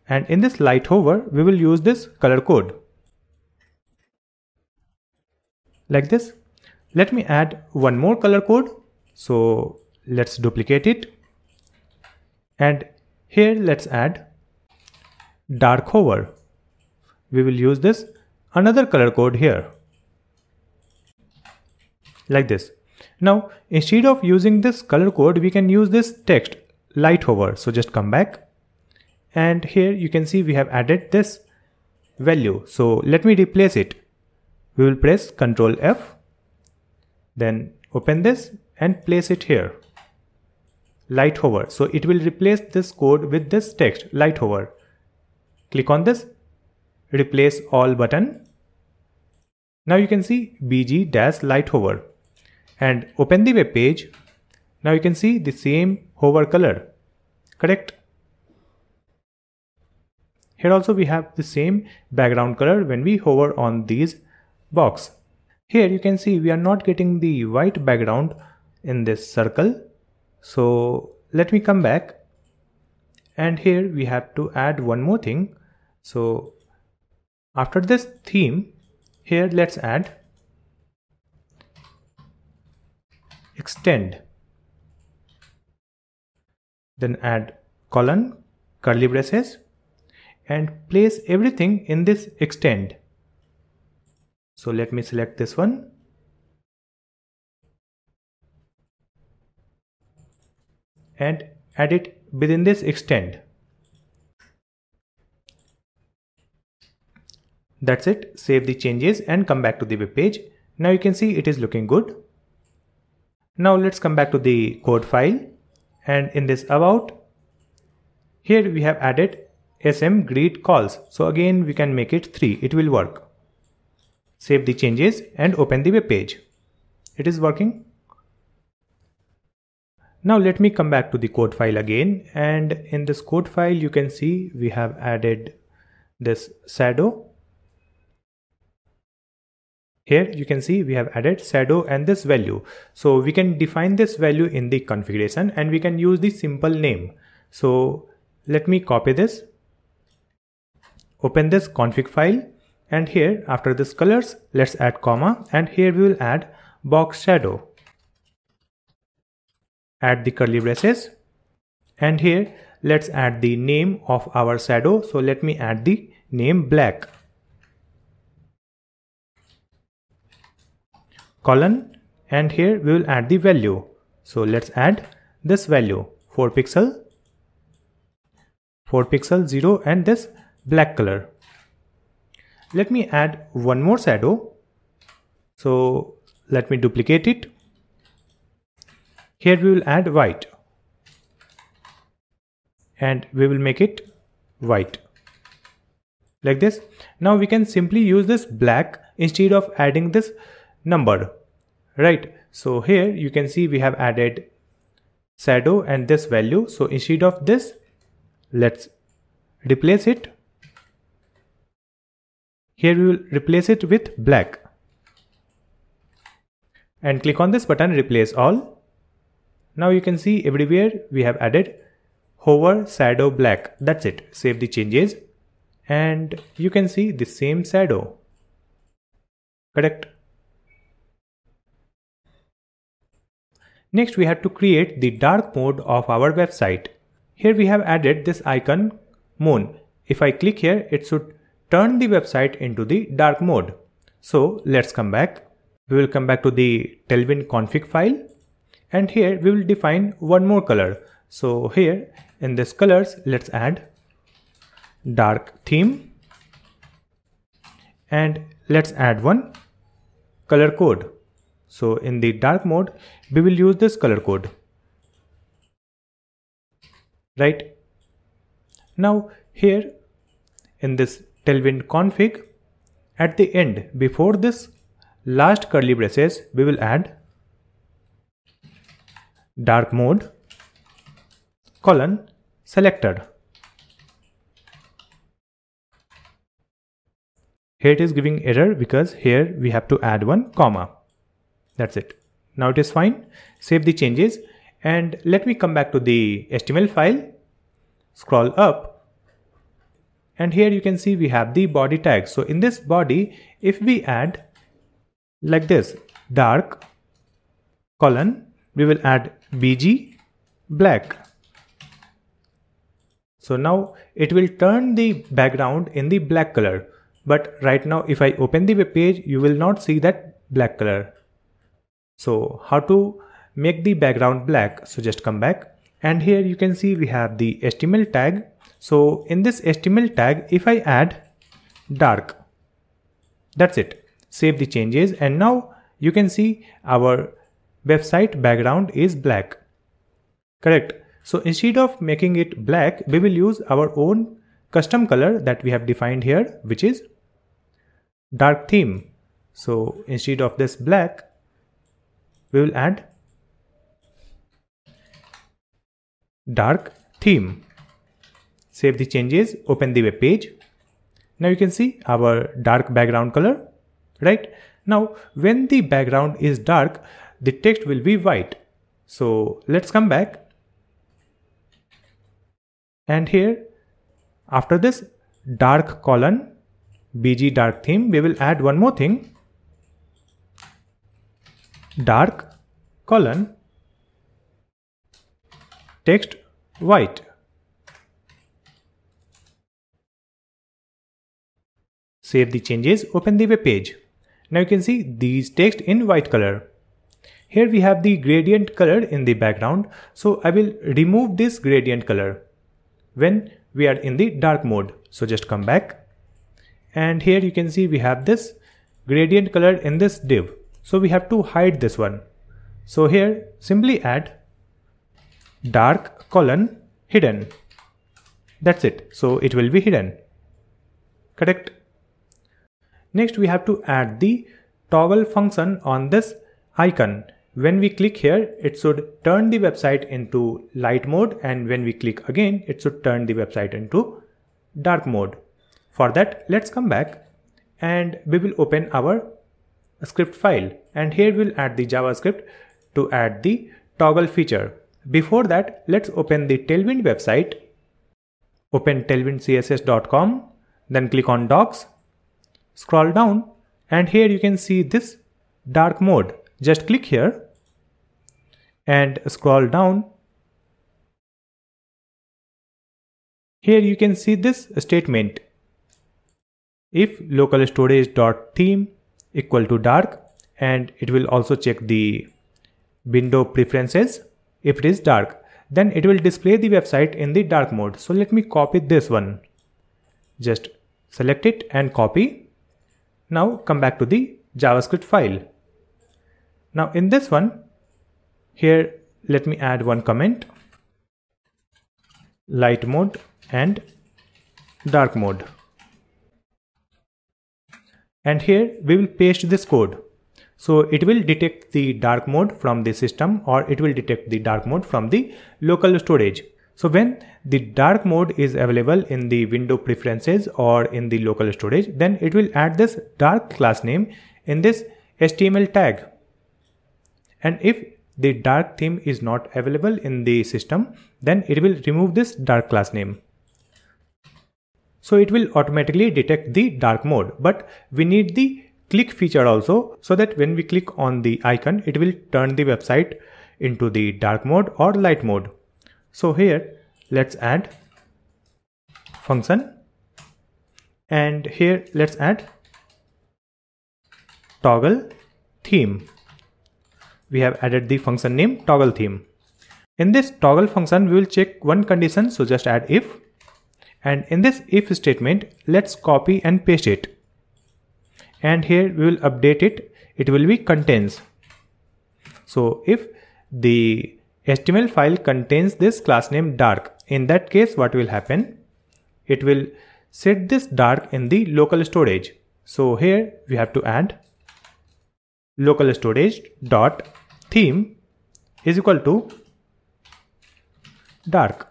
and in this light hover we will use this color code like this. Let me add one more color code. So let's duplicate it, and here let's add dark hover. We will use this another color code here like this. Now instead of using this color code, we can use this text light hover. So just come back, and here you can see we have added this value. So let me replace it. We will press Ctrl F, then open this and place it here, light hover. So it will replace this code with this text light hover. Click on this replace all button. Now you can see bg-light hover, and open the web page. Now you can see the same hover color, correct? Here also we have the same background color when we hover on these box. Here you can see we are not getting the white background in this circle. So let me come back, and here we have to add one more thing. So after this theme, here let's add extend, then add colon, curly braces, and place everything in this extend. So let me select this one, and add it within this extend. That's it. Save the changes and come back to the web page. Now you can see it is looking good. Now let's come back to the code file, and in this about, here we have added SM greet calls. So again we can make it 3. It will work. Save the changes and open the web page. It is working. Now let me come back to the code file again, and in this code file you can see we have added this shadow. Here you can see we have added shadow and this value. So we can define this value in the configuration and we can use the simple name. So let me copy this, open this config file, and here after this colors, let's add comma, and here we will add box shadow. Add the curly braces, and here let's add the name of our shadow. So let me add the name black. Colon, and here we will add the value. So let's add this value 4 pixel 0 and this black color. Let me add one more shadow. So let me duplicate it. Here we will add white and we will make it white like this. Now we can simply use this black instead of adding this number, right? So here you can see we have added shadow and this value. So instead of this, let's replace it. Here we will replace it with black and click on this button, replace all. Now you can see everywhere we have added hover shadow black. That's it. Save the changes and you can see the same shadow. Correct. Next we have to create the dark mode of our website. Here we have added this icon moon. If I click here, it should turn the website into the dark mode. So let's come back. We will come back to the Tailwind config file, and here we will define one more color. So here in this colors, let's add dark theme, and let's add one color code. So in the dark mode, we will use this color code, right? Now here in this Tailwind config, at the end, before this last curly braces, we will add dark mode colon selected. Here it is giving error because here we have to add one comma. That's it. Now it is fine. Save the changes and let me come back to the HTML file. Scroll up. And here you can see we have the body tag. So in this body, if we add like this dark colon, we will add BG black. So now it will turn the background in the black color. But right now if I open the web page, you will not see that black color. So how to make the background black? So just come back and here you can see we have the HTML tag. So in this HTML tag, if I add dark, that's it. Save the changes and now you can see our website background is black. Correct. So instead of making it black, we will use our own custom color that we have defined here, which is dark theme. So instead of this black, we will add dark theme. Save the changes, open the web page. Now you can see our dark background color, right? Now when the background is dark, the text will be white. So let's come back. And here after this dark colon BG dark theme, we will add one more thing. Dark colon text white. Save the changes, open the web page. Now you can see these text in white color. Here we have the gradient color in the background. So I will remove this gradient color when we are in the dark mode. So just come back, and here you can see we have this gradient color in this div. So we have to hide this one. So here simply add dark colon hidden. That's it. So it will be hidden. Correct. Next we have to add the toggle function on this icon. When we click here, it should turn the website into light mode, and when we click again, it should turn the website into dark mode. For that, let's come back and we will open our script file, and here we'll add the JavaScript to add the toggle feature. Before that, let's open the Tailwind website. Open tailwindcss.com, then click on docs, scroll down, and here you can see this dark mode. Just click here and scroll down. Here you can see this statement. If local storage.theme equal to dark, and it will also check the window preferences. If it is dark, then it will display the website in the dark mode. So let me copy this one. Just select it and copy. Now come back to the JavaScript file. Now in this one, here let me add one comment. Light mode and dark mode. And here we will paste this code. So it will detect the dark mode from the system, or it will detect the dark mode from the local storage. So when the dark mode is available in the window preferences or in the local storage, then it will add this dark class name in this HTML tag. And if the dark theme is not available in the system, then it will remove this dark class name. So it will automatically detect the dark mode, but we need the click feature also, so that when we click on the icon, it will turn the website into the dark mode or light mode. So here let's add function, and here let's add toggle theme. We have added the function name toggle theme. In this toggle function, we will check one condition, so just add if. And in this if statement, let's copy and paste it. And here we will update it. It will be contains. So if the HTML file contains this class name dark, in that case what will happen? It will set this dark in the local storage. So here we have to add local storage dot theme is equal to dark.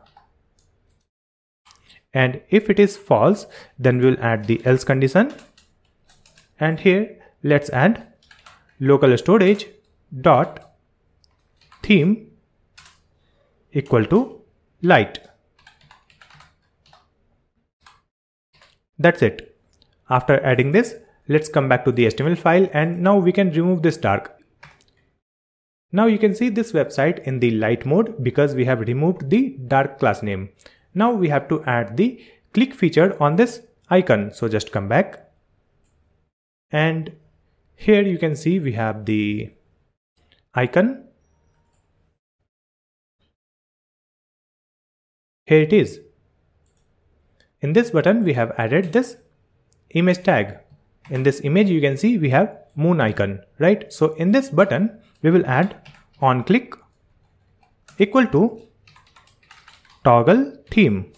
And if it is false, then we will add the else condition. And here let's add local storage dot theme equal to light. That's it. After adding this, let's come back to the HTML file, and now we can remove this dark. Now you can see this website in the light mode because we have removed the dark class name. Now we have to add the click feature on this icon. So just come back, and here you can see we have the icon. Here it is. In this button we have added this image tag. In this image you can see we have moon icon, right? So in this button we will add on click equal to toggle theme.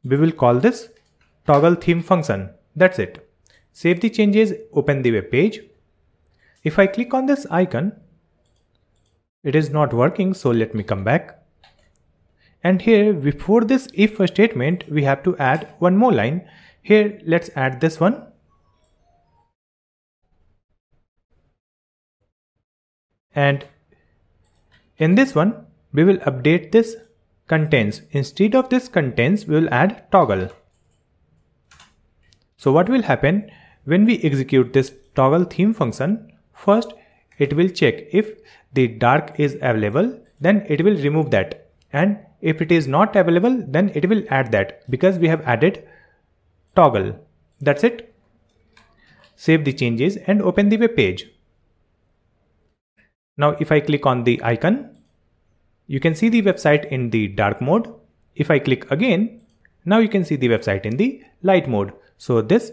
We will call this toggle theme function. That's it. Save the changes, open the web page. If I click on this icon, it is not working, so let me come back. And here before this if statement, we have to add one more line. Here let's add this one. And in this one, we will update this contains. Instead of this contains, we will add toggle. So what will happen when we execute this toggle theme function? First, it will check if the dark is available, then it will remove that. And if it is not available, then it will add that because we have added toggle. That's it. Save the changes and open the web page. Now if I click on the icon, you can see the website in the dark mode. If I click again, now you can see the website in the light mode. So this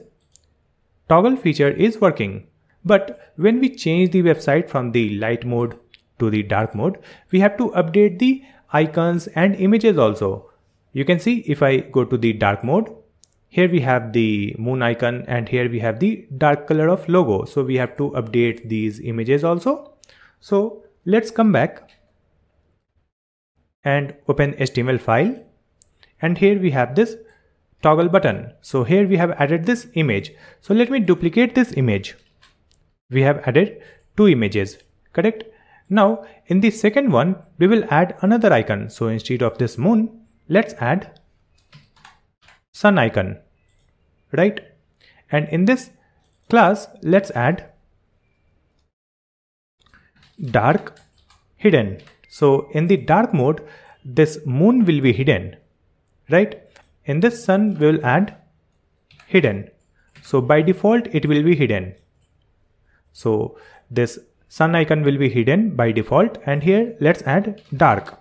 toggle feature is working. But when we change the website from the light mode to the dark mode, we have to update the icons and images also. You can see if I go to the dark mode, here we have the moon icon and here we have the dark color of logo. So we have to update these images also. So let's come back and open HTML file. And here we have this toggle button. So here we have added this image. So let me duplicate this image. We have added 2 images, correct? Now in the second one, we will add another icon. So instead of this moon, let's add sun icon, right? And in this class, let's add dark hidden. So in the dark mode, this moon will be hidden, right? In this sun, we will add hidden. So by default, it will be hidden. So this sun icon will be hidden by default, and here let's add dark.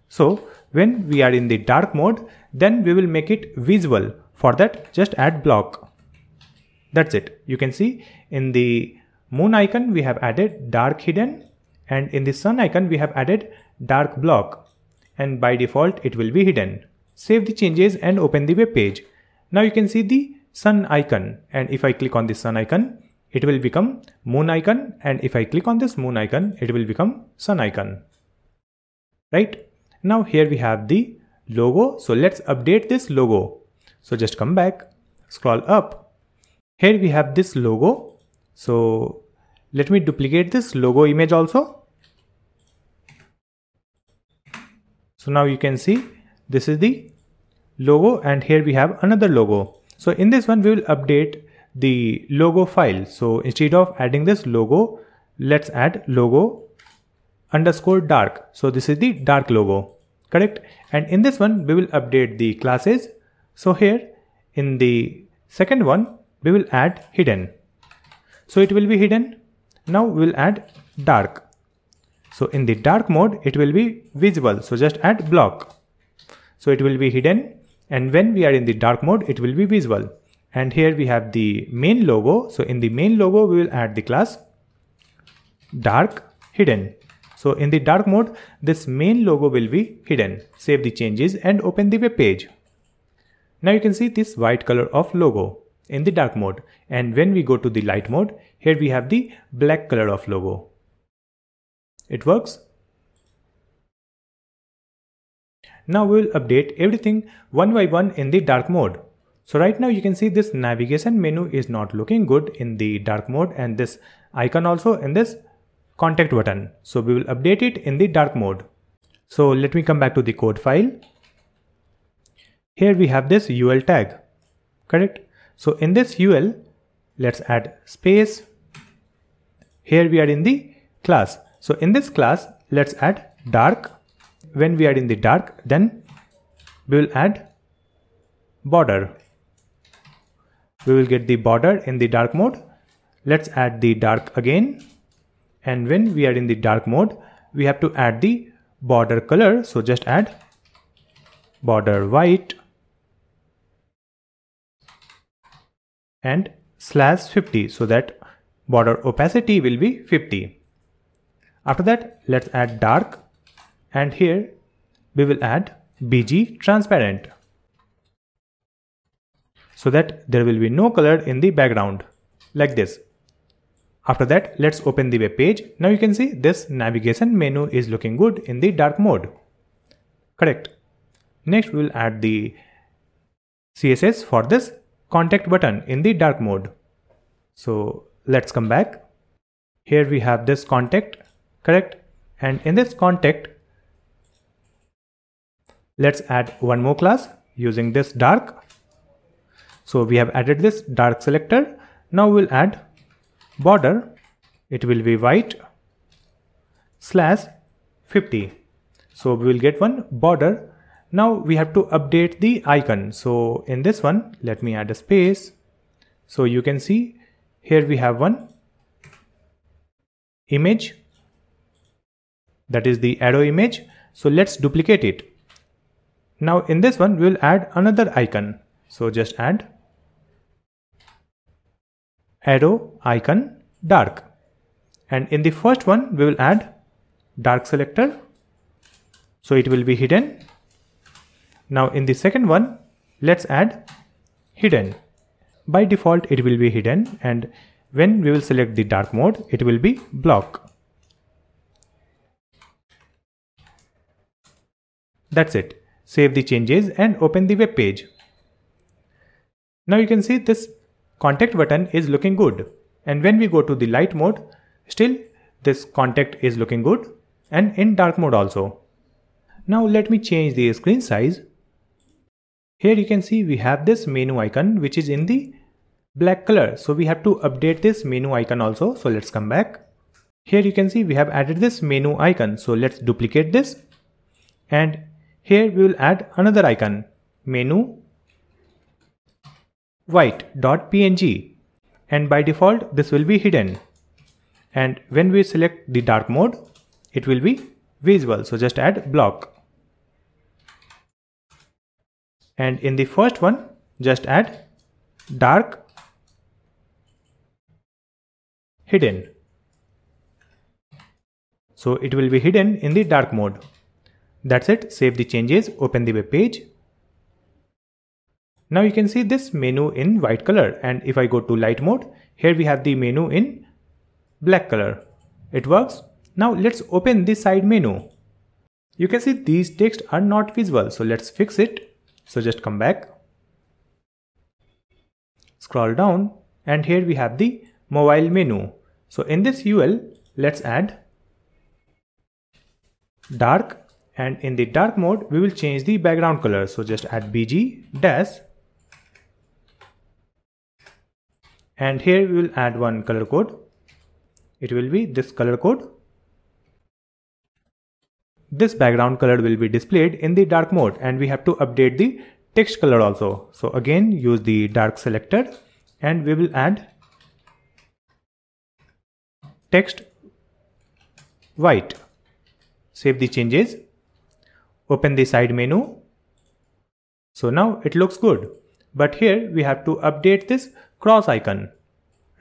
So when we are in the dark mode, then we will make it visible. For that, just add block. That's it. You can see in the moon icon, we have added dark hidden, and in the sun icon, we have added dark block. And by default, it will be hidden. Save the changes and open the web page. Now you can see the sun icon, and if I click on the sun icon, it will become moon icon, and if I click on this moon icon, it will become sun icon, right? Now here we have the logo. So let's update this logo. So just come back, scroll up. Here we have this logo. So let me duplicate this logo image also. So now you can see this is the logo, and here we have another logo. So in this one, we will update the logo file. So instead of adding this logo, let's add logo underscore dark. So this is the dark logo, correct? And in this one, we will update the classes. So here in the second one, we will add hidden. So it will be hidden. Now we will add dark. So in the dark mode, it will be visible. So just add block. So it will be hidden. And when we are in the dark mode, it will be visible. And here we have the main logo. So in the main logo, we will add the class dark hidden. So in the dark mode, this main logo will be hidden. Save the changes and open the web page. Now you can see this white color of logo in the dark mode. And when we go to the light mode, here we have the black color of logo. It works. Now we will update everything one by one in the dark mode. So right now you can see this navigation menu is not looking good in the dark mode, and this icon also in this contact button. So we will update it in the dark mode. So let me come back to the code file. Here we have this UL tag, correct? So in this UL, let's add space. Here we are in the class. So in this class, let's add dark. When we are in the dark, then we will add border. We will get the border in the dark mode. Let's add the dark again. And when we are in the dark mode, we have to add the border color. So just add border white and /50 so that border opacity will be 50. After that, let's add dark, and here we will add BG transparent so that there will be no color in the background, like this. After that, let's open the web page. Now you can see this navigation menu is looking good in the dark mode. Correct. Next, we will add the CSS for this contact button in the dark mode. So let's come back. Here we have this contact, correct? And in this contact, let's add one more class using this dark. So we have added this dark selector. Now we'll add border. It will be white /50. So we will get one border. Now we have to update the icon. So in this one, let me add a space. So you can see here we have one image, that is the arrow image. So let's duplicate it. Now in this one we will add another icon. So just add arrow icon dark, and in the first one we will add dark selector, so it will be hidden. Now in the second one let's add hidden. By default it will be hidden, and when we will select the dark mode it will be block. That's it. Save the changes and open the web page. Now you can see this contact button is looking good, and when we go to the light mode, still this contact is looking good, and in dark mode also. Now let me change the screen size. Here you can see we have this menu icon which is in the black color, so we have to update this menu icon also. So let's come back. Here you can see we have added this menu icon, so let's duplicate this, and here we will add another icon, menu white.png, and by default this will be hidden, and when we select the dark mode it will be visible, so just add block. And in the first one just add dark hidden, so it will be hidden in the dark mode. That's it. Save the changes, open the web page. Now you can see this menu in white color, and if I go to light mode, here we have the menu in black color. It works. Now let's open the side menu. You can see these texts are not visible, so let's fix it. So just come back, scroll down, and here we have the mobile menu. So in this UL let's add dark, and in the dark mode we will change the background color, so just add bg dash, and here we will add one color code. It will be this color code. This background color will be displayed in the dark mode, and we have to update the text color also. So again use the dark selector, and we will add text white. Save the changes, open the side menu. So now it looks good, but here we have to update this cross icon,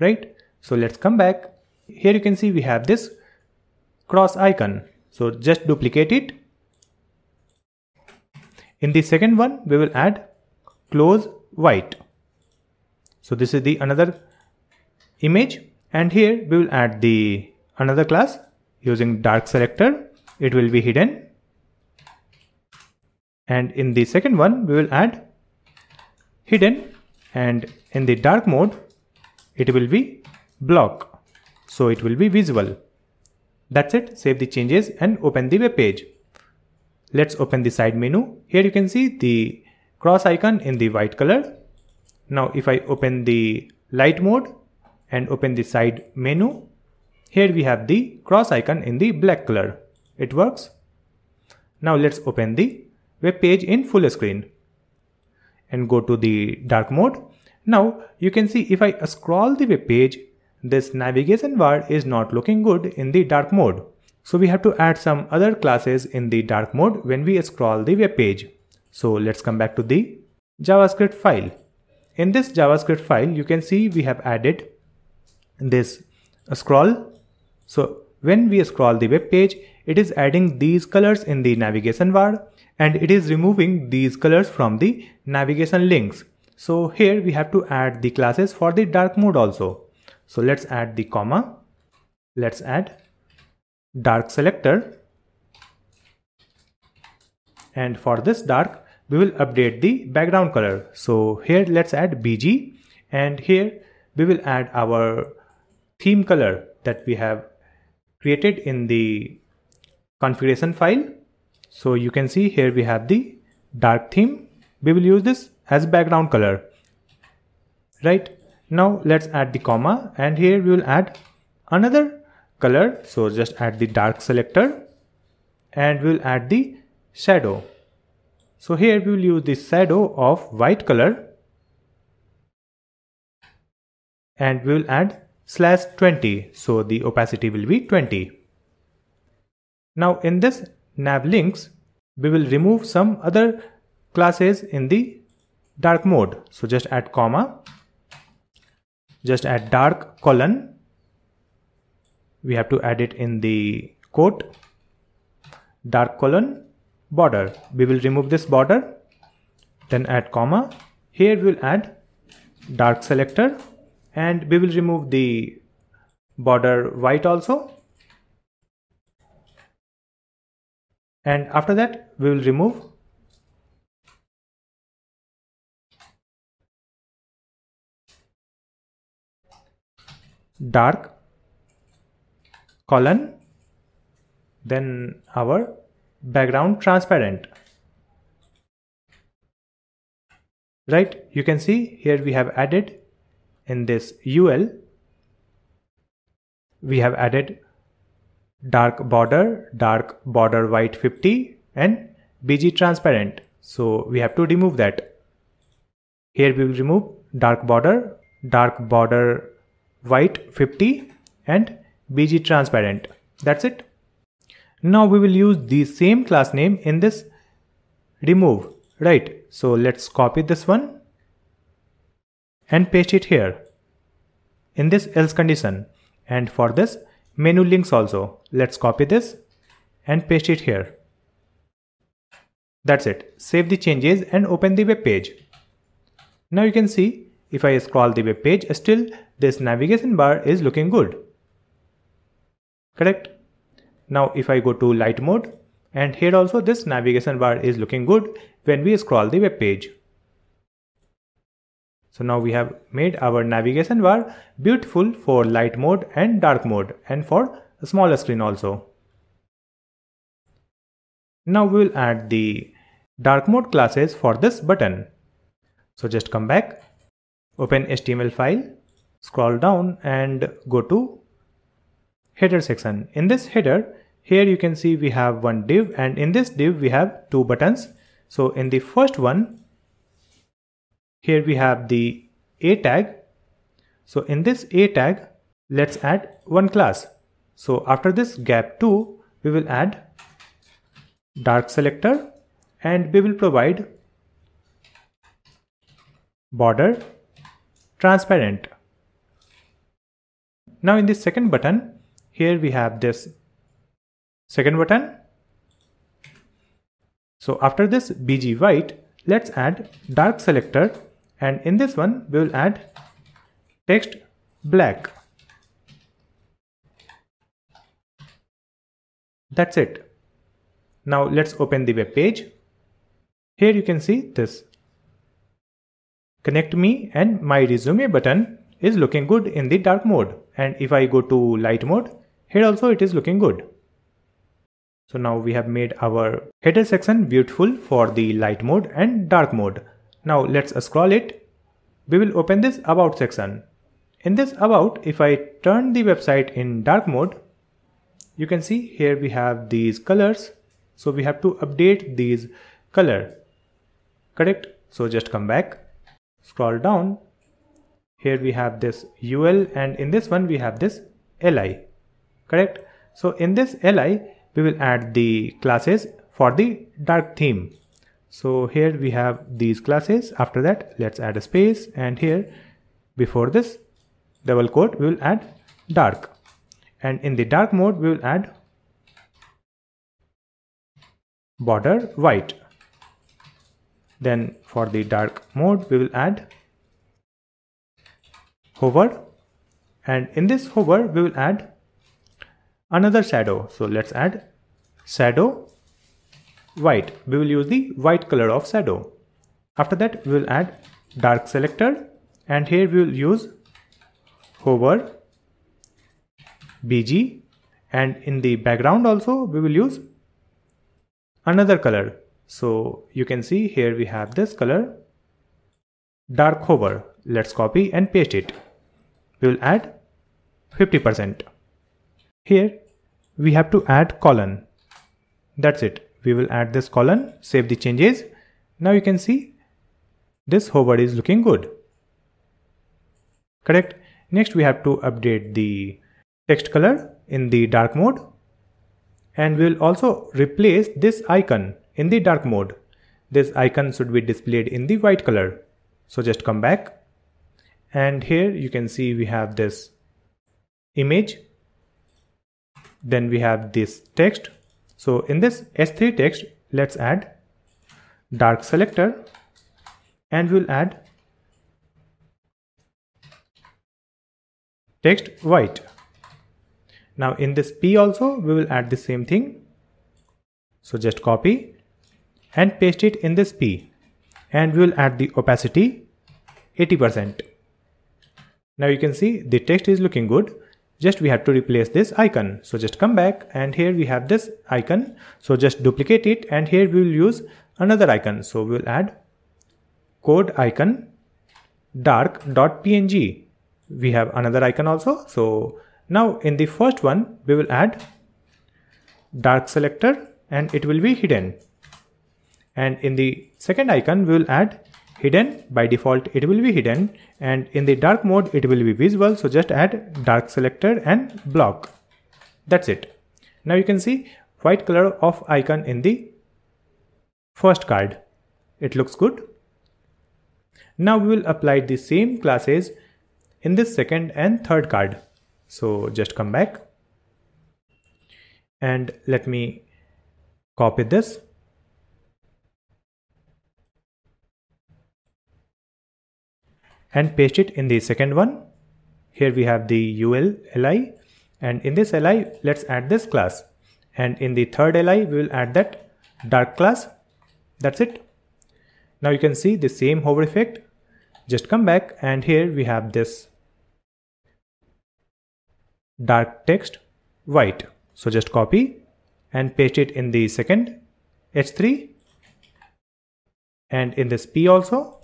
right? So let's come back. Here you can see we have this cross icon, so just duplicate it. In the second one we will add close white, so this is the another image, and here we will add the another class using dark selector. It will be hidden, and in the second one we will add hidden, and in the dark mode it will be block, so it will be visible. That's it. Save the changes and open the web page. Let's open the side menu. Here you can see the cross icon in the white color. Now if I open the light mode and open the side menu, here we have the cross icon in the black color. It works. Now let's open the web page in full screen and go to the dark mode. Now you can see if I scroll the web page, this navigation bar is not looking good in the dark mode. So we have to add some other classes in the dark mode when we scroll the web page. So let's come back to the JavaScript file. In this JavaScript file you can see we have added this scroll. So when we scroll the web page, it is adding these colors in the navigation bar, and it is removing these colors from the navigation links. So here we have to add the classes for the dark mode also. So let's add the comma. Let's add dark selector, and for this dark we will update the background color. So here let's add bg, and here we will add our theme color that we have created in the configuration file. So you can see here we have the dark theme. We will use this as background color, right? Now let's add the comma, and here we will add another color. So just add the dark selector, and we will add the shadow. So here we will use the shadow of white color, and we will add /20, so the opacity will be 20. Now in this nav links, we will remove some other classes in the dark mode. So just add comma, just add dark colon. We have to add it in the quote, dark colon border. We will remove this border, then add comma. Here we will add dark selector, and we will remove the border white also. And after that we will remove dark colon, then our background transparent. Right, you can see here we have added in this UL, we have added dark border white 50 and BG transparent. So we have to remove that. Here we will remove dark border white 50 and BG transparent. That's it. Now we will use the same class name in this remove. Right, so let's copy this one and paste it here in this else condition. And for this menu links also, let's copy this and paste it here. That's it. Save the changes and open the web page. Now you can see if I scroll the web page, still this navigation bar is looking good. Correct? Now if I go to light mode, and here also this navigation bar is looking good when we scroll the web page. So now we have made our navigation bar beautiful for light mode and dark mode, and for a smaller screen also. Now we will add the dark mode classes for this button. So just come back, open HTML file, scroll down and go to header section. In this header, here you can see we have one div, and in this div we have two buttons. So in the first one, here we have the A tag. So in this A tag, let's add one class. So after this gap 2, we will add dark selector, and we will provide border transparent. Now in the second button, here we have this second button. So after this BG white, let's add dark selector, and in this one we will add text black. That's it. Now let's open the web page. Here you can see this connect me and my resume button is looking good in the dark mode, and if I go to light mode, here also it is looking good. So now we have made our header section beautiful for the light mode and dark mode. Now let's scroll it. We will open this about section. In this about, if I turn the website in dark mode, you can see here we have these colors. So we have to update these color. Correct? So just come back, scroll down. Here we have this UL, and in this one we have this LI. Correct? So in this LI, we will add the classes for the dark theme. So here we have these classes. After that, let's add a space, and here before this double quote we will add dark, and in the dark mode we will add border white. Then for the dark mode we will add hover, and in this hover we will add another shadow. So let's add shadow white. We will use the white color of shadow. After that we will add dark selector, and here we will use hover BG, and in the background also we will use another color. So you can see here we have this color dark hover. Let's copy and paste it. We will add 50%. Here we have to add colon. That's it. We will add this colon, save the changes. Now you can see this hover is looking good. Correct? Next we have to update the text color in the dark mode, and we'll also replace this icon in the dark mode. This icon should be displayed in the white color. So just come back, and here you can see we have this image, then we have this text. So in this H3 text, let's add dark selector, and we'll add text white. Now in this P also we will add the same thing. So just copy and paste it in this P, and we will add the opacity 80%. Now you can see the text is looking good. Just we have to replace this icon. So just come back, and here we have this icon. So just duplicate it, and here we will use another icon. So we will add code icon dark.png. We have another icon also. So now in the first one we will add dark selector, and it will be hidden. And in the second icon we will add hidden. By default it will be hidden, and in the dark mode it will be visible. So just add dark selector and block. That's it. Now you can see white color of icon in the first card. It looks good. Now we will apply the same classes in this second and third card. So just come back, and let me copy this and paste it in the second one. Here we have the UL li, and in this li let's add this class, and in the third li we will add that dark class. That's it. Now you can see the same hover effect. Just come back, and here we have this dark text white. So just copy and paste it in the second H3, and in this P also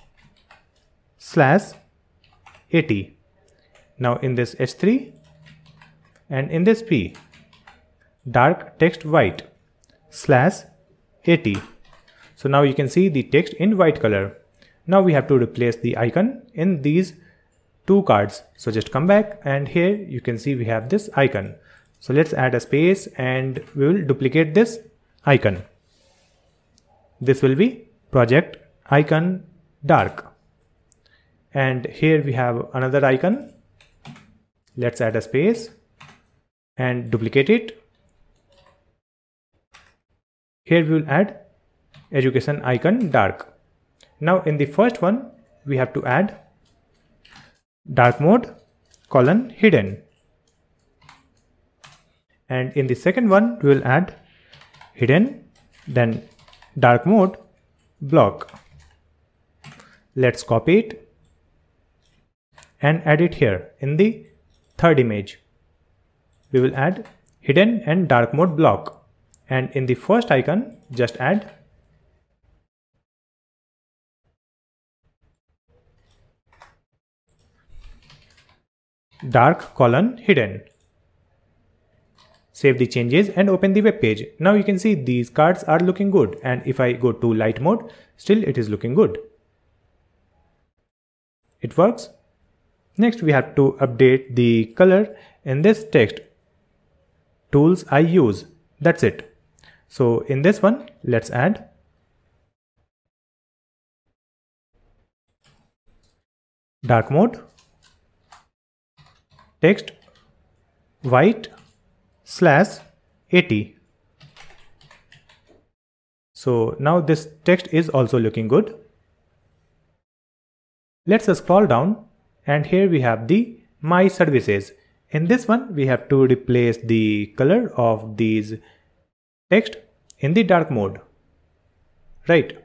/80. Now in this H3 and in this P, dark text white /80. So now you can see the text in white color. Now we have to replace the icon in these two cards. So just come back, and here you can see we have this icon. So let's add a space, and we will duplicate this icon. This will be project icon dark. And here we have another icon. Let's add a space and duplicate it. Here we will add education icon dark. Now in the first one we have to add dark mode hidden, and in the second one we will add hidden, then dark mode block. Let's copy it and add it here in the third image. We will add hidden and dark mode block, and in the first icon just add dark hidden. Save the changes and open the web page. Now you can see these cards are looking good, and if I go to light mode, still it is looking good. It works. Next we have to update the color in this text. Tools I use. That's it. So in this one let's add dark mode text white /80. So now this text is also looking good. Let's scroll down, and here we have the my services. In this one we have to replace the color of these text in the dark mode, right?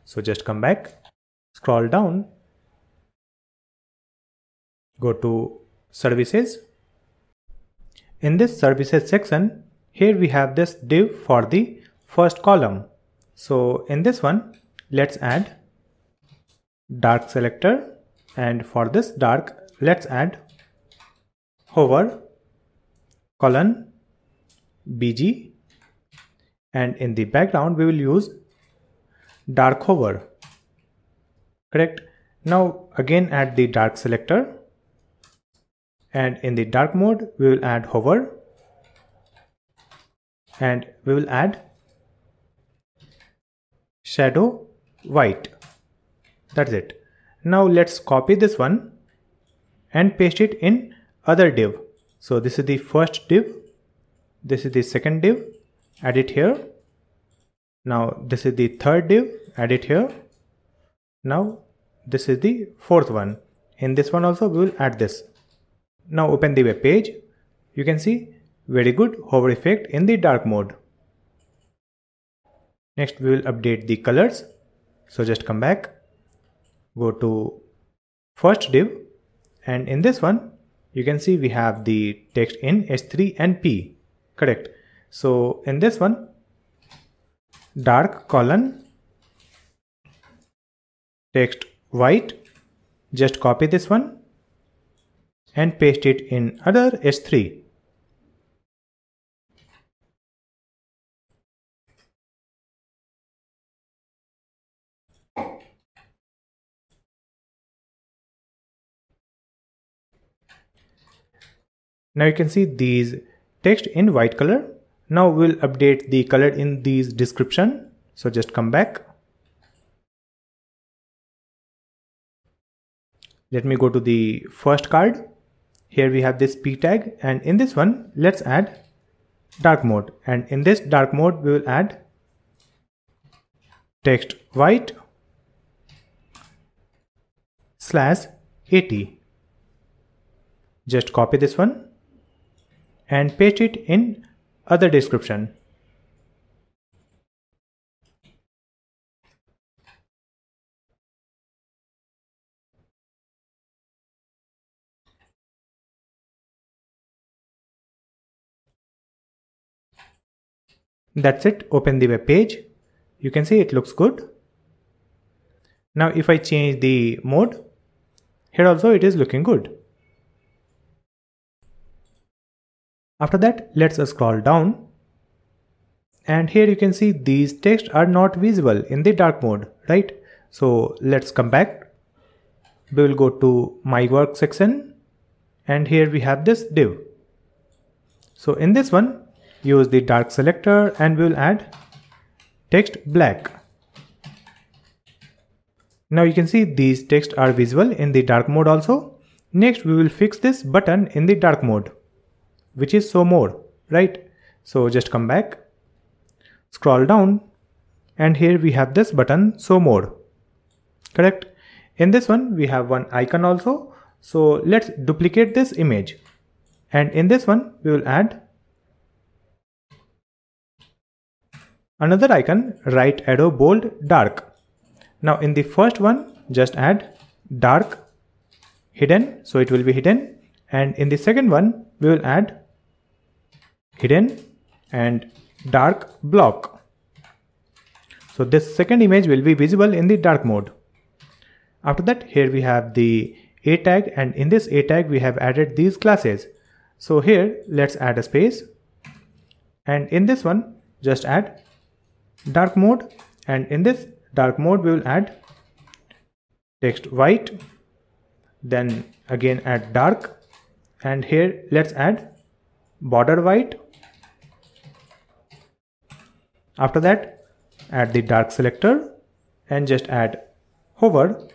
So just come back, scroll down, go to services. In this services section, here we have this div for the first column. So in this one let's add dark selector, and for this dark let's add hover bg, and in the background we will use dark hover. Correct. Now again add the dark selector And in the dark mode, we will add hover, and we will add shadow white. That's it. Now let's copy this one and paste it in other div. So this is the first div, this is the second div, add it here. Now this is the third div, add it here. Now this is the fourth one. In this one also we will add this. Now open the web page. You can see very good hover effect in the dark mode. Next we will update the colors. So just come back, go to first div, and in this one you can see we have the text in H3 and P, correct? So in this one, dark colon text white, just copy this one and paste it in other H3. Now you can see these text in white color. Now we'll update the color in these description. So just come back. Let me go to the first card. Here we have this P tag, and in this one let's add dark mode, and in this dark mode we will add text white /80. Just copy this one and paste it in other description. That's it. Open the web page. You can see it looks good. Now if I change the mode, here also it is looking good. After that, let's scroll down, and here you can see these texts are not visible in the dark mode, right? So let's come back. We will go to my work section, and here we have this div. So in this one, use the dark selector and we will add text black. Now you can see these texts are visible in the dark mode also. Next we will fix this button in the dark mode, which is show more, right? So just come back, scroll down, and here we have this button show more, correct? In this one we have one icon also. So let's duplicate this image, and in this one we will add another icon, right arrow bold dark. Now in the first one just add dark hidden, so it will be hidden, and in the second one we will add hidden and dark block. So this second image will be visible in the dark mode. After that, here we have the A tag, and in this A tag we have added these classes. So here let's add a space, and in this one just add dark mode, and in this dark mode we will add text white, then again add dark, and here let's add border white. After that, add the dark selector and just add hover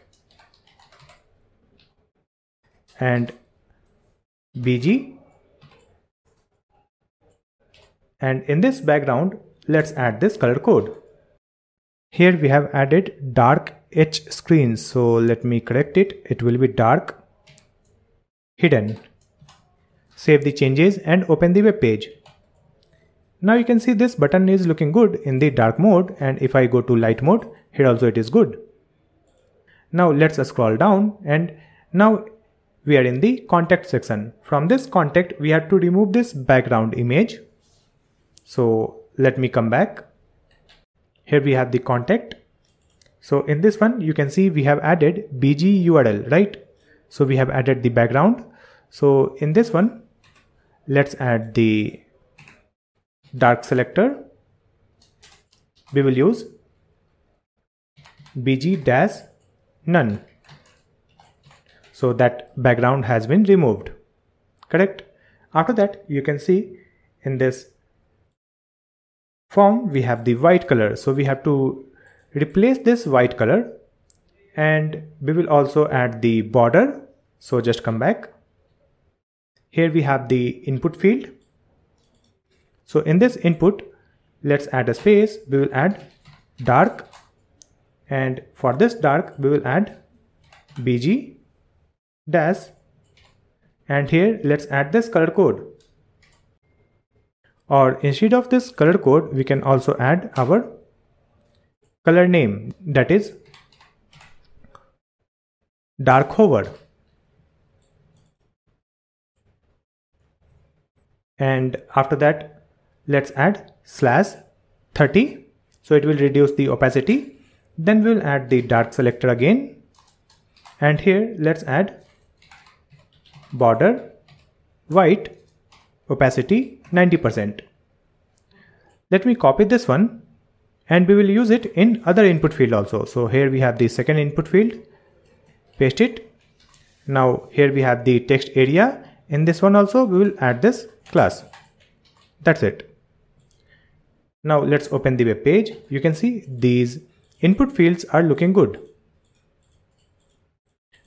and BG, and in this background let's add this color code. Here we have added dark H screen, so let me correct it. It will be dark hidden. Save the changes and open the web page. Now you can see this button is looking good in the dark mode, and if I go to light mode, here also it is good. Now let's scroll down, and now we are in the contact section. From this contact we have to remove this background image. So let me come back. Here we have the contact. So in this one you can see we have added BG URL, right? So we have added the background. So in this one let's add the dark selector. We will use BG-none. So that background has been removed. correct? After that, you can see in this form we have the white color, so we have to replace this white color, and we will also add the border. So just come back. Here we have the input field. So in this input, let's add a space. We will add dark, and for this dark we will add bg dash, and here let's add this color code. Or instead of this color code, we can also add our color name, that is dark hover. And after that, let's add /30, so it will reduce the opacity. Then we'll add the dark selector again, and here let's add border white, opacity 90%. Let me copy this one, and we will use it in other input field also. So here we have the second input field, paste it. Now here we have the text area. In this one also we will add this class. That's it. Now let's open the web page. You can see these input fields are looking good.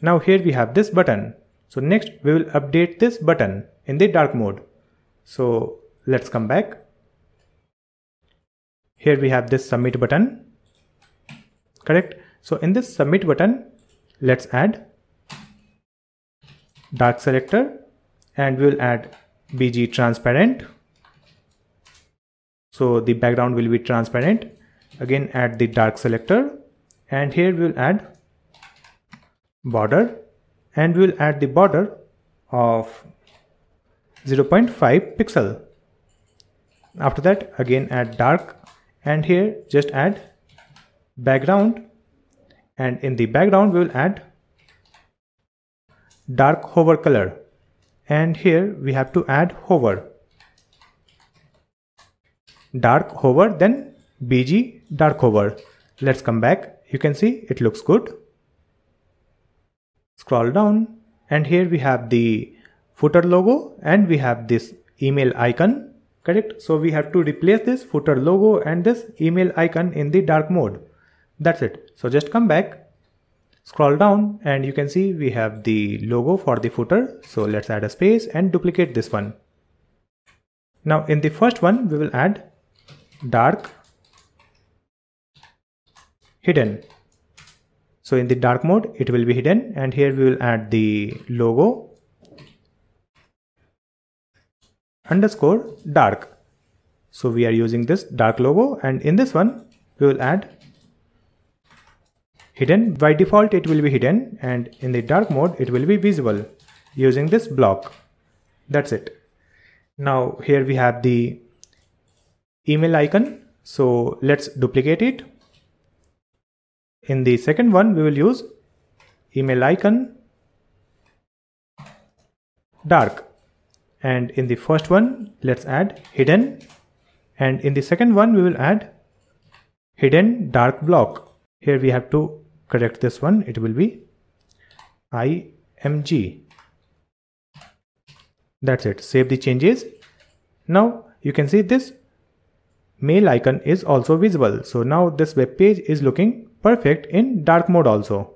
Now here we have this button. So next we will update this button in the dark mode. So let's come back. Here we have this submit button, correct? So in this submit button, let's add dark selector, and we'll add bg transparent. So the background will be transparent. Again, add the dark selector, and here we'll add border, and we'll add the border of 0.5 pixel. After that, again add dark, and here just add background, and in the background we will add dark hover color, and here we have to add hover, dark hover, then bg dark hover. Let's come back. You can see it looks good. Scroll down, and here we have the footer logo, and we have this email icon, correct? So we have to replace this footer logo and this email icon in the dark mode. That's it. So just come back, scroll down, and you can see we have the logo for the footer. So let's add a space and duplicate this one. Now in the first one we will add dark hidden. So in the dark mode it will be hidden, and here we will add the logo underscore dark. So we are using this dark logo, and in this one we will add hidden. By default it will be hidden, and in the dark mode it will be visible using this block. That's it. Now here we have the email icon, so let's duplicate it. In the second one we will use email icon dark, and in the first one let's add hidden, and in the second one we will add hidden dark block. Here we have to correct this one, it will be img. That's it. Save the changes. Now you can see this mail icon is also visible. So now this web page is looking perfect in dark mode also.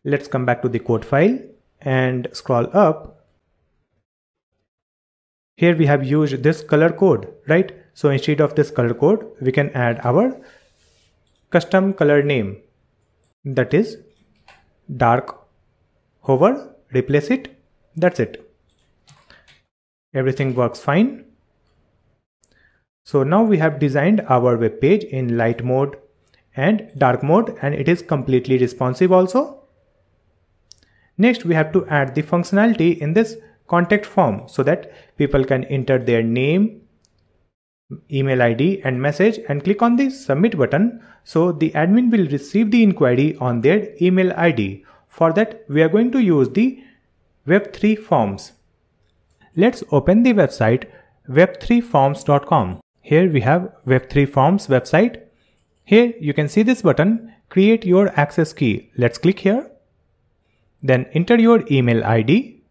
Let's come back to the code file and scroll up. Here we have used this color code, right? So instead of this color code, we can add our custom color name, that is dark hover. Replace it. That's it. Everything works fine. So now we have designed our web page in light mode and dark mode, and it is completely responsive also. Next we have to add the functionality in this contact form so that people can enter their name, email ID and message, and click on the submit button, so the admin will receive the inquiry on their email ID. For that we are going to use the web3 forms. Let's open the website web3forms.com. Here we have web3 forms website. Here you can see this button, create your access key. Let's click here. Then enter your email ID.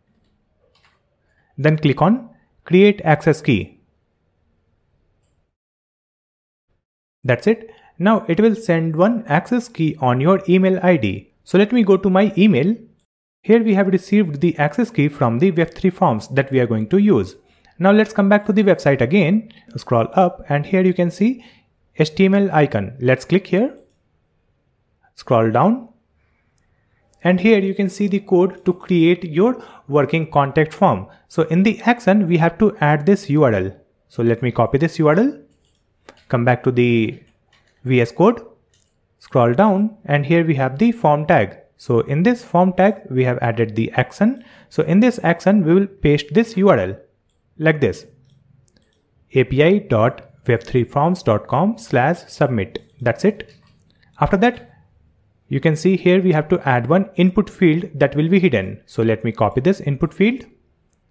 Then click on Create Access Key. That's it. Now it will send one access key on your email ID. So let me go to my email. Here we have received the access key from the Web3 forms that we are going to use. Now let's come back to the website again, scroll up, and here you can see HTML icon. Let's click here, scroll down, and here you can see the code to create your working contact form. So in the action, we have to add this URL. So let me copy this URL, come back to the VS Code, scroll down, and here we have the form tag. So in this form tag, we have added the action. So in this action, we will paste this URL like this: api.web3forms.com/submit. That's it. After that, you can see here we have to add one input field that will be hidden. So let me copy this input field,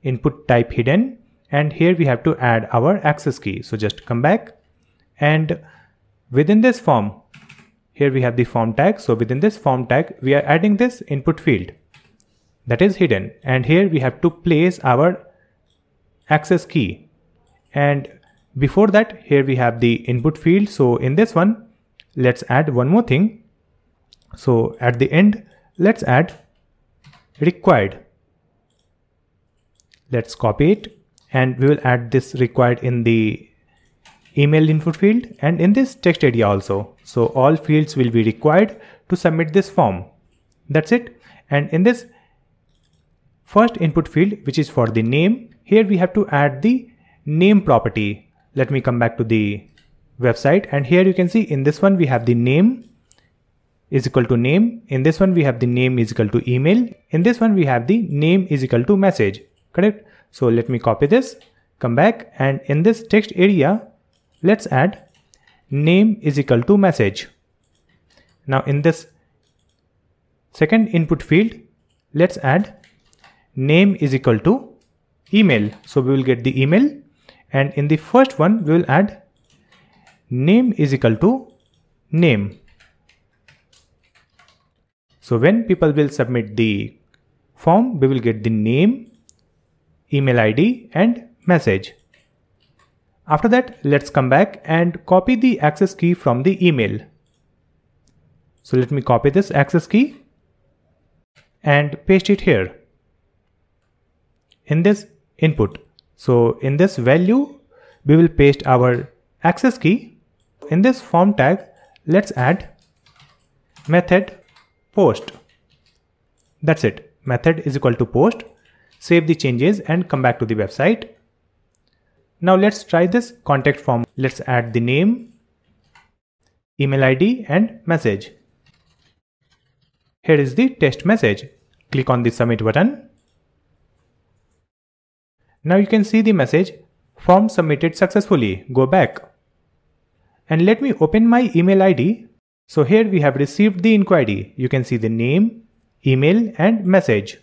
input type hidden, and here we have to add our access key. So just come back, and within this form, here we have the form tag. So within this form tag, we are adding this input field that is hidden, and here we have to place our access key. And before that, here we have the input field. So in this one, let's add one more thing. So at the end, let's add required. Let's copy it, and we will add this required in the email input field and in this text area also. So all fields will be required to submit this form. That's it. And in this first input field, which is for the name, here we have to add the name property. Let me come back to the website, and here you can see in this one we have the name is equal to name. In this one we have the name is equal to email. In this one we have the name is equal to message. Correct? So let me copy this, come back, and in this text area, let's add name is equal to message. Now in this second input field, let's add name is equal to email. So we will get the email, and in the first one we will add name is equal to name. So when people will submit the form, we will get the name, email ID, and message. After that, let's come back and copy the access key from the email. So let me copy this access key and paste it here in this input. So in this value, we will paste our access key. In this form tag, let's add method post. That's it. Method is equal to post. Save the changes and come back to the website. Now let's try this contact form. Let's add the name, email ID, and message. Here is the test message. Click on the submit button. Now you can see the message, form submitted successfully. Go back. And let me open my email ID. So here we have received the inquiry. You can see the name, email, and message.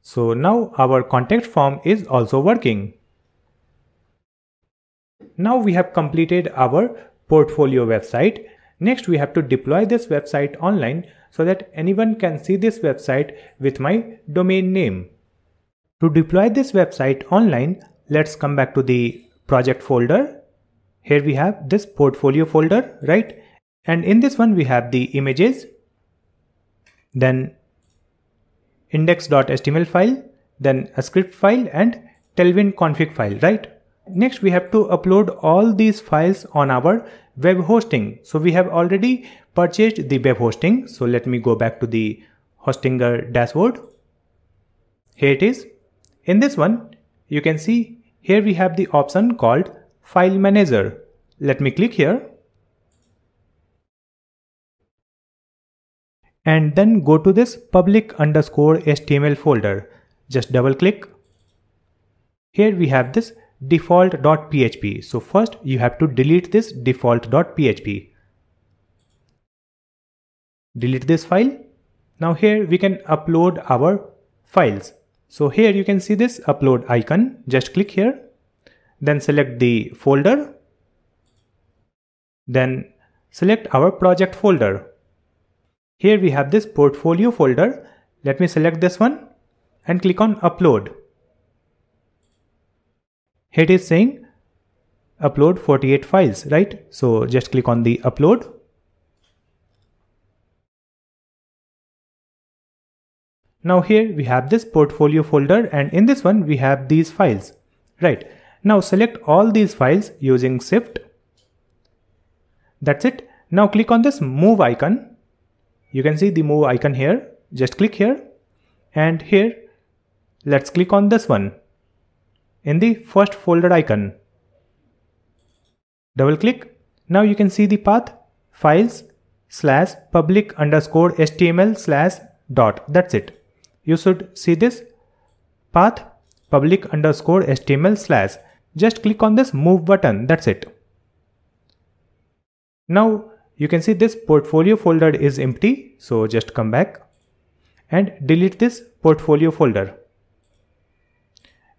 So now our contact form is also working. Now we have completed our portfolio website. Next we have to deploy this website online so that anyone can see this website with my domain name. To deploy this website online, let's come back to the project folder. Here we have this portfolio folder, right? And in this one we have the images, then index.html file, then a script file, and tailwind config file, right? Next we have to upload all these files on our web hosting. So we have already purchased the web hosting. So let me go back to the Hostinger dashboard. Here it is. In this one, you can see here we have the option called File Manager. Let me click here. And then go to this public_HTML folder. Just double click. Here we have this default.php. So first you have to delete this default.php. Delete this file. Now here we can upload our files. So here you can see this upload icon. Just click here. Then select the folder. Then select our project folder. Here we have this portfolio folder. Let me select this one and click on upload. Here it is saying upload 48 files, right? So just click on the upload. Now here we have this portfolio folder, and in this one we have these files, right? Now select all these files using Shift. That's it. Now click on this move icon. You can see the move icon here. Just click here, and here let's click on this one in the first folder icon. Double click. Now you can see the path files/public_html/dot. That's it. You should see this path public_html/. Just click on this move button. That's it. Now you can see this portfolio folder is empty. So just come back and delete this portfolio folder.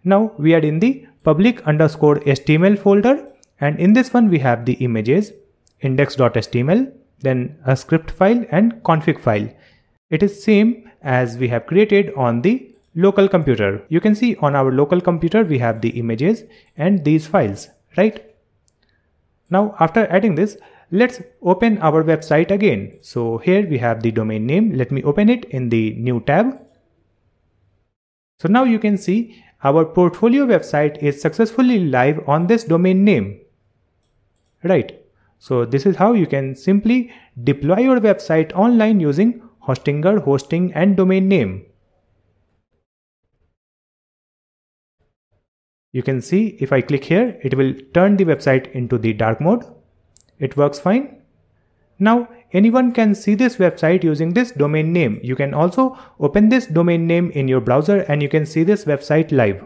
Now we are in the public_html folder, and in this one we have the images, index.html, then a script file and config file. It is same as we have created on the local computer. You can see on our local computer we have the images and these files, right? Now after adding this, let's open our website again. So here we have the domain name. Let me open it in the new tab. So now you can see our portfolio website is successfully live on this domain name, right? So this is how you can simply deploy your website online using Hostinger, hosting and domain name. You can see if I click here, it will turn the website into the dark mode. It works fine. Now anyone can see this website using this domain name. You can also open this domain name in your browser and you can see this website live.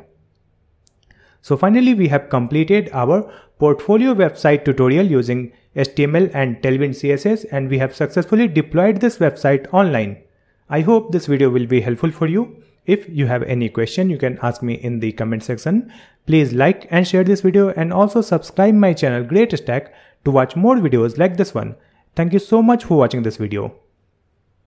So finally we have completed our portfolio website tutorial using HTML and Tailwind CSS, and we have successfully deployed this website online. I hope this video will be helpful for you. If you have any question, you can ask me in the comment section. Please like and share this video, and also subscribe my channel GreatStack to watch more videos like this one. Thank you so much for watching this video.